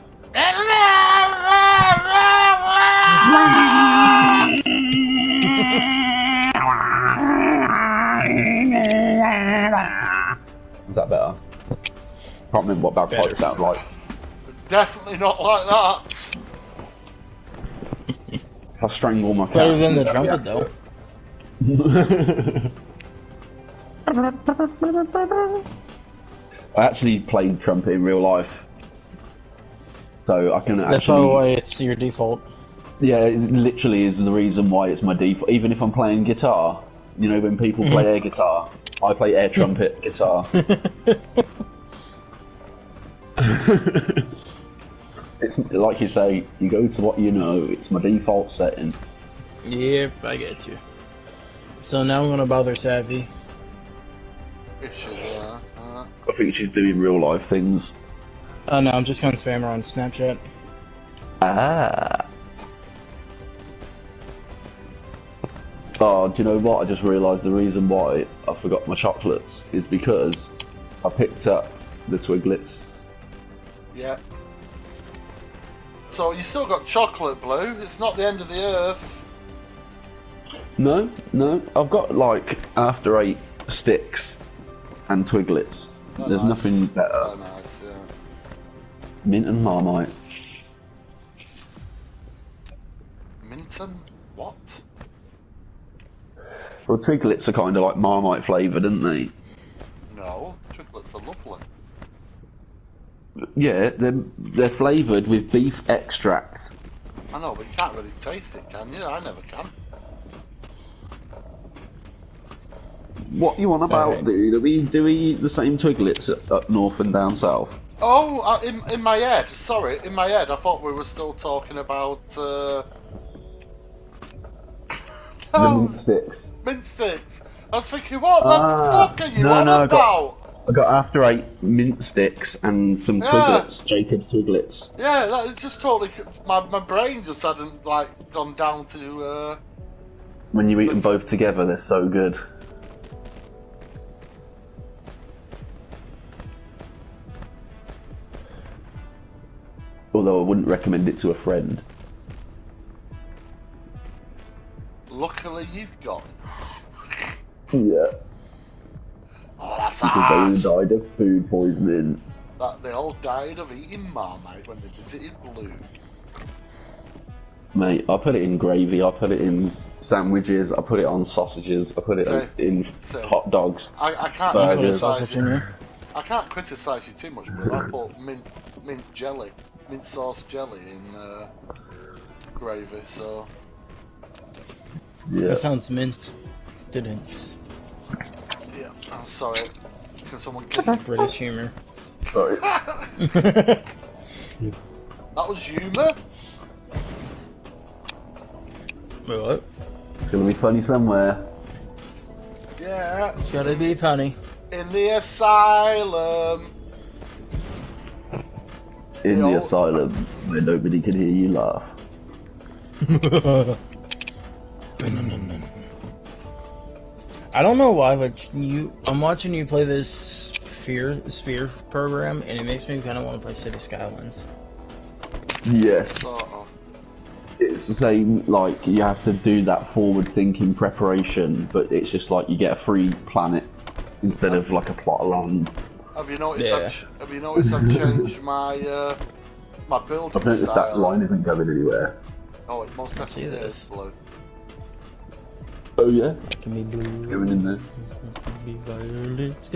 Is that better? Can't remember what bagpipes sound like. Definitely not like that. If I strangle my cat. Better than the trumpet, though. I actually played trumpet in real life, so I can actually. That's probably why it's your default. Yeah, it literally is the reason why it's my default. Even if I'm playing guitar, you know, when people play air guitar, I play air trumpet guitar. It's like you say, you go to what you know. It's my default setting. Yep, I get you. So now I'm gonna bother Savvy. If she's I think she's doing real life things. Oh no, I'm just gonna spam her on Snapchat. Ah. Oh, do you know what? I just realised the reason why I forgot my chocolates is because I picked up the Twiglets. Yeah. So you still got chocolate, Blue. It's not the end of the earth. No, I've got like after 8 sticks and Twiglets. They're There's nice. nothing better. They're nice, yeah. Mint and Marmite. Minton? What? Well, Twiglets are kind of like Marmite flavoured, aren't they? No, chocolates are lovely. Yeah, they're flavoured with beef extract. I know, but you can't really taste it, can you? I never can. What you on about, Okay. dude? Do we eat the same Twiglets up north and down south? Oh, in my head, sorry, in my head, I thought we were still talking about, The no, mint sticks. mint sticks. I was thinking, what the fuck are you no, on no, about? I got after 8 mint sticks and some Twiglets, Jacob's Twiglets. Yeah, that is just totally, my brain just hadn't, like, gone down to, When you eat them both together, they're so good. although I wouldn't recommend it to a friend. Luckily, you've got. Yeah. Oh, that's Because they all harsh. died of food poisoning. That they all died of eating Marmite when they visited Blue. Mate, I put it in gravy, I put it in sandwiches, I put it on sausages, I put it in hot dogs. I can't burgers. criticise you. I can't criticise you too much, but I put mint jelly, mint sauce jelly in gravy. So Yeah. That sounds mint. Didn't. yeah, I'm sorry. Can someone kill you? British humor. Sorry. That was humour. What? It's gonna be funny somewhere. Yeah. It's gotta be funny. In the asylum. In the asylum where nobody can hear you laugh. I don't know why, but I'm watching you play this Sphere program, and it makes me kind of want to play City Skylines. Yes. Sort of. It's the same, like, you have to do that forward-thinking preparation, but it's just like you get a free planet instead of like a plot of land. Have you noticed? Yeah. Have you noticed I've changed my my building I've noticed style? that line isn't going anywhere. Oh, it most definitely is blue. Oh yeah? Can be blue. It's going in there.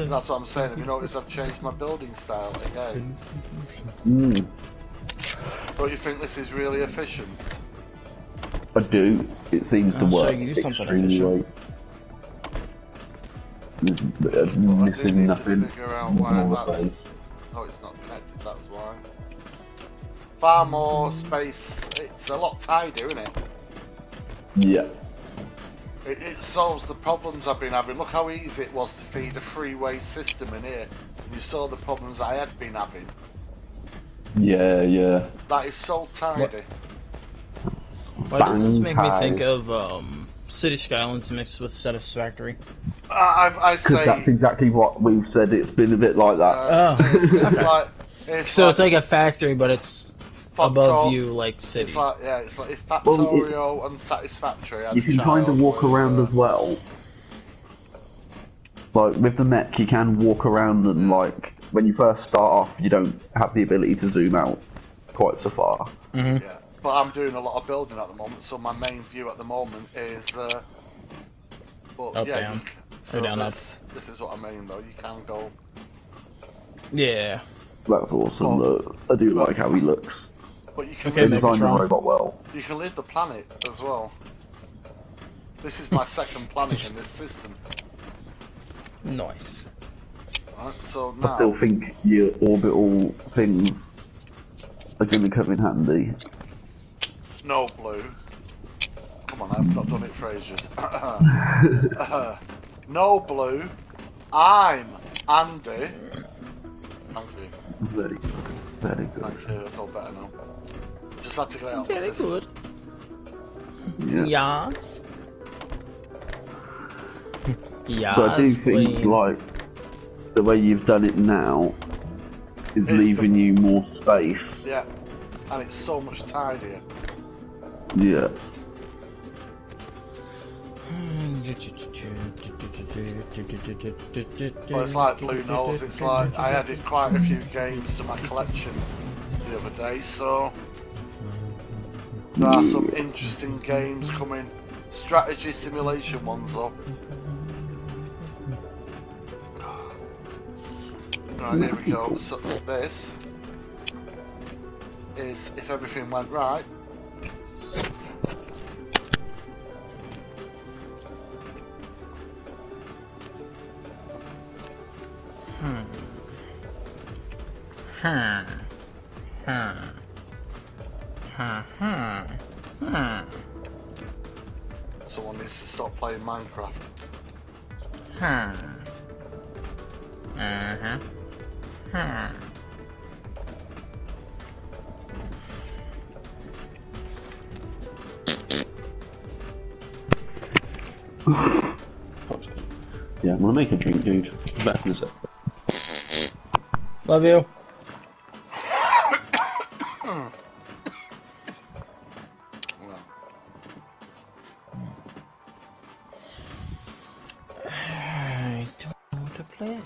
That's what I'm saying. Have you noticed I've changed my building style again? Don't you think this is really efficient? I do. It seems to work extremely well. There's missing nothing. Oh, it's not connected, that's why. Far more space. It's a lot tidier, isn't it? Yeah. It solves the problems I've been having. Look how easy it was to feed a freeway system in here. You saw the problems I had been having. Yeah, yeah. That is so tidy. Why does this make me think of City Skylines mixed with Satisfactory? I say because that's exactly what we've said. It's been a bit like that. It's so it's like a factory, but it's above you, like City. It's like if Factorio and Satisfactory. You can kind of walk around as well. Like with the mech, you can walk around and like when you first start off, you don't have the ability to zoom out quite so far. Mm-hmm. Yeah, but I'm doing a lot of building at the moment, so my main view at the moment is. Up, yeah, down. So down, this is what I mean, though. You can go. Yeah. That's awesome. Though. I do like how he looks. But you can they designed the robot well. You can leave the planet as well. This is my second planet in this system. Nice. Right, so now, I still think your orbital things are going to come in handy. No, Blue. Come on, I've not done it for ages. No, Blue. I'm Andy. Thank you. Very good. Very good. Thank you, I feel better now. Just had to get it out of the Very system. good. Yeah. Yes. Yeah. But I do think, like, the way you've done it now is leaving you more space. Yeah, and it's so much tidier. Yeah. Well, it's like Blue knows, it's like I added quite a few games to my collection the other day, so there are some interesting games coming. Strategy simulation ones though. Right, here we go. So this is if everything went right. Someone needs to stop playing Minecraft. Yeah, I'm gonna make a drink, dude. Back in a sec. Love you. bad.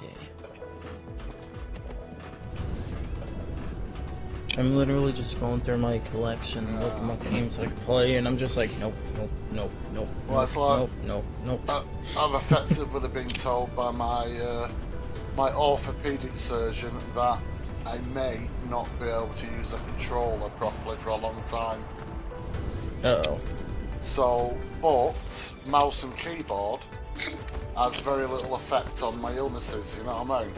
I'm literally just going through my collection, looking at games I can play, and I'm just like, nope, nope, nope, nope, Well, it's like, nope, nope, nope. I've effectively been told by my my orthopedic surgeon that I may not be able to use a controller properly for a long time. Uh-oh. So, but mouse and keyboard has very little effect on my illnesses, you know what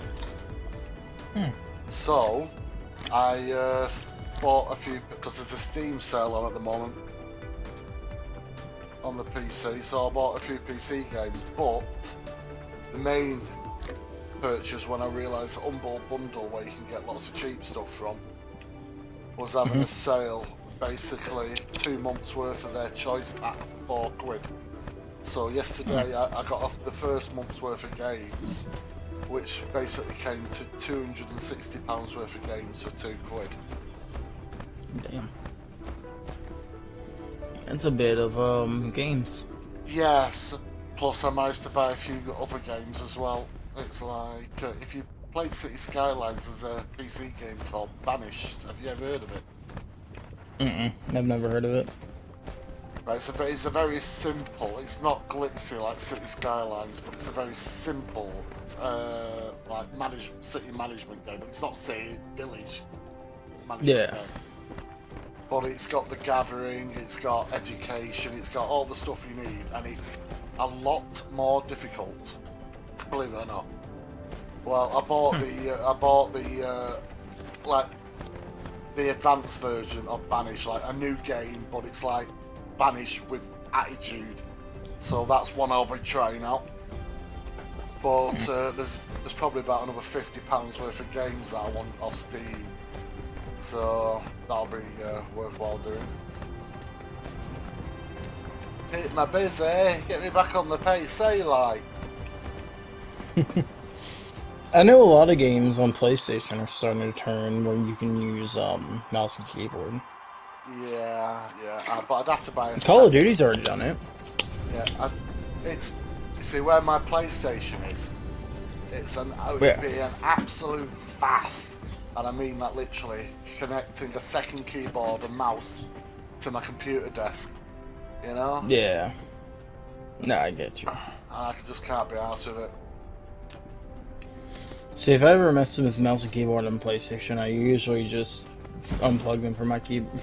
I mean? So, I bought a few, because there's a Steam sale on at the moment on the PC, so I bought a few PC games, but the main purchase when I realised the Humble Bundle, where you can get lots of cheap stuff from, was having a sale, basically 2 months worth of their choice pack for £4. So yesterday I got off the first month's worth of games, which basically came to £260 worth of games for £2. Damn. That's a bit of games. Yes, plus I managed to buy a few other games as well. It's like, if you played City Skylines, there's a PC game called Banished. Have you ever heard of it? I've never heard of it. Right, it's a very simple, it's not glitzy like City Skylines, but it's a very simple, like city management game, but it's not city, village management game. But it's got the gathering, it's got education, it's got all the stuff you need, and it's a lot more difficult, believe it or not. Well, I bought the like the advanced version of Banish, like a new game, but it's like Banish with attitude. So that's one I'll be trying out. But there's probably about another £50 worth of games that I want off Steam. So that'll be worthwhile doing. Hit my busy, get me back on the PC, like. I know a lot of games on PlayStation are starting to turn where you can use mouse and keyboard. Yeah, but I'd have to buy a Call of Duty's already done it. Yeah, it's, you see where my PlayStation is, it would be an absolute faff, and I mean that literally, connecting a second keyboard and mouse to my computer desk, you know? Yeah. No, I get you. And I just can't be arsed with it. See, if I ever mess with mouse and keyboard on PlayStation, I usually just unplug them from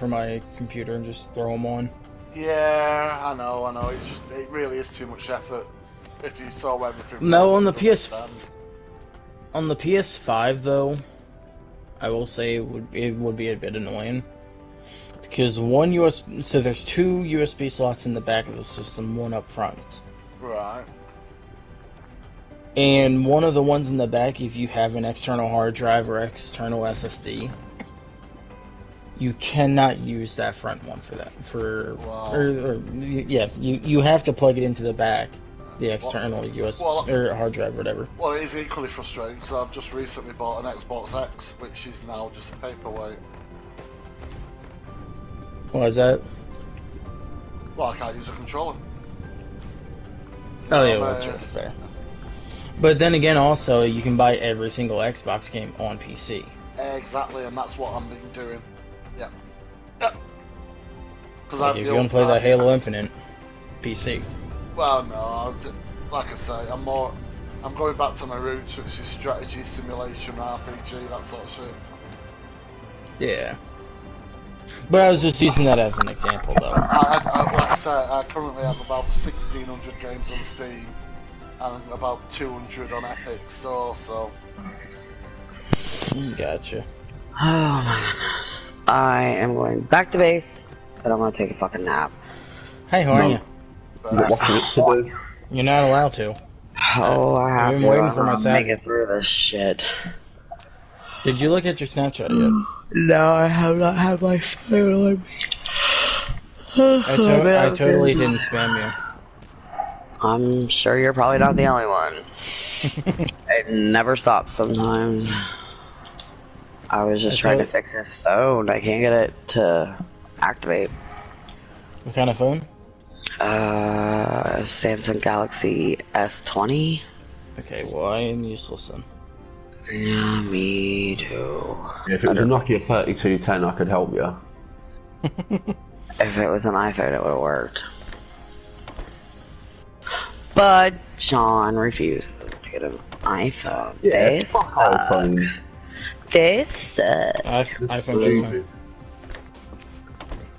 my computer and just throw them on. Yeah, I know. It's just, it really is too much effort. If you saw everything. No, on the PS5 though, I will say it would be a bit annoying because so there's 2 USB slots in the back of the system, one up front. Right. And one of the ones in the back, if you have an external hard drive or external SSD, you cannot use that front one for that. You have to plug it into the back, the external USB or hard drive, or whatever. Well, it is equally frustrating because I've just recently bought an Xbox X, which is now just a paperweight. What is that? Well, I can't use a controller. Oh yeah, well, that's fair. But then again, also, you can buy every single Xbox game on PC. Exactly, and that's what I've been doing. Yeah. Because like if you want to play that Halo Infinite, PC. Well, no, like I say, I'm going back to my roots, which is strategy, simulation, RPG, that sort of shit. Yeah. But I was just using that as an example, though. Like I say, I currently have about 1,600 games on Steam. And about 200 on Epic Store, so. Gotcha. Oh my goodness. I am going back to base, but I'm gonna take a fucking nap. Hey, how are you? But You're not allowed to. Oh, I have I've been to. waiting for my I'm gonna make it through this shit. Did you look at your Snapchat yet? No, I have not had my phone on me. I totally didn't spam you. I'm sure you're probably not the only one. It never stops sometimes. I was just trying to fix this phone. I can't get it to activate. What kind of phone? Samsung Galaxy S20. Okay, well, I am useless then. Yeah, me too. If it was a Nokia 3210, I could help you. If it was an iPhone, it would have worked. But John refuses to get an iPhone. Yeah, They fuck suck. iPhone. They suck. iPhone does fine.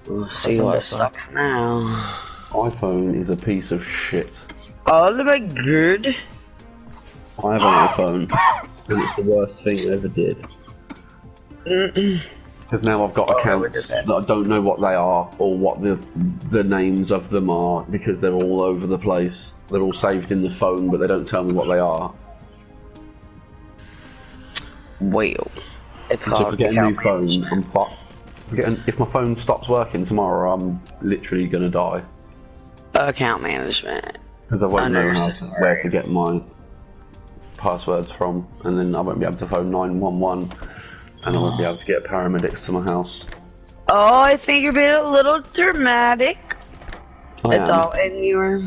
We'll see iPhone what does fine. sucks now. iPhone is a piece of shit. Oh my god. I have an iPhone, and it's the worst thing I ever did. Because now I've got accounts that I don't know what they are, or what the names of them are, because they're all over the place. They're all saved in the phone, but they don't tell me what they are. Well, it's So called if I get a new phone, management. I'm fucked. If my phone stops working tomorrow, I'm literally gonna die. Account management. Because I won't know Unnecessary. where to get my passwords from, and then I won't be able to phone 911, and I won't be able to get paramedics to my house. Oh, I think you're being a little dramatic. It's all in your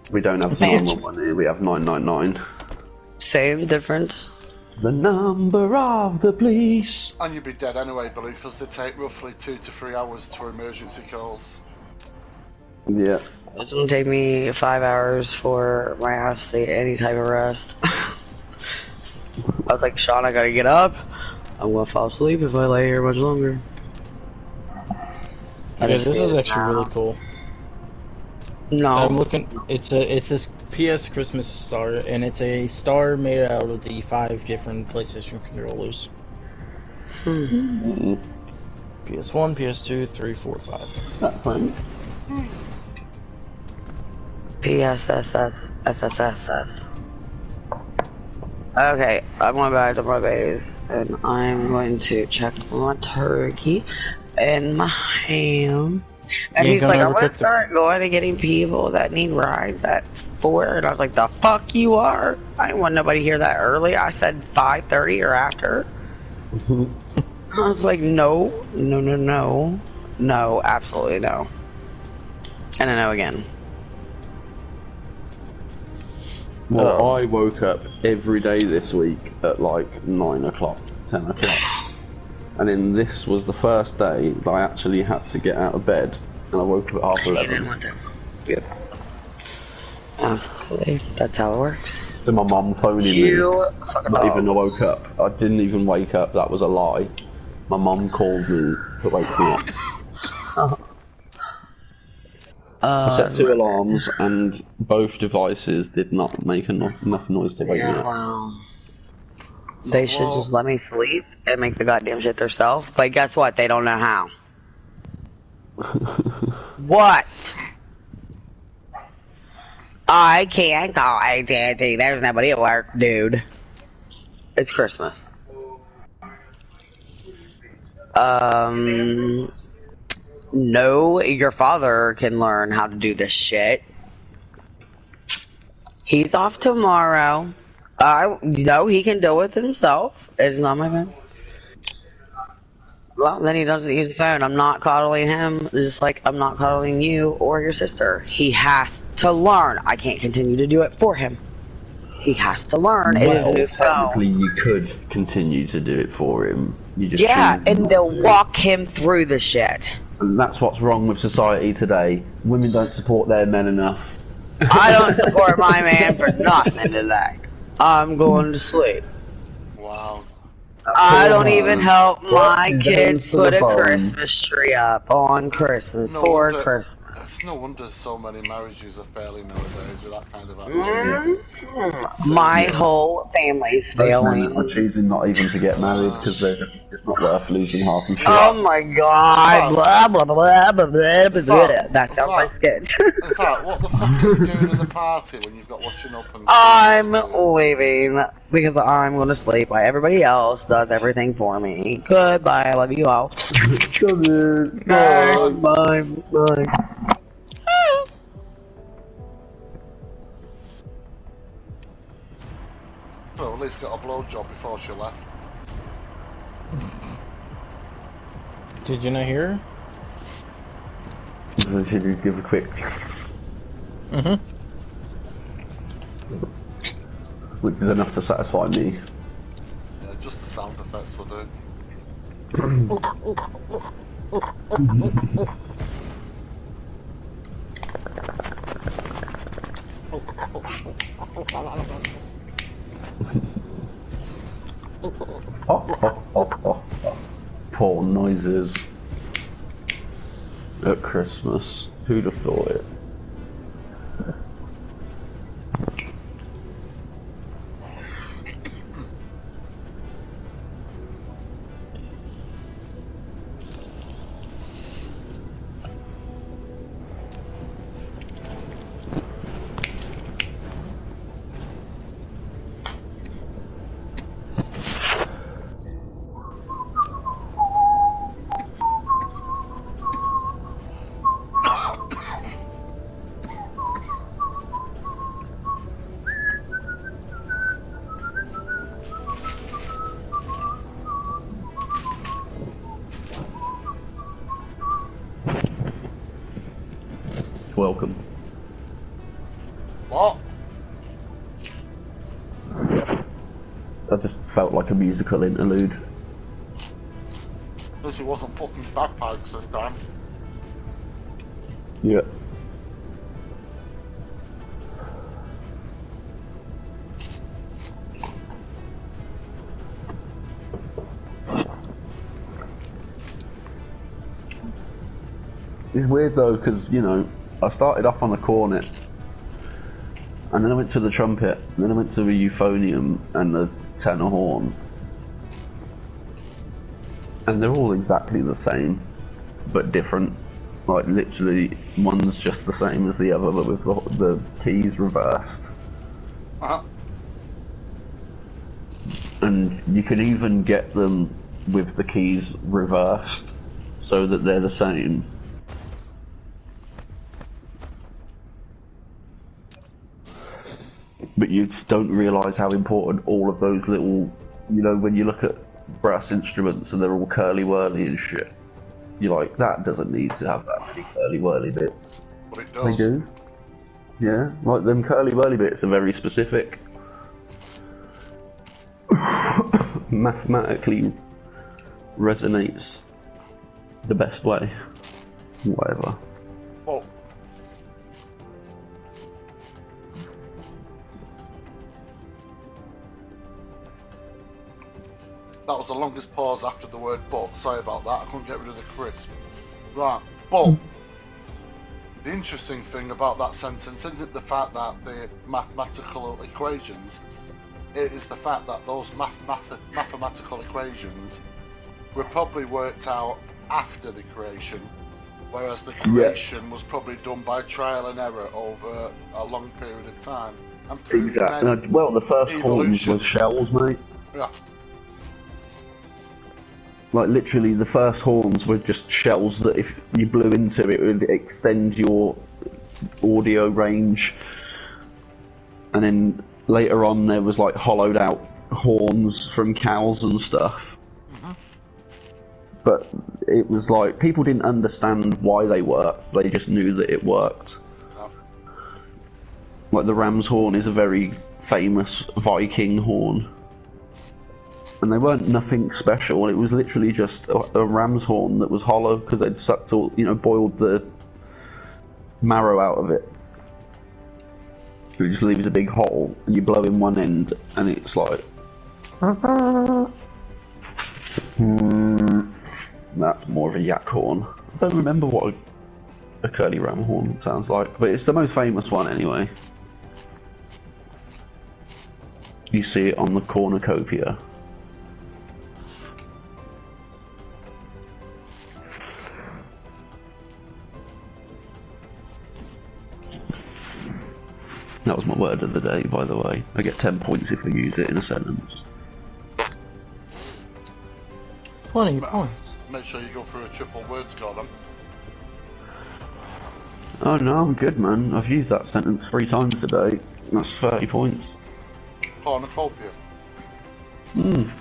We don't have management. 911 here, we have 999. Same difference. The number of the police. And you'd be dead anyway, Billy, because they take roughly 2 to 3 hours for emergency calls. Yeah. It's gonna take me 5 hours for my house to get any type of rest. I was like, Sean, I gotta get up. I'm gonna fall asleep if I lay here much longer. Yeah, this is actually really cool. No. I'm looking. It's this PS Christmas star, and it's a star made out of the 5 different PlayStation controllers. PS1, PS2, 3, 4, 5. Is that fun? PSSS, SSSS. Okay, I'm going back to my base, and I'm going to check my turkey and my ham. And he's like, I'm gonna start going and getting people that need rides at 4. And I was like, the fuck you are? I didn't want nobody here that early. I said 5:30 or after. I was like, no, absolutely no. And I know again. Well, I woke up every day this week at like 9 o'clock, 10 o'clock. And then this was the first day that I actually had to get out of bed, and I woke up at 11:30. Yep. Absolutely. That's how it works. Then my mum phoning me. Not even I woke up. I didn't even wake up, that was a lie. My mum called me to wake me up. I set 2 alarms, and both devices did not make enough noise to wake me up. Wow. They should just let me sleep and make the goddamn shit themselves. But guess what? They don't know how. What? I can't call AT&T. There's nobody at work, dude. It's Christmas. No, your father can learn how to do this shit. He's off tomorrow. No, he can deal with himself. It's not my phone. Well, then he doesn't use the phone. I'm not coddling him, just like I'm not coddling you or your sister. He has to learn. I can't continue to do it for him. He has to learn. It is a new phone. Technically, you could continue to do it for him. You just and they'll walk him through the shit. And that's what's wrong with society today. Women don't support their men enough. I don't support my man for nothing today. I'm going to sleep. Wow. I don't even help my kids put a Christmas tree up on Christmas for Christmas. It's no wonder so many marriages are failing nowadays with that kind of attitude. My whole family's failing. They're choosing not even to get married because it's not worth losing half and shit. Oh my god! Blah blah blah blah blah blah. That sounds like skits. In fact, what the fuck are you doing in the party when you've got washing up and... I'm leaving because I'm going to sleep while everybody else does everything for me. Goodbye, I love you all. Bye, bye, bye. Well, at least got a blowjob before she left. Did you not hear her? Should you give a quick... which is enough to satisfy me. Yeah, just the sound effects will do. Porn noises at Christmas. Who'd have thought it? Welcome. What? I just felt like a musical interlude. Because it wasn't fucking bagpipes this time. Yeah. It's weird though, because, you know, I started off on the cornet, and then I went to the trumpet, and then I went to the euphonium and the tenor horn. And they're all exactly the same, but different. Like, literally, one's just the same as the other, but with the keys reversed. Uh-huh. And you can even get them with the keys reversed, so that they're the same. But you don't realise how important all of those little, you know, when you look at brass instruments and they're all curly-whirly and shit, you're like, that doesn't need to have that many curly-whirly bits. But it does. They do. Yeah, like them curly-whirly bits are very specific. Mathematically resonates the best way. Whatever. Oh. That was the longest pause after the word but. Sorry about that, I couldn't get rid of the crisp. Right, but the interesting thing about that sentence isn't the fact that the mathematical equations, it is the fact that those mathematical equations were probably worked out after the creation, whereas the creation was probably done by trial and error over a long period of time. And exactly. Well, the first horns was shells, mate. Yeah. Like, literally, the first horns were just shells that if you blew into it would extend your audio range. And then later on there was like hollowed out horns from cows and stuff. Mm-hmm. But it was like, people didn't understand why they worked, they just knew that it worked. Yeah. Like, the ram's horn is a very famous Viking horn. And they weren't nothing special, it was literally just a ram's horn that was hollow because they'd sucked all, you know, boiled the marrow out of it. It just leaves a big hole, and you blow in one end, and it's like... That's more of a yak horn. I don't remember what a curly ram horn sounds like, but it's the most famous one anyway. You see it on the cornucopia. That was my word of the day, by the way. I get 10 points if I use it in a sentence. 20 points. Make sure you go through a triple words column. Oh no, I'm good, man. I've used that sentence 3 times today. That's 30 points. Cornucopia. The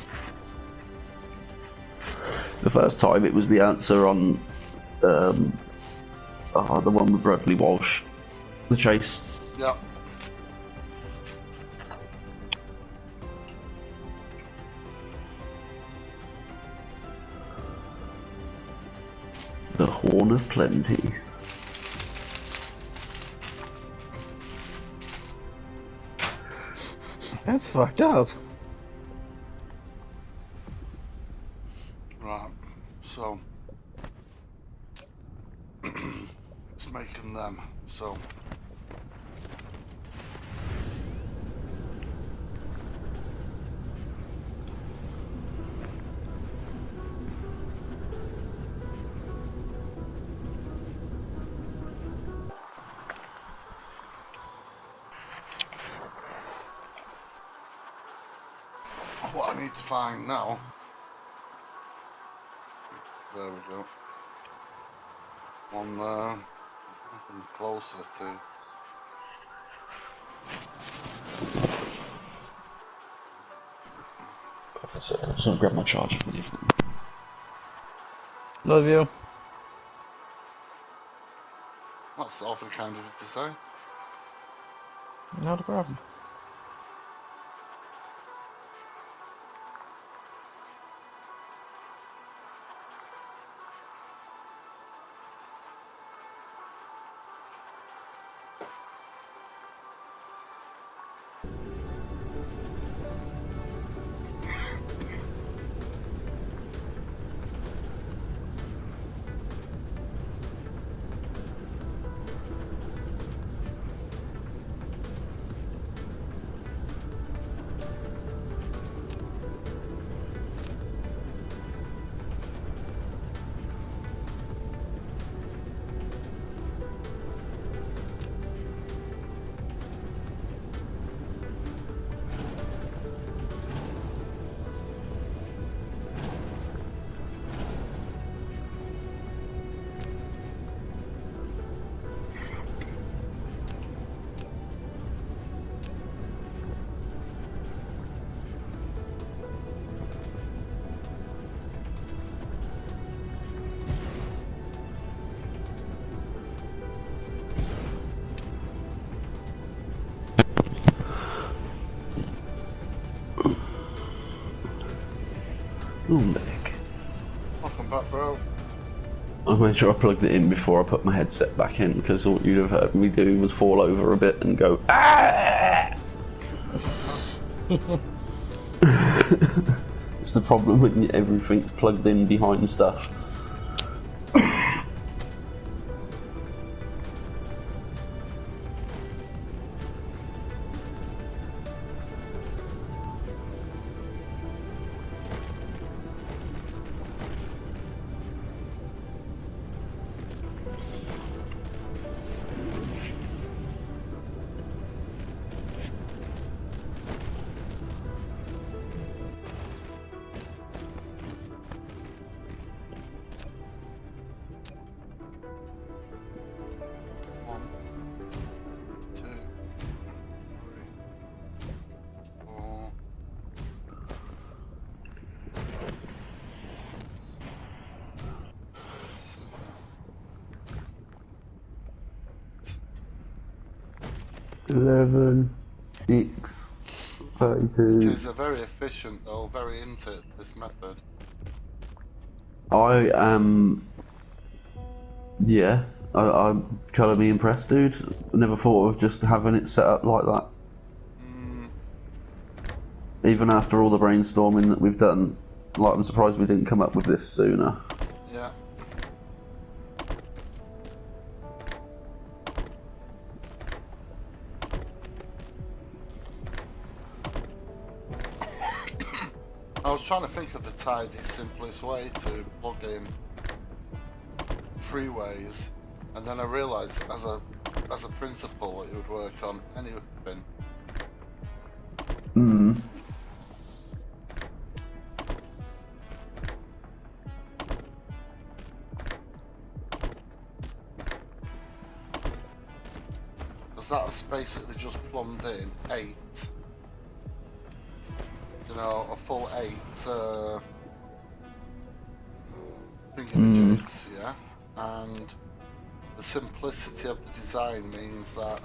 first time it was the answer on the one with Bradley Walsh. The Chase. Yeah. Horn of Plenty. That's fucked up. Right, so it's making them, so what I need to find now, there we go, one there, nothing closer to, I'm just gonna grab my charger from you. Love you. that's awfully kind of you to say. Not a problem. Oh, Nick. Welcome back, bro. I made sure I plugged it in before I put my headset back in, because all you'd have heard me do was fall over a bit and go, ah! It's the problem when everything's plugged in behind stuff. Eleven, 6, 32. It is a very efficient, though, very into it, this method. I am, yeah, I'm colour me impressed, dude. I never thought of just having it set up like that. Even after all the brainstorming that we've done, like, I'm surprised we didn't come up with this sooner. Yeah. I was trying to think of the tidy, simplest way to plug in freeways, and then I realised as a principle it would work on anything. Because that's basically just plumbed in 8. You know, a full 8 thingamajigs, yeah? And the simplicity of the design means that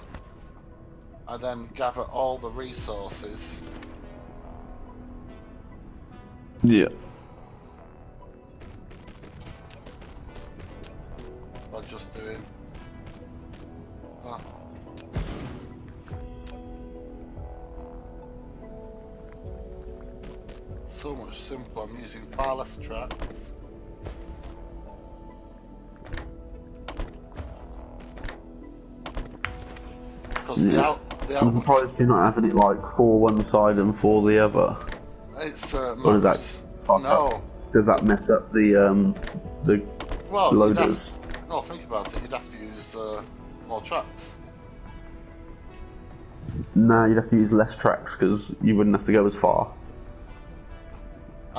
I then gather all the resources. Yeah. by just doing. So much simpler. I'm using far less tracks. Because I'm surprised you're not having it like 4 one side and 4 the other. It's or does that? No. Does that mess up the loaders? No, think about it. You'd have to use more tracks. Nah, you'd have to use less tracks because you wouldn't have to go as far.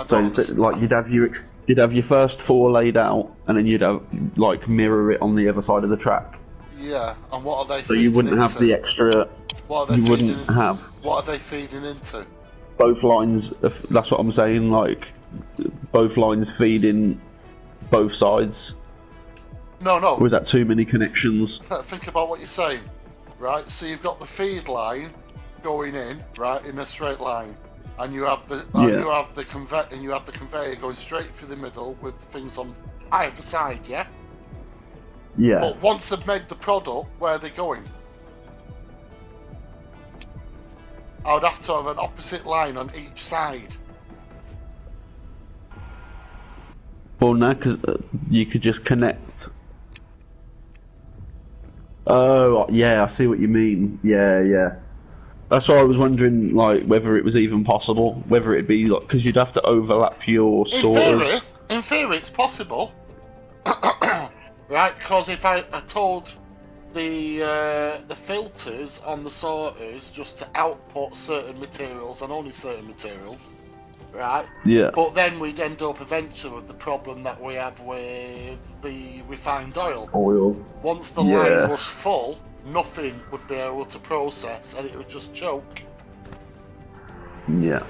So like you'd have your first 4 laid out, and then you'd have like mirror it on the other side of the track. Yeah, and what are they? So you wouldn't have the extra. What are they feeding into? What are they feeding into? Both lines. That's what I'm saying. Like both lines feed in both sides. No. Or is that too many connections? Think about what you're saying, right? So you've got the feed line going in, right, in a straight line. And you have the conveyor going straight through the middle with things on either side, yeah? Yeah. But once they've made the product, where are they going? I would have to have an opposite line on each side. Well, no, because you could just connect. Oh, yeah, I see what you mean. Yeah. That's why I was wondering, like, whether it was even possible, whether it'd be like, because you'd have to overlap your sorters. In theory, it's possible, right? Because if I told the filters on the sorters just to output certain materials and only certain materials, right? Yeah. But then we'd end up eventually with the problem that we have with the refined oil. Once the line was full, nothing would be able to process and it would just choke. Yeah.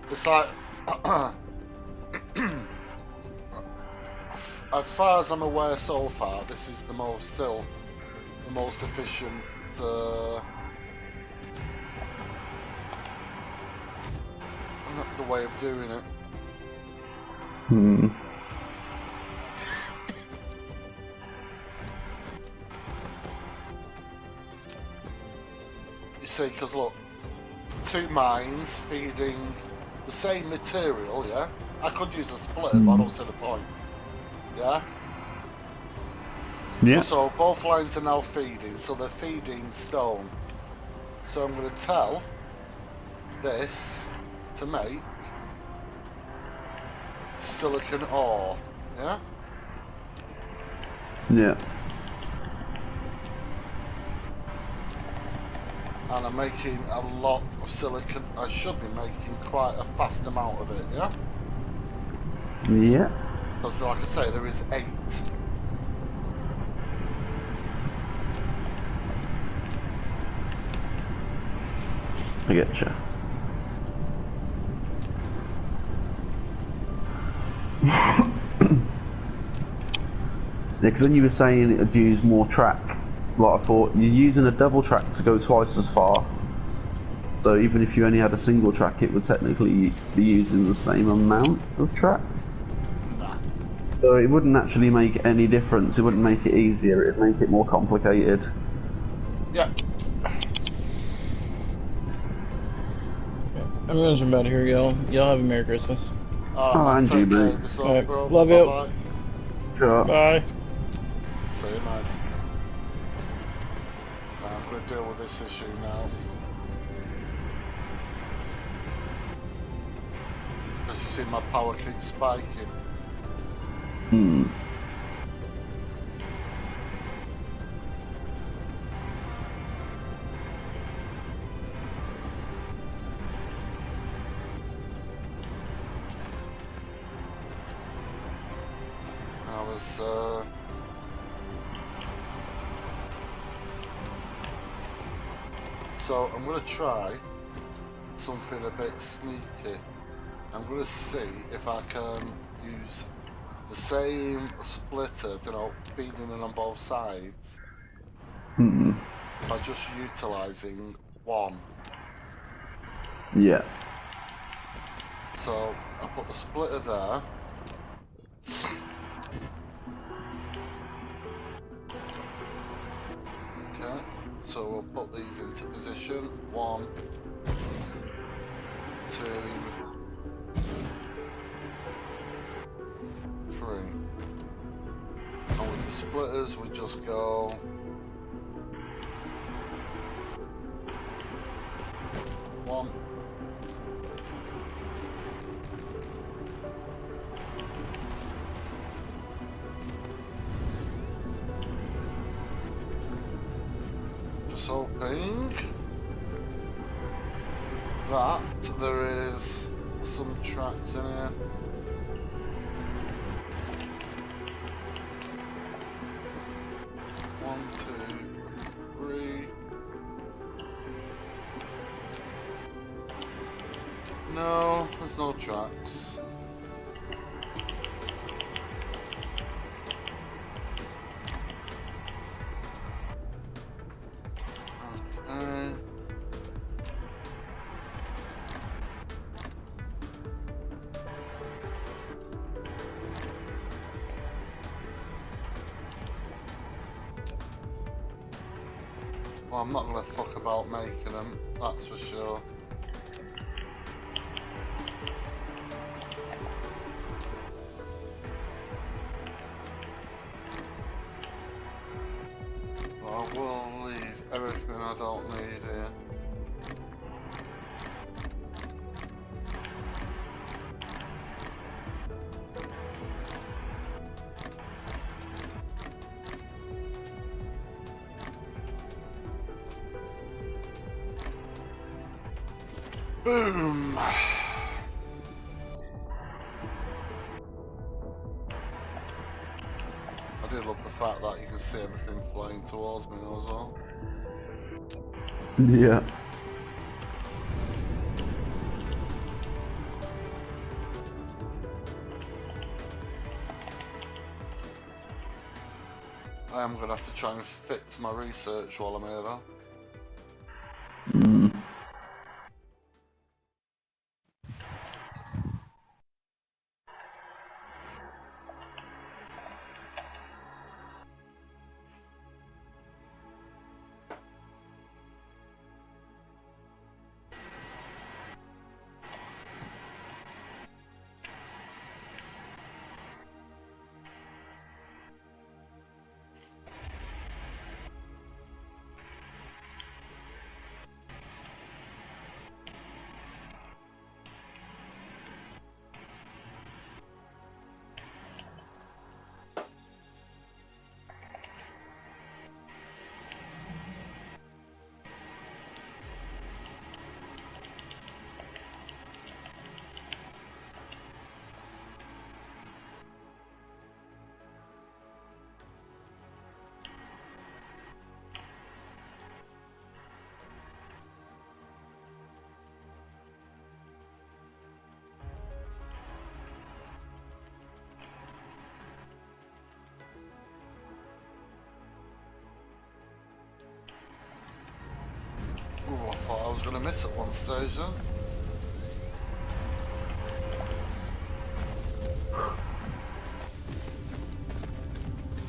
It's like as far as I'm aware so far, this is the most efficient the way of doing it. You see, because look, 2 mines feeding the same material, yeah? I could use a splitter, but I don't see the point. Yeah? Yeah. So both lines are now feeding, so they're feeding stone. So I'm going to tell this to make silicon ore, yeah? Yeah. And I'm making a lot of silicon. I should be making quite a fast amount of it, yeah? Yeah. Because like I say, there is 8. I getcha. Yeah, because when you were saying it would use more track, like I thought, you're using a double track to go twice as far. So even if you only had a single track, it would technically be using the same amount of track. Nah. So it wouldn't actually make any difference. It wouldn't make it easier. It'd make it more complicated. Yeah. I'm gonna jump out of here, y'all. Y'all have a Merry Christmas. And you, mate. Alright, love you. Bye-bye. Sure. Bye. See you, man. I'm going to deal with this issue now. Because you see my power keeps spiking. So I'm going to try something a bit sneaky. I'm going to see if I can use the same splitter, you know, feeding it on both sides, by just utilising one. Yeah. So I put the splitter there, So we'll put these into position. 1, 2, 3. And with the splitters, we just go 1. Just hoping that there is some tracks in here. One, two, three. No, there's no tracks. Okay. Well, I'm not gonna fuck about making them, that's for sure. Well, I will leave everything I don't need here. Boom! I do love the fact that you can see everything flying towards me as well. Yeah. I am going to have to try and fix my research while I'm here though. Ooh, I thought I was going to miss at one stage then.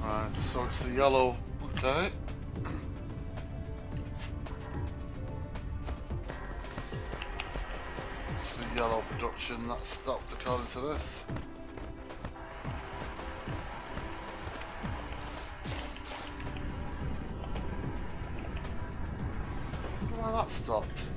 Right, so it's the yellow, okay. It's the yellow production that stopped according to this. Why that stopped?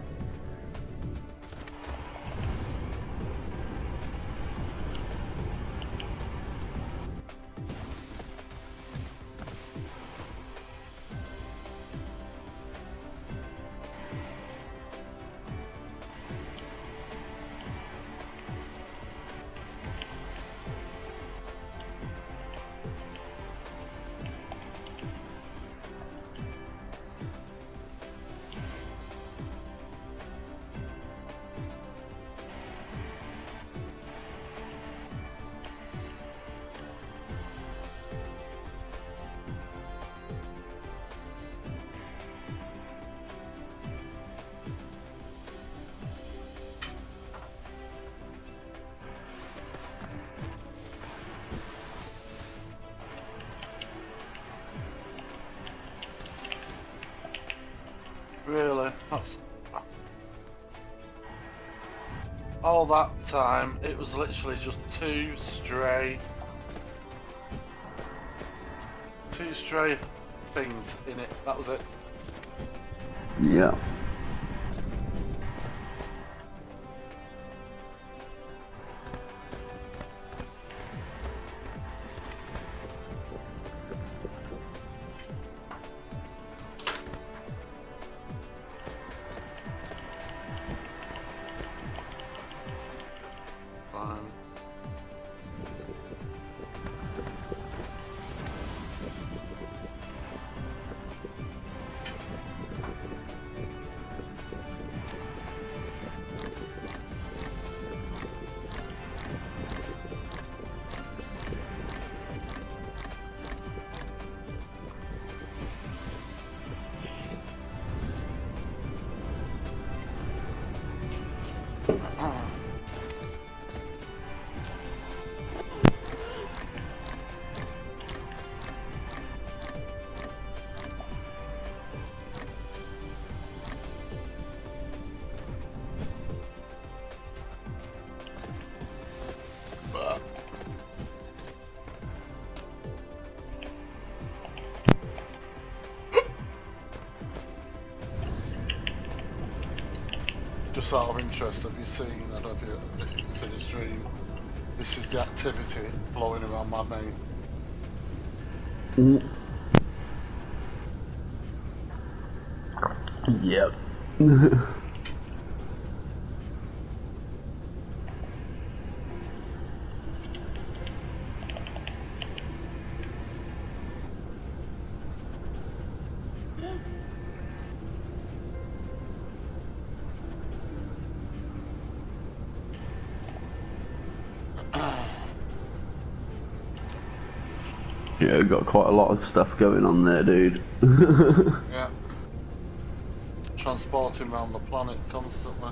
Really? That's... All that time, it was literally just two stray things in it. That was it. Yeah. Fine. Just out of interest, have you seen, I don't know if you can see the stream, this is the activity flowing around my main. Yep. Yeah, got quite a lot of stuff going on there, dude. Yeah. Transporting around the planet constantly.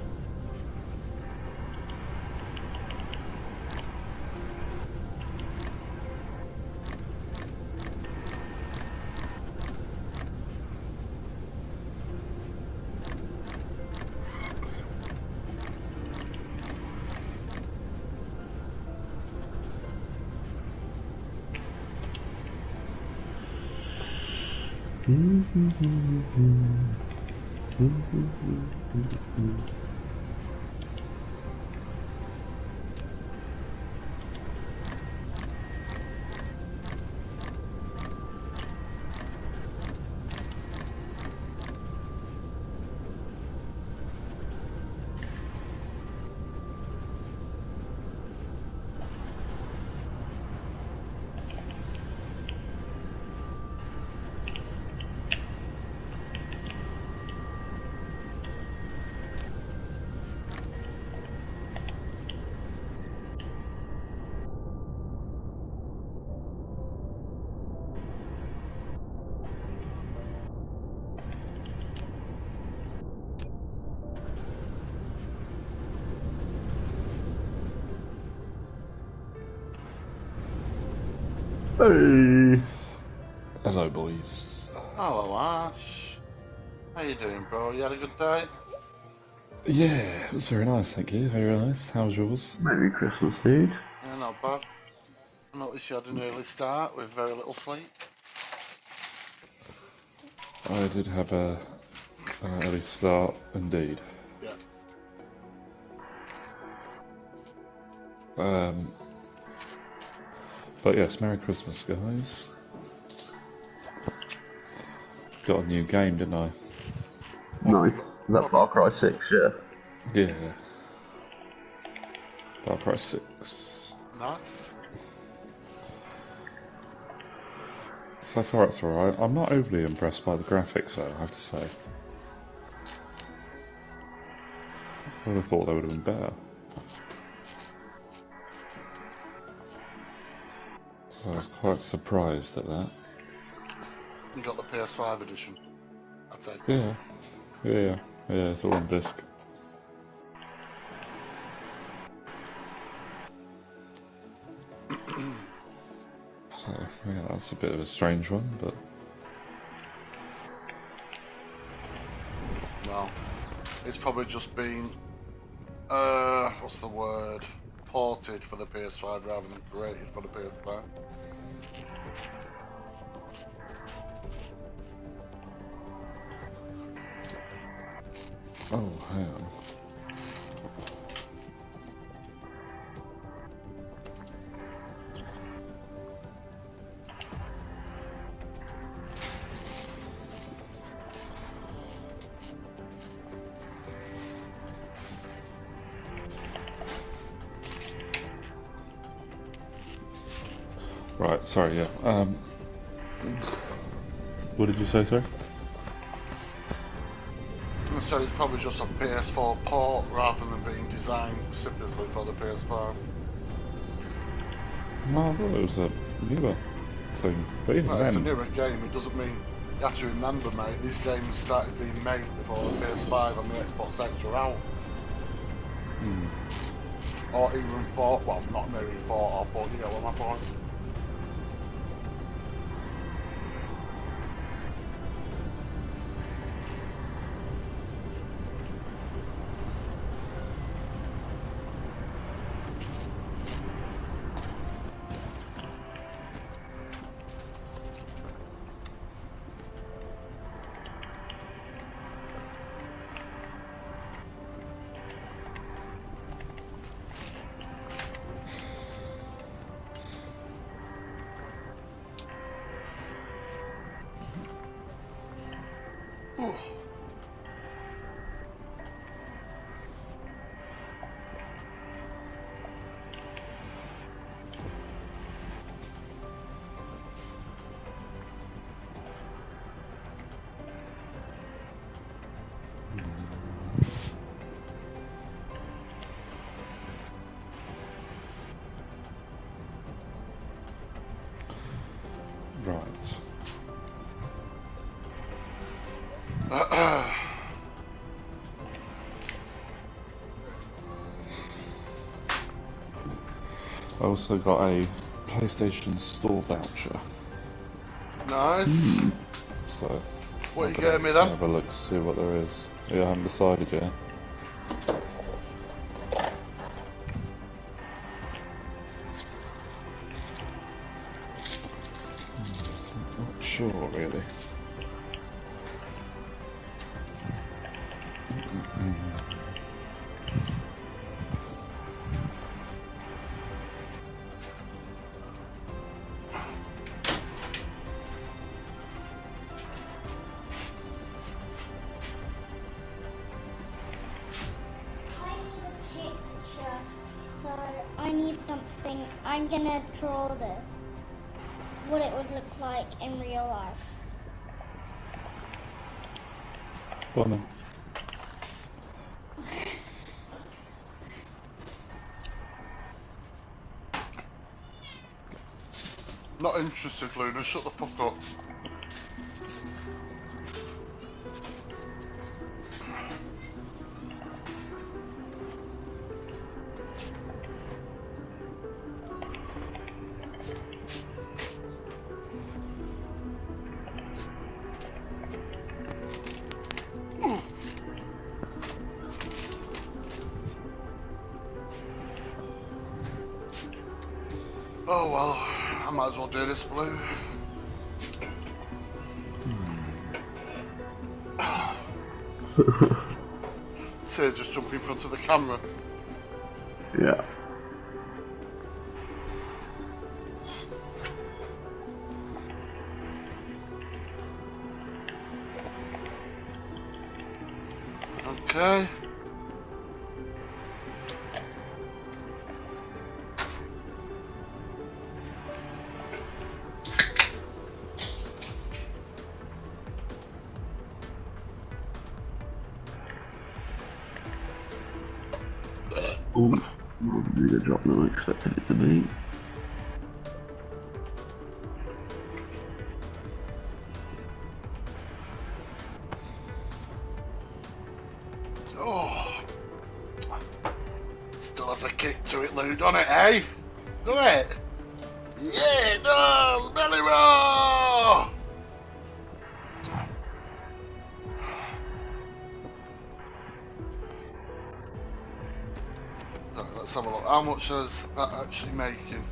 Hey. Hello, boys. Hello, Ash. How you doing, bro? You had a good day? Yeah, it was very nice, thank you. Very nice. How was yours? Merry Christmas, dude. Yeah, not bad. I noticed you had an early start with very little sleep. I did have an early start, indeed. Yeah. But yes, Merry Christmas, guys. Got a new game, didn't I? Nice. Is that Far Cry 6, yeah? Yeah. Far Cry 6. Nice. So far it's alright. I'm not overly impressed by the graphics though, I have to say. I would have thought they would have been better. So I was quite surprised at that. You got the PS5 edition, I'd say. Yeah, it's all on disc. So, yeah, that's a bit of a strange one, but... well, it's probably just been, what's the word? Ported for the PS5 rather than created for the PS5. Oh, hang on. Right, sorry, yeah. What did you say, sir? I said it's probably just a PS4 port rather than being designed specifically for the PS5. No, I thought it was a newer thing. But even Well, it's a then, newer game, it doesn't mean... You have to remember, mate, these games started being made before the PS5 and the Xbox X were out. Or even thought, well, not maybe thought of, but you get what my point. right. I also got a PlayStation Store voucher, Nice. so What are you I'm getting me gonna then? have a look, see what there is. Yeah, I haven't decided yet. Not sure, really. I need something. I'm gonna draw this. What it would look like in real life. Go on then. Not interested, Luna. Shut the fuck up. Oh well, I might as well do this blue. So just jump in front of the camera. Yeah. Okay. Ooh, bigger drop than I expected it to be. Oh. Still has a kick to it, Lou, doesn't it, eh? Doesn't it? Yeah, it does! Many more! Let's have a look. How much is that actually making?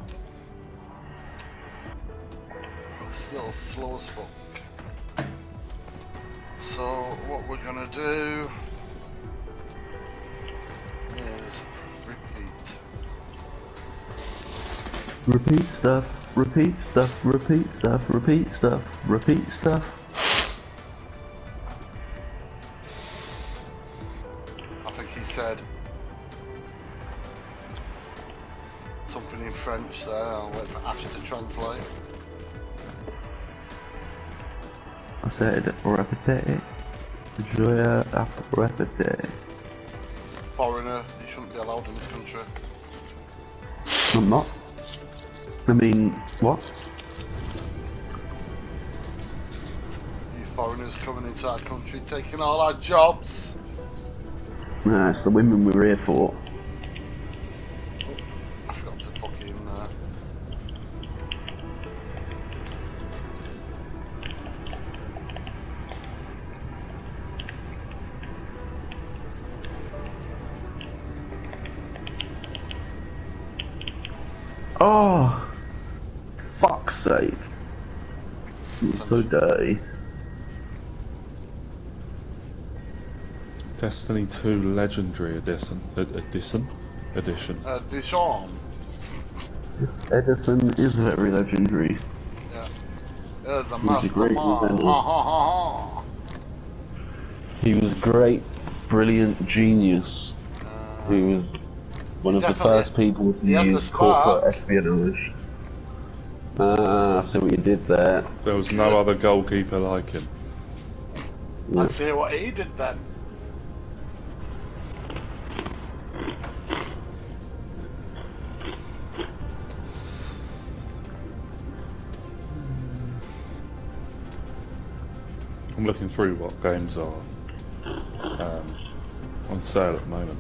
It's still slow as fuck. So what we're gonna do is repeat. Repeat stuff, repeat stuff, repeat stuff, repeat stuff, repeat stuff. I think he said something in French there. I'll wait for Ash to translate. I said répétez. Je vais répéter. Foreigner, you shouldn't be allowed in this country. I'm not. I mean, what? You foreigners coming into our country, taking all our jobs. Nah, it's the women we're here for. I forgot to fucking. Oh, fuck's sake. It's so dirty. Destiny 2 Legendary Edition. Dijon. Edison is very legendary. Yeah. There's a He was a great mastermind. inventor. Ha ha ha ha. He was a great, brilliant genius. He was one of the first people to use corporate espionage. I see what you did there. There was no other goalkeeper like him. I see what he did then. I'm looking through what games are on sale at the moment.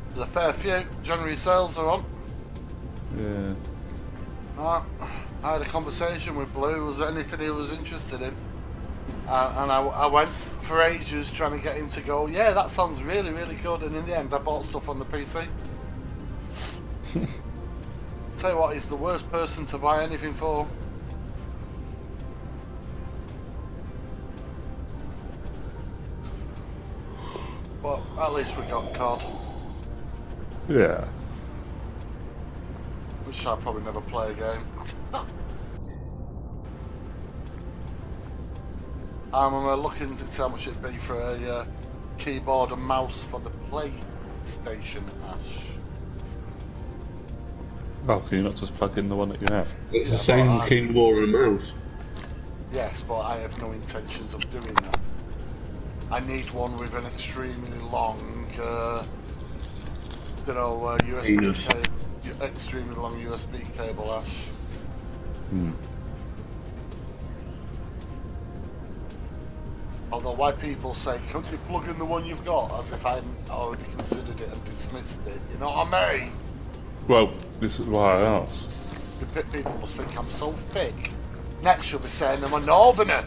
There's a fair few. January sales are on. Yeah. I had a conversation with Blue. Was there anything he was interested in? And I went for ages trying to get him to go, yeah, that sounds really, really good. And in the end, I bought stuff on the PC. Tell you what, he's the worst person to buy anything for. But at least we got COD. Yeah. Which I'll probably never play again. I'm looking to see how much it'd be for a keyboard and mouse for the PlayStation, Ash. Oh, can you not just plug in the one that you have? It's the same keyboard and mouse. Yes, but I have no intentions of doing that. I need one with an extremely long, USB cable. Extremely long USB cable, Ash. Although why people say, couldn't you plug in the one you've got? As if I hadn't already considered it and dismissed it. You know what I mean? Well, this is why I asked. People must think I'm so thick. Next you'll be saying I'm a northerner.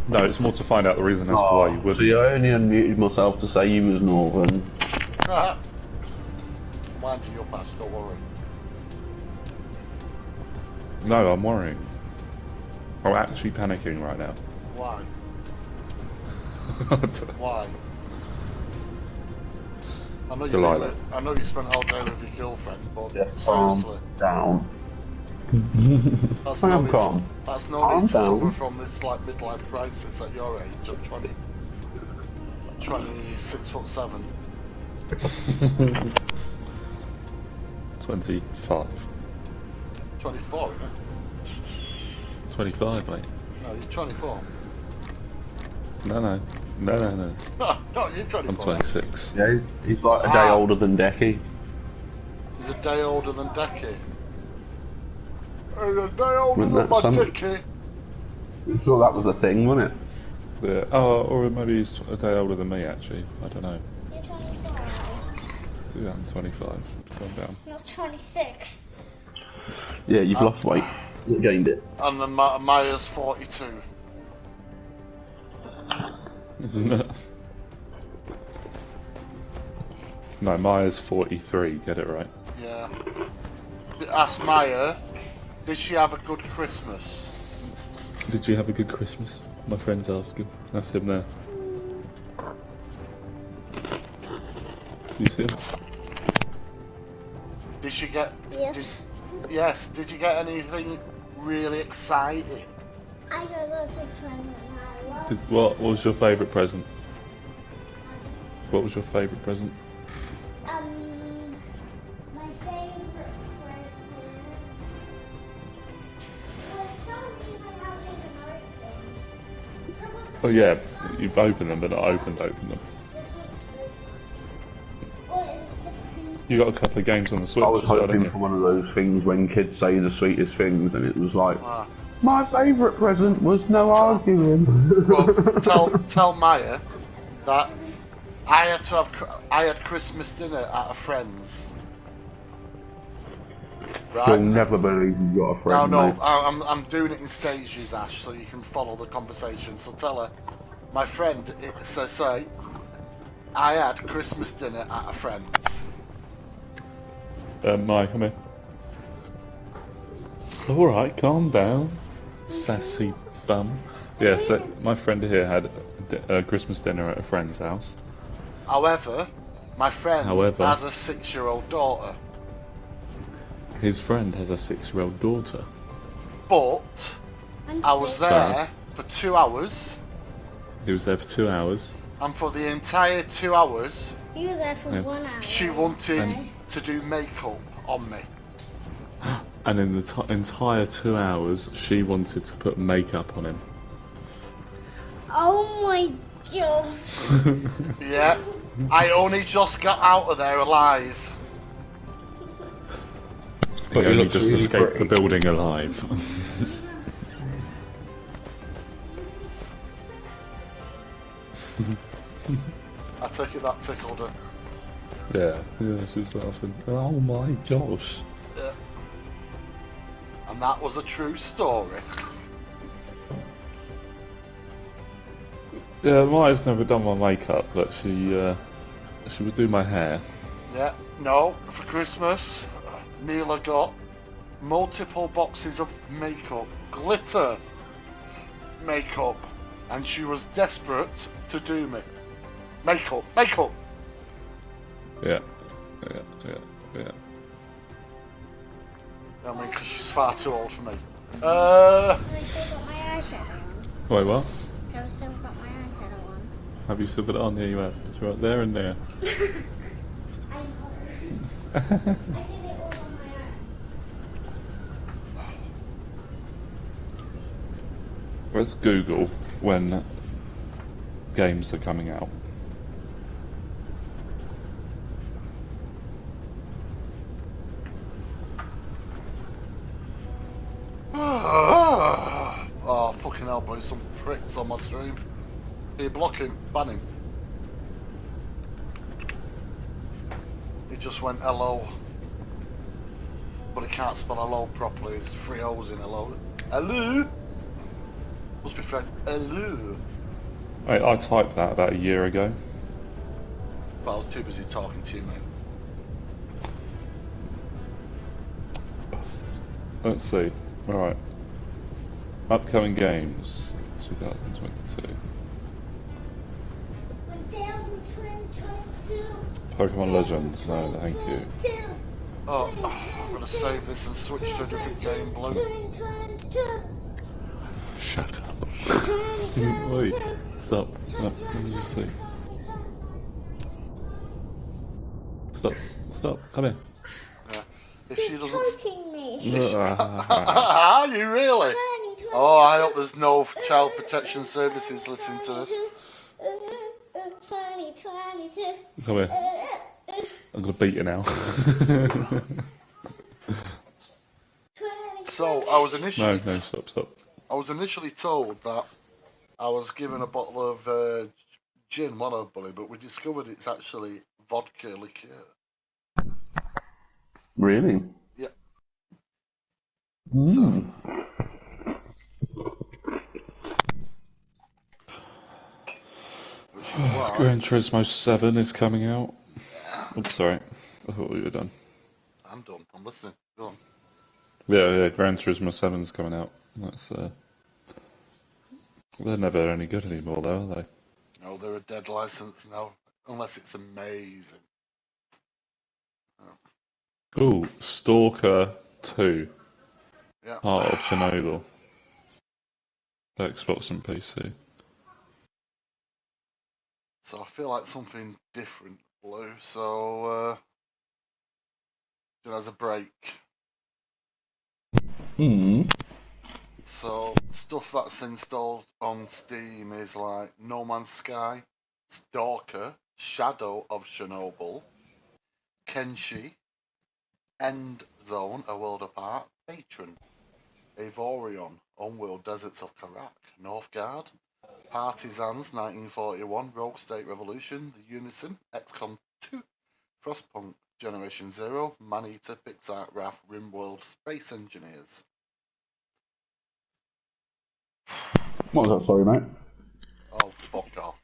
No, it's more to find out the reason as to why you wouldn't. See, I only unmuted myself to say you was northern. Mind you, your past, don't worry. No, I'm worrying. I'm actually panicking right now. Why? Why? I know you spent all day with your girlfriend, but seriously. Down. That's I no am need, calm. That's no need to suffer from this like midlife crisis at your age of 26'7". 25. 24, isn't it? 25, mate. No, you're 24. No. No, you're 24. I'm 26. Yeah, he's like a day older than Decky. He's a day older than Decky. He's a day older than my Decky. I'm sure that was a thing, wasn't it? Yeah. Oh, or maybe he's a day older than me, actually. I don't know. You're 25. Yeah, I'm 25. Calm down. You're 26. Yeah, you've lost weight. You gained it. And then Maya's 42. No, Maya's 43, get it right. Yeah. Ask Maya, did she have a good Christmas? Did you have a good Christmas? My friend's asking. That's him there. You see him? Did she get... Yes. Yes, did you get anything really exciting? I got lots of presents and I love What was your favourite present? What was your favourite present? my favorite present was something I haven't even opened. Oh yeah, you've opened them, but not opened them. This one. Or is it just You got a couple of games on the Switch. I was as well, hoping didn't you? for one of those things when kids say the sweetest things, and it was like, my favourite present was no arguing. Well, tell Maya that I had Christmas dinner at a friend's. Right? You'll never believe you got a friend. No, mate. I'm doing it in stages, Ash, so you can follow the conversation. So tell her, my friend, say, I had Christmas dinner at a friend's. Maya, come here. Alright, calm down. Sassy bum. Yeah, so my friend here had a Christmas dinner at a friend's house. However, my friend However. has a 6-year-old daughter. His friend has a 6-year-old daughter. But I was there for 2 hours, He was there for 2 hours. and for the entire 2 hours, You were there for Yeah. 1 hour. she wanted Okay. to do makeup on me. And in the entire 2 hours, she wanted to put makeup on him. Oh my god. Yeah, I only just got out of there alive. But he you only looks just really escaped pretty. the building alive. I take it that tickled her. yeah, she's laughing. Oh my gosh. Yeah. And that was a true story. Yeah, Maya's never done my makeup, but she would do my hair. Yeah, no, for Christmas, Neela got multiple boxes of makeup, glitter makeup, and she was desperate to do me. Makeup. Yeah. I mean, because she's far too old for me. Have I still got my eyeshadow on? Wait, what? Have I still got my eyeshadow on? Have you still got it on? Yeah, you have. It's right there and there. I did it all on my own. Let's Google when games are coming out. Oh, fucking hell, boy, some pricks on my stream. You block him, ban him. He just went hello. But he can't spell hello properly, there's 3 O's in hello. Hello? Must be French. Hello? I typed that about a year ago. But I was too busy talking to you, mate. Let's see. Alright. Upcoming games 2022. 1022. Pokemon Legends, no, thank you. Oh, I'm gonna save this and switch to a different game, Blue. Shut up. Wait, stop. No, let me just see. Stop, come here. Yeah. If she doesn't... Choking me. Are you really? Oh, I hope there's no child protection services listening to this. 2022. Come here. I'm gonna beat you now. So, I was No, initially... stop. I was initially told that I was given a bottle of gin, Monopoly, but we discovered it's actually vodka liqueur. Really? Yeah. Mm. Which is why... Gran Turismo 7 is coming out. Yeah. Oops, sorry. I thought we were done. I'm done. I'm listening. Go on. Yeah, Gran Turismo 7's coming out. That's they're never any good anymore, though, are they? No, they're a dead license now, unless it's amazing. Ooh, Stalker 2. Yeah. Heart of Chernobyl. Xbox and PC. So I feel like something different, Blue. So, as a break. So stuff that's installed on Steam is like No Man's Sky, Stalker, Shadow of Chernobyl, Kenshi, End Zone, A World Apart, Patron, Avorion, Unworld Deserts of Karak, Northgard, Partisans 1941, Rogue State Revolution, The Unison, XCOM 2, Frostpunk, Generation Zero, Maneater, Pixar, Wrath, Rimworld, Space Engineers. What was that? Sorry, mate. Oh, fuck off.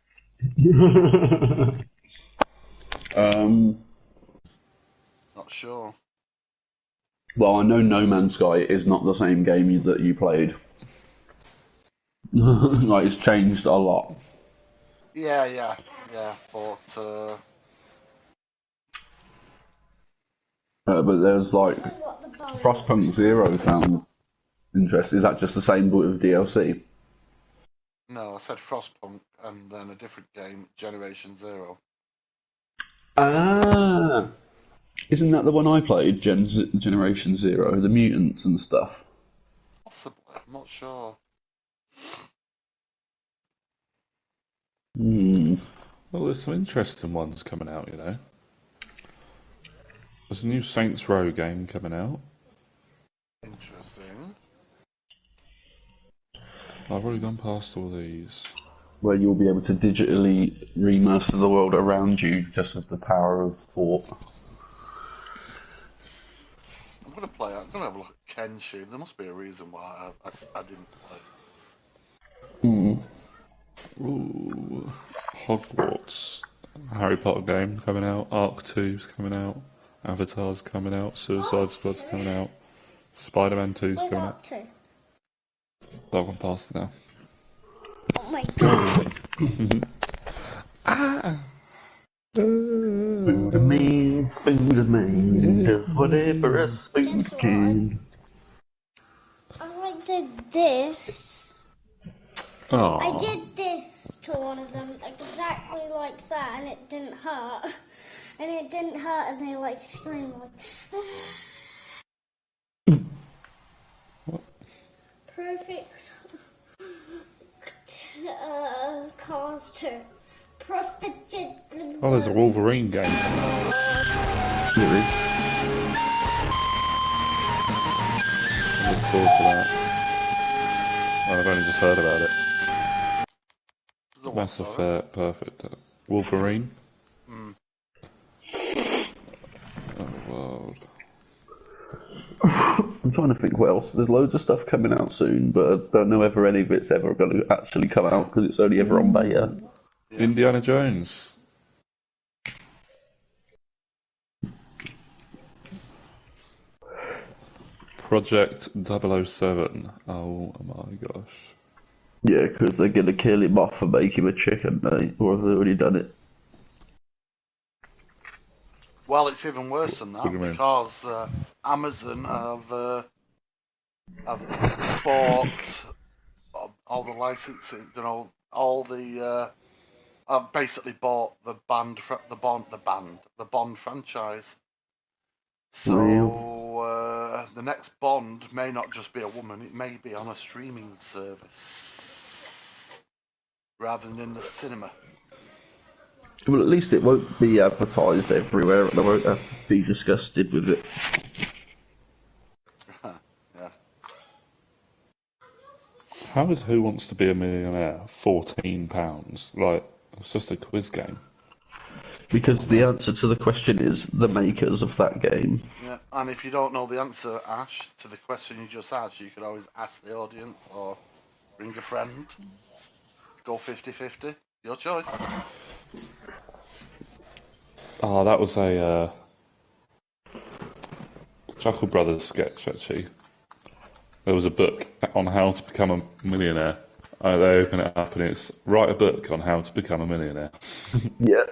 Not sure. Well, I know No Man's Sky is not the same game that you played. Like, it's changed a lot. Yeah, But there's like Frostpunk Zero sounds interesting. Is that just the same but with DLC? no, I said Frostpunk and then a different game, Generation Zero. Ah, isn't that the one I played, Generation Zero, the mutants and stuff? Possibly, I'm not sure. Well, there's some interesting ones coming out, you know. There's a new Saints Row game coming out. Interesting. I've already gone past all these. Where you'll be able to digitally remaster the world around you just with the power of thought. I'm gonna play it. I'm gonna have a look at Kenshi. There must be a reason why I didn't play. Ooh, Hogwarts. Harry Potter game coming out. Arc 2's coming out. Avatar's coming out. Suicide Squad's coming out. Spider-Man 2's coming out. To? I've gone past it now. Oh my god. Spoon to me, just whatever a spoon can. I did this. Aww. I did this to one of them exactly like that, and it didn't hurt. And it didn't hurt, and they like screamed like. Perfect. Cause to profit. Oh, there's a Wolverine game. Really? I look forward to that. Oh, I've only just heard about it. Mass Effect, perfect. Wolverine. Oh, world. I'm trying to think what else. There's loads of stuff coming out soon, but I don't know whether any of it's ever going to actually come out because it's only ever on beta. Yeah. Indiana Jones. Project 007. Oh my gosh. Yeah, because they're going to kill him off and make him a chicken, mate. Or have they already done it? Well, it's even worse than that because Amazon have bought all the licensing, all the. I've basically bought the Bond franchise. So the next Bond may not just be a woman; it may be on a streaming service rather than in the cinema. Well, at least it won't be advertised everywhere, and I won't have to be disgusted with it. Yeah. How is Who Wants to Be a Millionaire £14? Like, it's just a quiz game. Because the answer to the question is the makers of that game. Yeah, and if you don't know the answer, Ash, to the question you just asked, you could always ask the audience or bring a friend. Go 50-50. Your choice. Oh, that was a Chuckle Brothers sketch, actually. There was a book on how to become a millionaire. They open it up and it's write a book on how to become a millionaire. Yeah.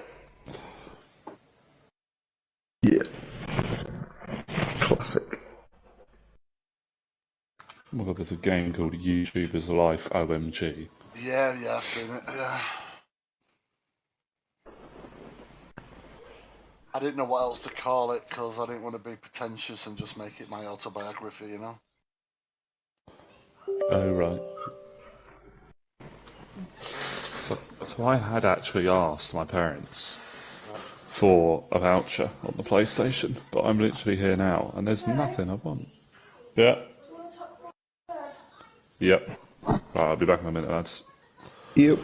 Yeah. Classic. Oh my god, there's a game called YouTuber's Life OMG. Yeah, I've seen it, yeah. I didn't know what else to call it because I didn't want to be pretentious and just make it my autobiography, you know? Oh, right. So I had actually asked my parents for a voucher on the PlayStation, but I'm literally here now and there's nothing I want. Yeah. Yep. Right, I'll be back in a minute, lads. Yep.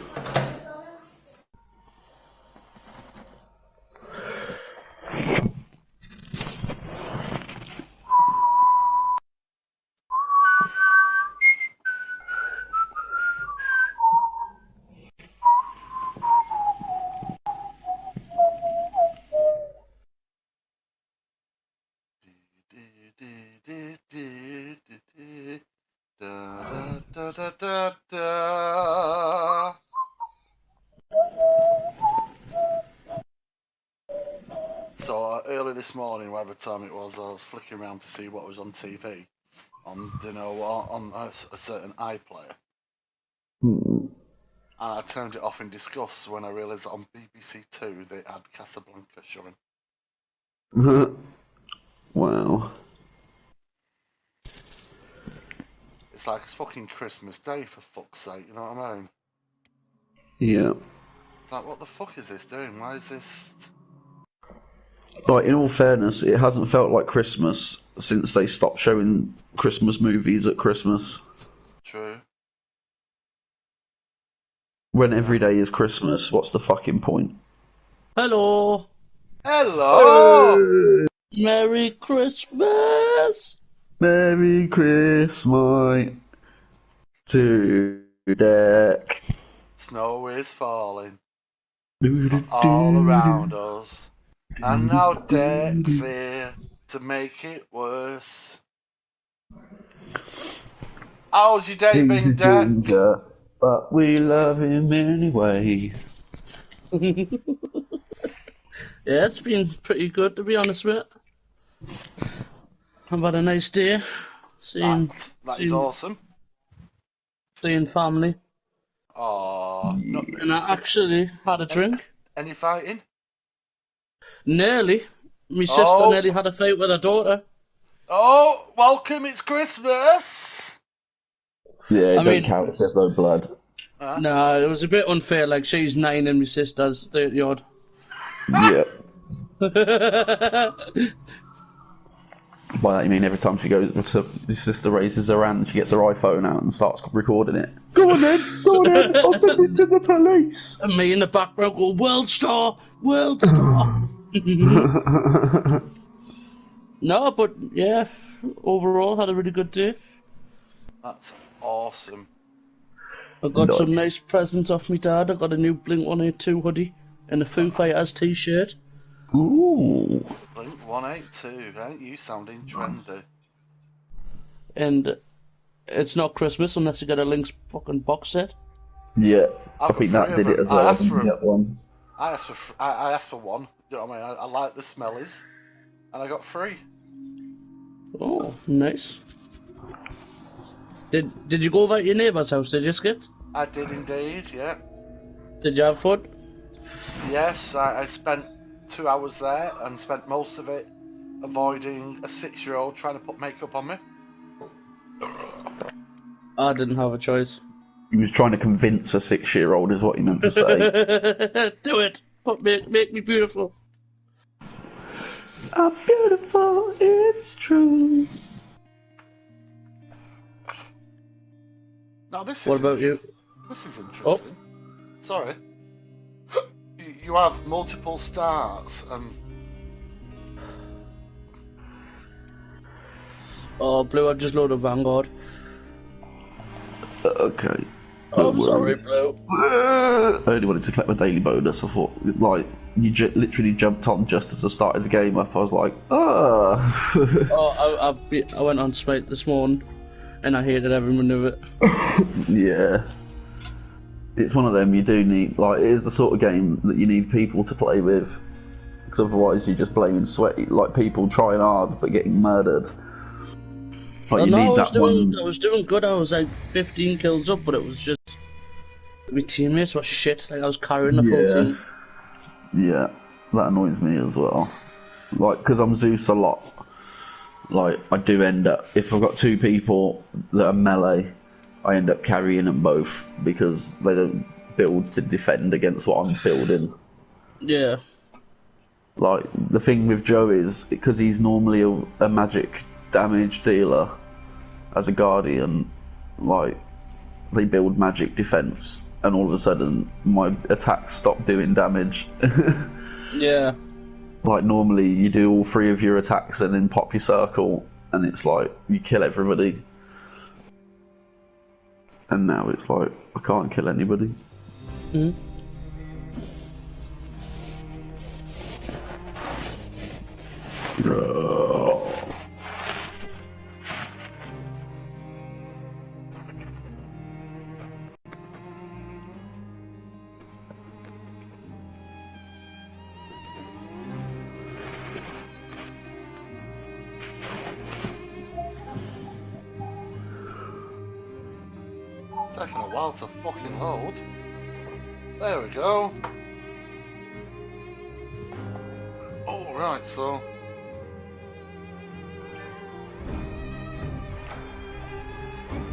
Da, da, da, da. So early this morning, whatever time it was, I was flicking around to see what was on TV on, on a certain iPlayer. And I turned it off in disgust when I realised that on BBC Two they had Casablanca showing. Wow. It's like it's fucking Christmas Day, for fuck's sake, you know what I mean? Yeah. It's like, what the fuck is this doing? Why is this... Like, in all fairness, it hasn't felt like Christmas since they stopped showing Christmas movies at Christmas. True. When every day is Christmas, what's the fucking point? Hello. Hello! Merry Christmas. Merry Christmas to Deck. Snow is falling all around us, and now Deck's here to make it worse. How's your day been, Deck? Ginger, but we love him anyway. Yeah, it's been pretty good, to be honest with it. I've had a nice day. That is awesome. Seeing family. Oh, no, And I actually had a drink. Any fighting? Nearly. My sister nearly had a fight with her daughter. Oh, welcome, it's Christmas! Yeah, it don't count if there's no blood. No, it was a bit unfair, like she's 9 and my sister's 30 odd. Yeah. By that you mean every time she goes, your sister raises her hand, she gets her iPhone out and starts recording it. Go on then, I'll send it to the police. And me in the background go, World Star! World Star! No, but yeah, overall had a really good day. That's awesome. I got some nice presents off my dad. I got a new Blink-182 hoodie and a Foo Fighters t-shirt. Ooh. Blink-182, ain't you sounding trendy? And it's not Christmas unless you get a Link's fucking box set. Yeah, I think that did it as well. I asked for one. I asked for one. You know what I mean? I like the smellies, and I got 3. Oh, nice. Did you go over to your neighbour's house? Did you, Skit? I did indeed. Yeah. Did you have fun? Yes, I spent 2 hours there and spent most of it avoiding a 6-year-old trying to put makeup on me. I didn't have a choice. He was trying to convince a 6-year-old, is what he meant to say. Do it. Make me beautiful. I'm beautiful, it's true. Now this is. What about you? This is interesting. Oh. Sorry. You have multiple starts and. Oh, Blue, I just loaded Vanguard. Okay. Oh, I'm sorry, Blue. I only wanted to collect my daily bonus. I thought, like, you literally jumped on just as I started the game up. I was like, Oh, I went on Smite this morning, and I hated every minute of it. Yeah. It's one of them you do need, like, it is the sort of game that you need people to play with. Because otherwise you're just blaming sweaty, like, people trying hard but getting murdered. Like, you need that one. I was doing good. I was like 15 kills up, but it was just my teammates were shit. Like I was carrying the full team. Yeah, that annoys me as well. Like, because I'm Zeus a lot. Like, I do end up, if I've got two people that are melee, I end up carrying them both because they don't build to defend against what I'm building. Yeah. Like, the thing with Joe is, because he's normally a magic damage dealer as a guardian, like, they build magic defense, and all of a sudden my attacks stop doing damage. Yeah. Like, normally you do all three of your attacks and then pop your circle, and it's like, you kill everybody. And now it's like, I can't kill anybody. Mm-hmm. It's taking a while to fucking load. There we go. Oh, right, so...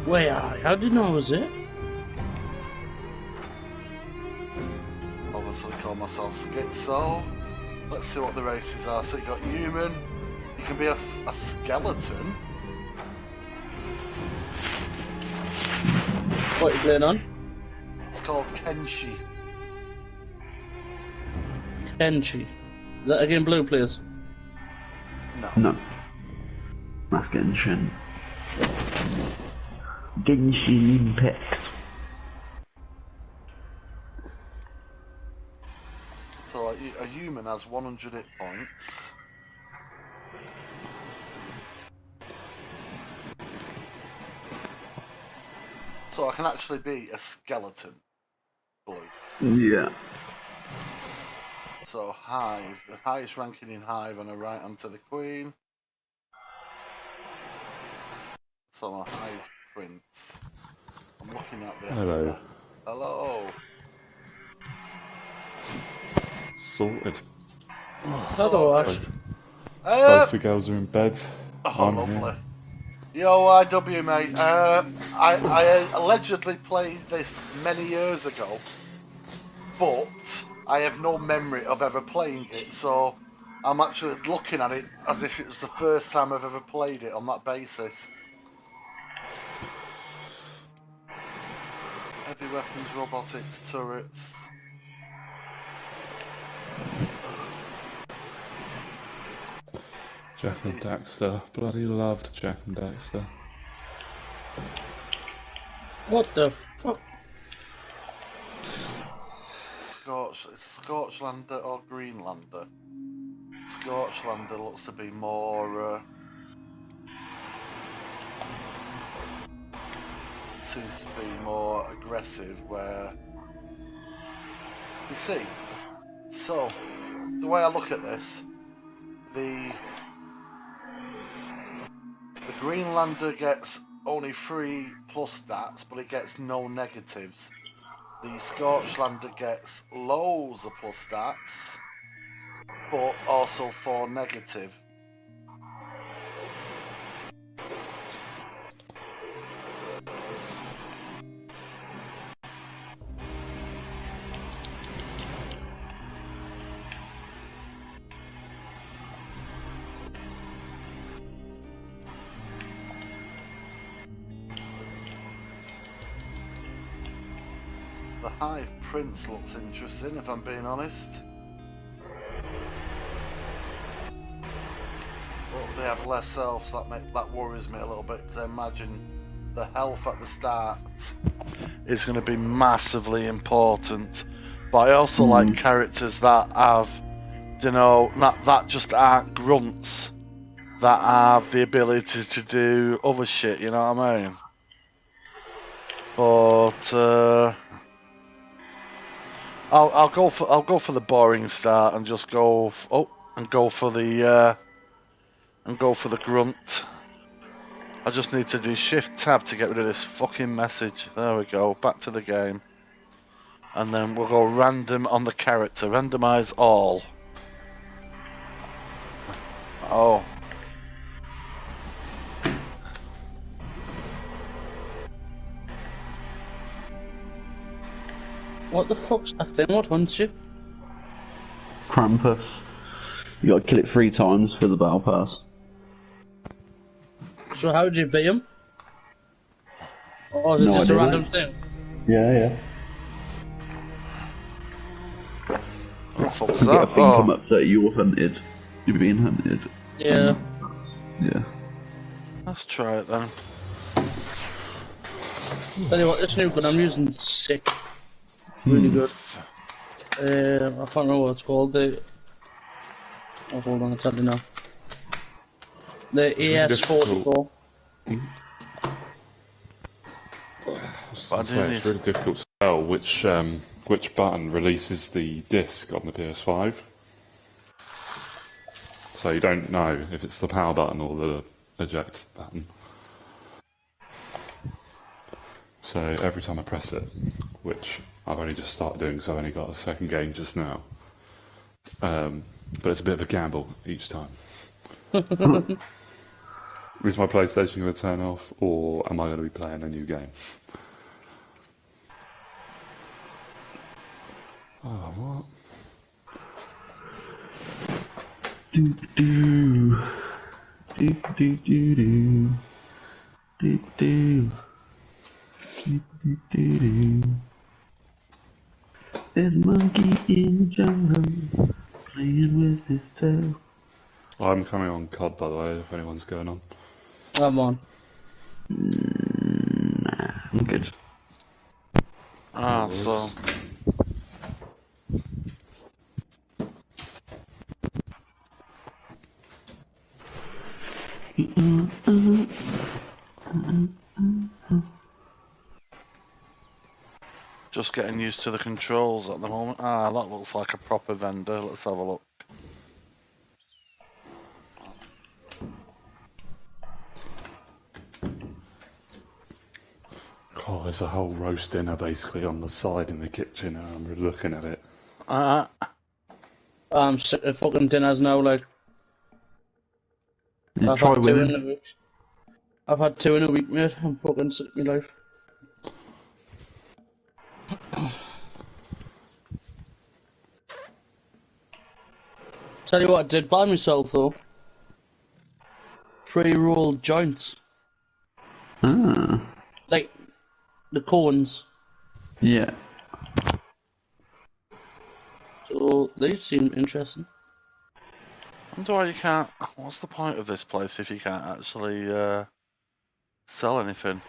Wait, how did you know I was it? Obviously call myself Schizo. Let's see what the races are. So you got human. You can be a skeleton. What are you playing on? It's called Kenshi. Kenshi. Is that again Blue players? No. That's Genshin. Genshin Impact. So a human has 100 hit points. So I can actually be a skeleton. Blue. Yeah. So Hive, the highest ranking in Hive on the right hand to the Queen. So I'm a Hive Prince. I'm looking at the... Hello. Hello. Sorted. Sorted. Both the girls are in bed. Oh, lovely. Yo, IW, mate. I allegedly played this many years ago, but I have no memory of ever playing it, so I'm actually looking at it as if it was the first time I've ever played it on that basis. Heavy weapons, robotics, turrets. Jack and Daxter. Bloody loved Jack and Daxter. What the fuck? Scorchlander or Greenlander? Scorchlander looks to be more... seems to be more aggressive, where... You see, so, the way I look at this, the Greenlander gets only 3 plus stats, but it gets no negatives. The Scorchlander gets loads of plus stats, but also 4 negative. The Hive Prince looks interesting, if I'm being honest. But they have less health, so that worries me a little bit, because I imagine the health at the start is going to be massively important. But I also like characters that have, that just aren't grunts, that have the ability to do other shit. You know what I mean? But I'll go for the boring start and just go for the grunt. I just need to do Shift Tab to get rid of this fucking message. There we go. Back to the game. And then we'll go random on the character. Randomize all. Oh. What the fuck's that thing? What hunts you? Krampus. You gotta kill it 3 times for the battle pass. So how do you beat him? Or is it just a random thing? Yeah. What You get a thing come up that you're hunted. You're being hunted. Yeah. Yeah. Let's try it then. Tell you what, this new gun I'm using is sick. It's really good. I can't remember what it's called. Oh, hold on, I'll tell you now. The ES44. It's really difficult to tell which button releases the disc on the PS5. So you don't know if it's the power button or the eject button. So every time I press it, which I've only just started doing because I've only got a second game just now, but it's a bit of a gamble each time. Is my PlayStation going to turn off, or am I going to be playing a new game? Oh, what? There's a monkey in the jungle playing with his tail. I'm coming on COD, by the way, if anyone's going on. I'm on. Nah, I'm good. So... Just getting used to the controls at the moment. That looks like a proper vendor. Let's have a look. Oh, there's a whole roast dinner basically on the side in the kitchen, and I'm looking at it. I'm sick of fucking dinners now, like. I've had 2 in a week. I've had 2 in a week, mate. I'm fucking sick of my life. Tell you what I did buy myself though. Pre-rolled joints. Like the cones. Yeah. So they seem interesting. I wonder why you can't. What's the point of this place if you can't actually sell anything?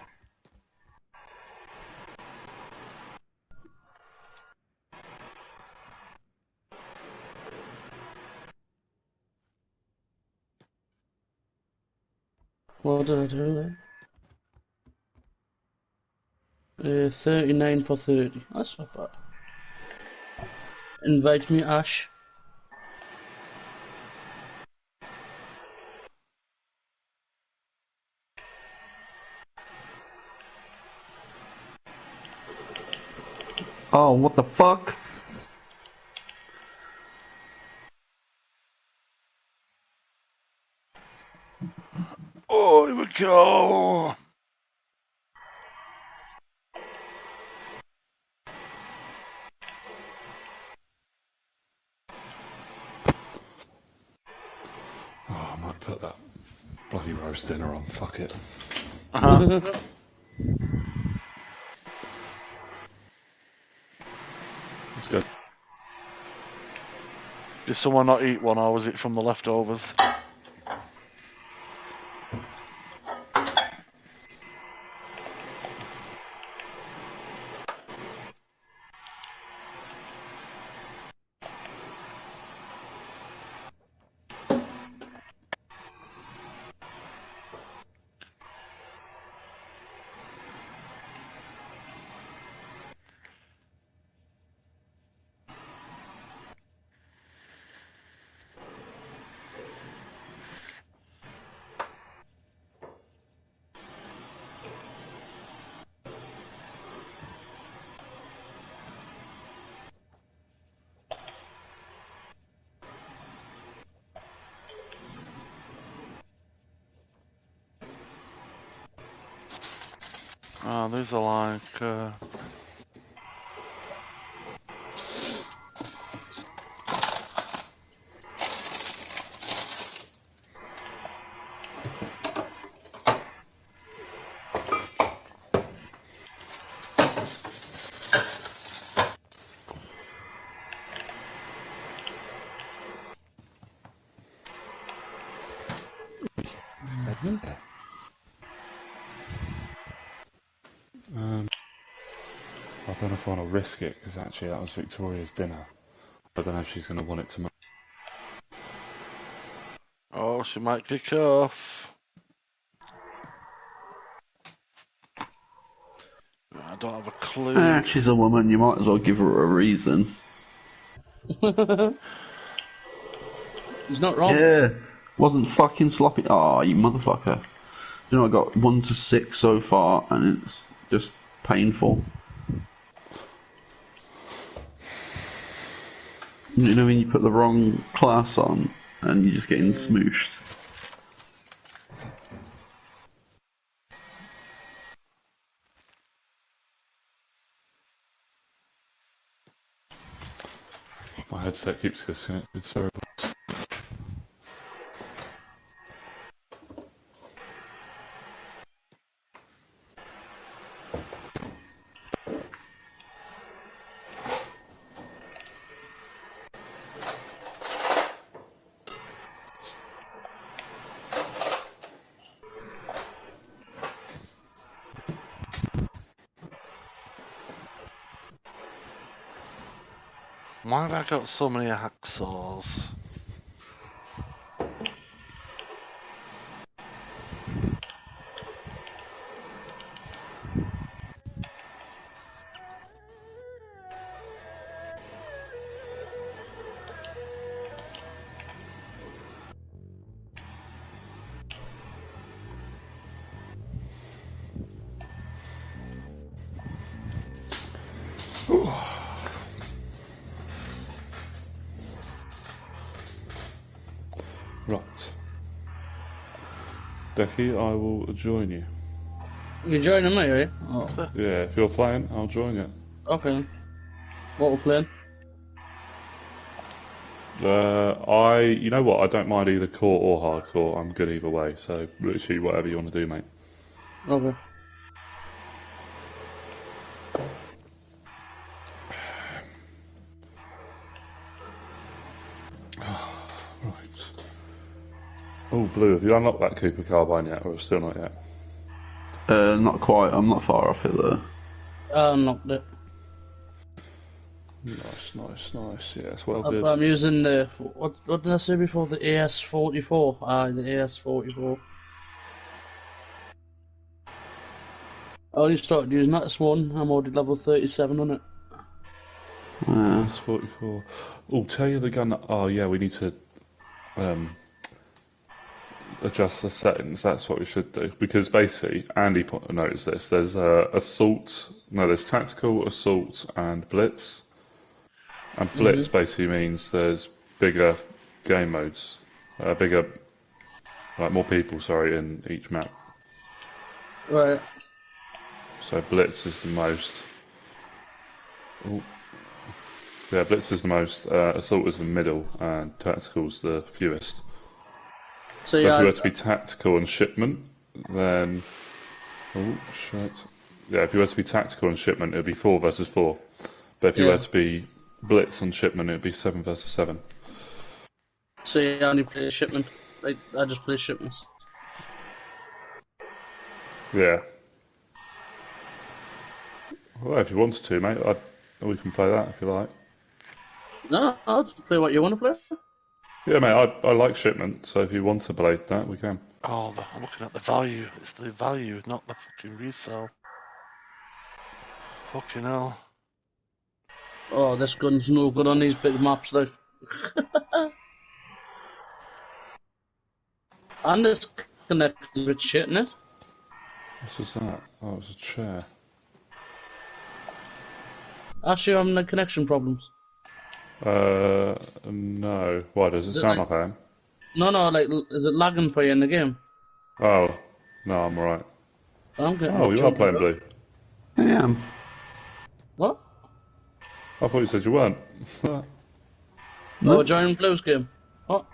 What did I do there? 39 for 30. That's not bad. Invite me, Ash. Oh, what the fuck? Oh, here we go. Oh, I might put that bloody roast dinner on. Fuck it. It's good. Did someone not eat one, or was it from the leftovers? Yeah, these are like... I don't know if I want to risk it, because actually that was Victoria's dinner. I don't know if she's going to want it tomorrow. Oh, she might kick off. I don't have a clue. She's a woman, you might as well give her a reason. He's not wrong. Yeah, wasn't fucking sloppy. Oh, you motherfucker. You know, I got 1 to 6 so far, and it's just painful. You know when you put the wrong class on, and you're just getting smooshed. My headset keeps disconnected, sorry. Why have I got so many hacksaws? Right. Decky, I will join you. You're joining me, are you? Oh. Yeah, if you're playing, I'll join you. Okay. What we're playing? You know what, I don't mind either core or hardcore, I'm good either way, so literally whatever you want to do, mate. Okay. Right. Oh, Blue, have you unlocked that Cooper carbine yet, or still not yet? Not quite, I'm not far off it though. Unlocked it. Nice, yeah, it's well good. I'm using the, what did I say before, the AS44? The AS44. I only started using that this one, I'm already level 37 on it. AS44. Oh, tell you the gun, oh yeah, we need to adjust the settings, that's what we should do, because basically, Andy noticed this, there's there's tactical, assault, and blitz. And blitz basically means there's bigger game modes, more people, in each map. Right. So blitz is the most. Ooh. Yeah, blitz is the most. Assault is the middle, and tactical's the fewest. So yeah, if you were to be tactical and shipment, then oh shit. Yeah, if you were to be tactical and shipment, it'd be 4 versus 4. But if you were to be blitz and shipment, it'd be 7 versus 7. So you only play shipment. I just play shipments. Yeah. Well, if you wanted to, mate, we can play that if you like. No, I'll just play what you want to play. Yeah, mate, I like shipment, so if you want to play that, we can. Oh, I'm looking at the value. It's the value, not the fucking resale. Fucking hell. Oh, this gun's no good on these big maps, though. And it's connected with shit, isn't it? What was that? Oh, it was a chair. Actually, I'm having connection problems. No. Why, does it sound like I am? No, is it lagging for you in the game? Oh, no, I'm alright. I'm getting Oh, you are playing blue. I am. What? I thought you said you weren't. Oh, we're joining Blue's game. What?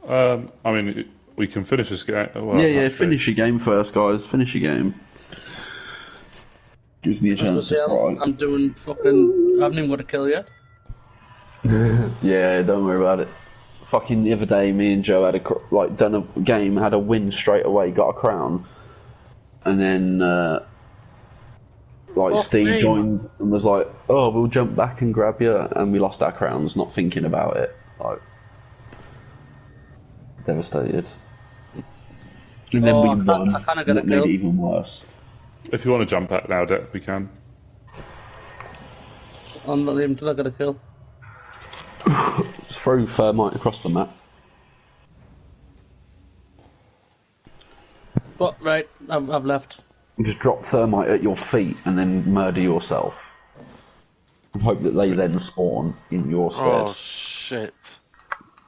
I mean, we can finish this game. Well, Yeah, actually, finish your game first, guys. Finish your game. Gives me a chance to cry. I'm doing fucking... I haven't even got a kill yet. Yeah, don't worry about it. Fucking the other day, me and Joe had done a game, had a win straight away, got a crown, and then Steve joined and was like, "Oh, we'll jump back and grab you," and we lost our crowns, not thinking about it. Like, devastated. And then we won. I kinda and got that a made kill. it even worse. if you want to jump back now, Dick, we can. I'm not even till I got a kill. Just throw thermite across the map. But, right, I've left. Just drop thermite at your feet and then murder yourself. And hope that they then spawn in your stead. Oh, shit.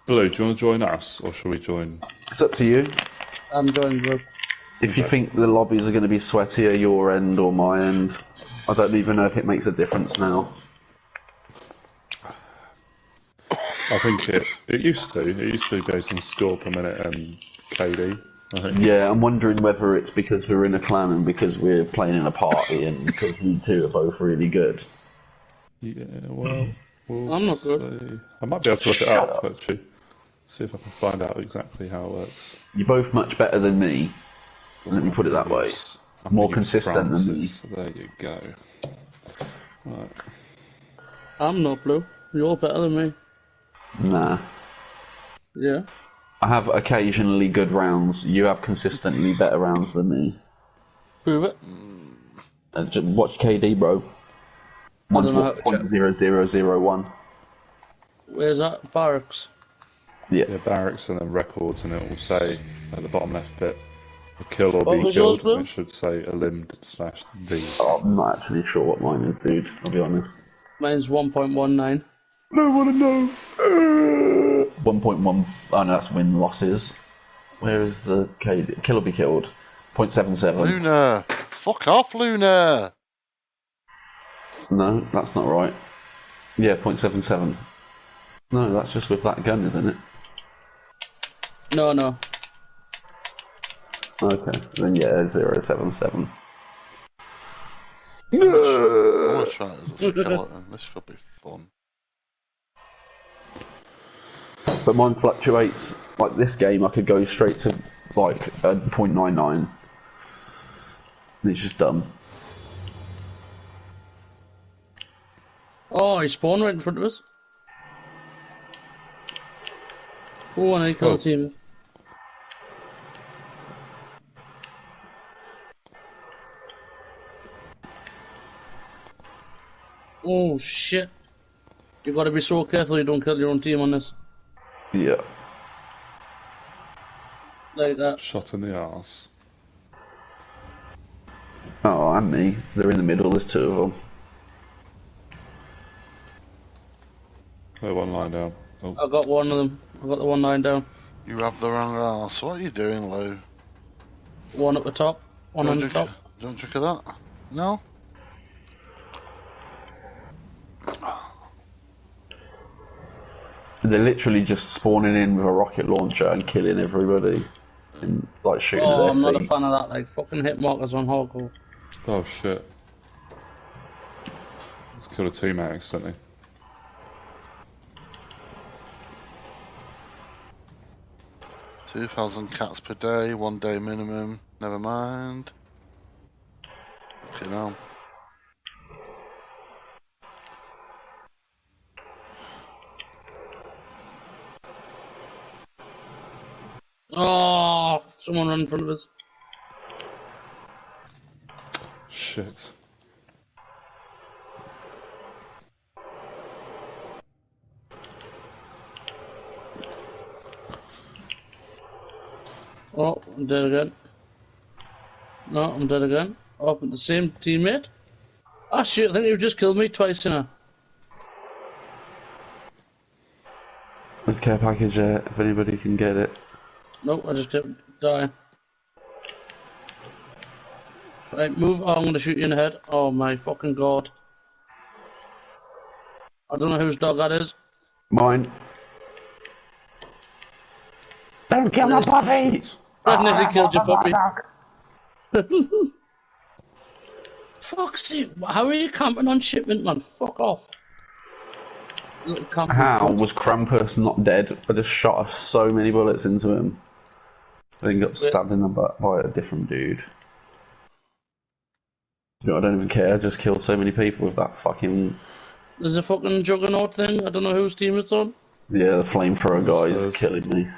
Blue, do you want to join us, or shall we join? It's up to you. I'm joining Blue. If you think the lobbies are going to be sweatier your end or my end, I don't even know if it makes a difference now. I think it used to. It used to be based on score per minute and KD. I think. Yeah, I'm wondering whether it's because we're in a clan and because we're playing in a party and because we two are both really good. Yeah, well, we'll I'm not good. see. I might be able to look it up, actually. See if I can find out exactly how it works. You're both much better than me. Let me put it that way. I'm More gonna use consistent than me. Francis. There you go. Right. I'm not Blue. You're better than me. Nah. Yeah. I have occasionally good rounds. You have consistently better rounds than me. Prove it. Just watch KD, bro. I don't know how to check. 0.0001. Where's that? Barracks. Yeah. Barracks and then records, and it will say at the bottom left bit, a kill or What be was yours, killed. Blue? And it should say a limbed /D. Oh, I'm not actually sure what mine is, dude. I'll be honest. Mine's 1.19. I want to know. 1.1. Oh no, that's win losses. Where is the KD? Kill or be killed? 0.77. Luna! Fuck off, Luna! No, that's not right. Yeah, 0.77. No, that's just with that gun, isn't it? No. Okay, then yeah, 0.77. I want to try it as a skeleton. This could be fun. But mine fluctuates. Like this game, I could go straight to like a 0.99. And it's just dumb. Oh, he spawned right in front of us. Oh, and I killed a team. Oh shit. You gotta be so careful you don't kill your own team on this. Yeah. Like that. Shot in the arse. Oh, and me. They're in the middle, there's two of them. Put one line down. Oh. I got one of them. I got the one lying down. You have the wrong arse. What are you doing, Lou? One at the top. One on the top. Don't drink of that? No? They're literally just spawning in with a rocket launcher and killing everybody. And like shooting at Oh, their I'm not a feet. fan of that. Like, fucking hit markers on hardcore. Oh shit. Let's kill a teammate accidentally. $2,000 cats per day, 1 day minimum. Never mind. Okay, now. Oh, someone ran in front of us. Shit. Oh, I'm dead again. No, I'm dead again. Oh, but the same teammate? Ah shit, I think you've just killed me twice now. There's a care package there, if anybody can get it. Nope, I just kept dying. Right, move. Oh, I'm gonna shoot you in the head. Oh my fucking god. I don't know whose dog that is. Mine. Don't kill my puppy! I nearly killed your puppy. Fuck's sake, how are you camping on shipment, man? Fuck off. Little camping How cunt. was Krampus not dead? I just shot so many bullets into him. Then got stabbed in the butt by a different dude. You know, I don't even care, I just killed so many people with that fucking... There's a fucking juggernaut thing, I don't know whose team it's on. Yeah, the flamethrower guy is killing me.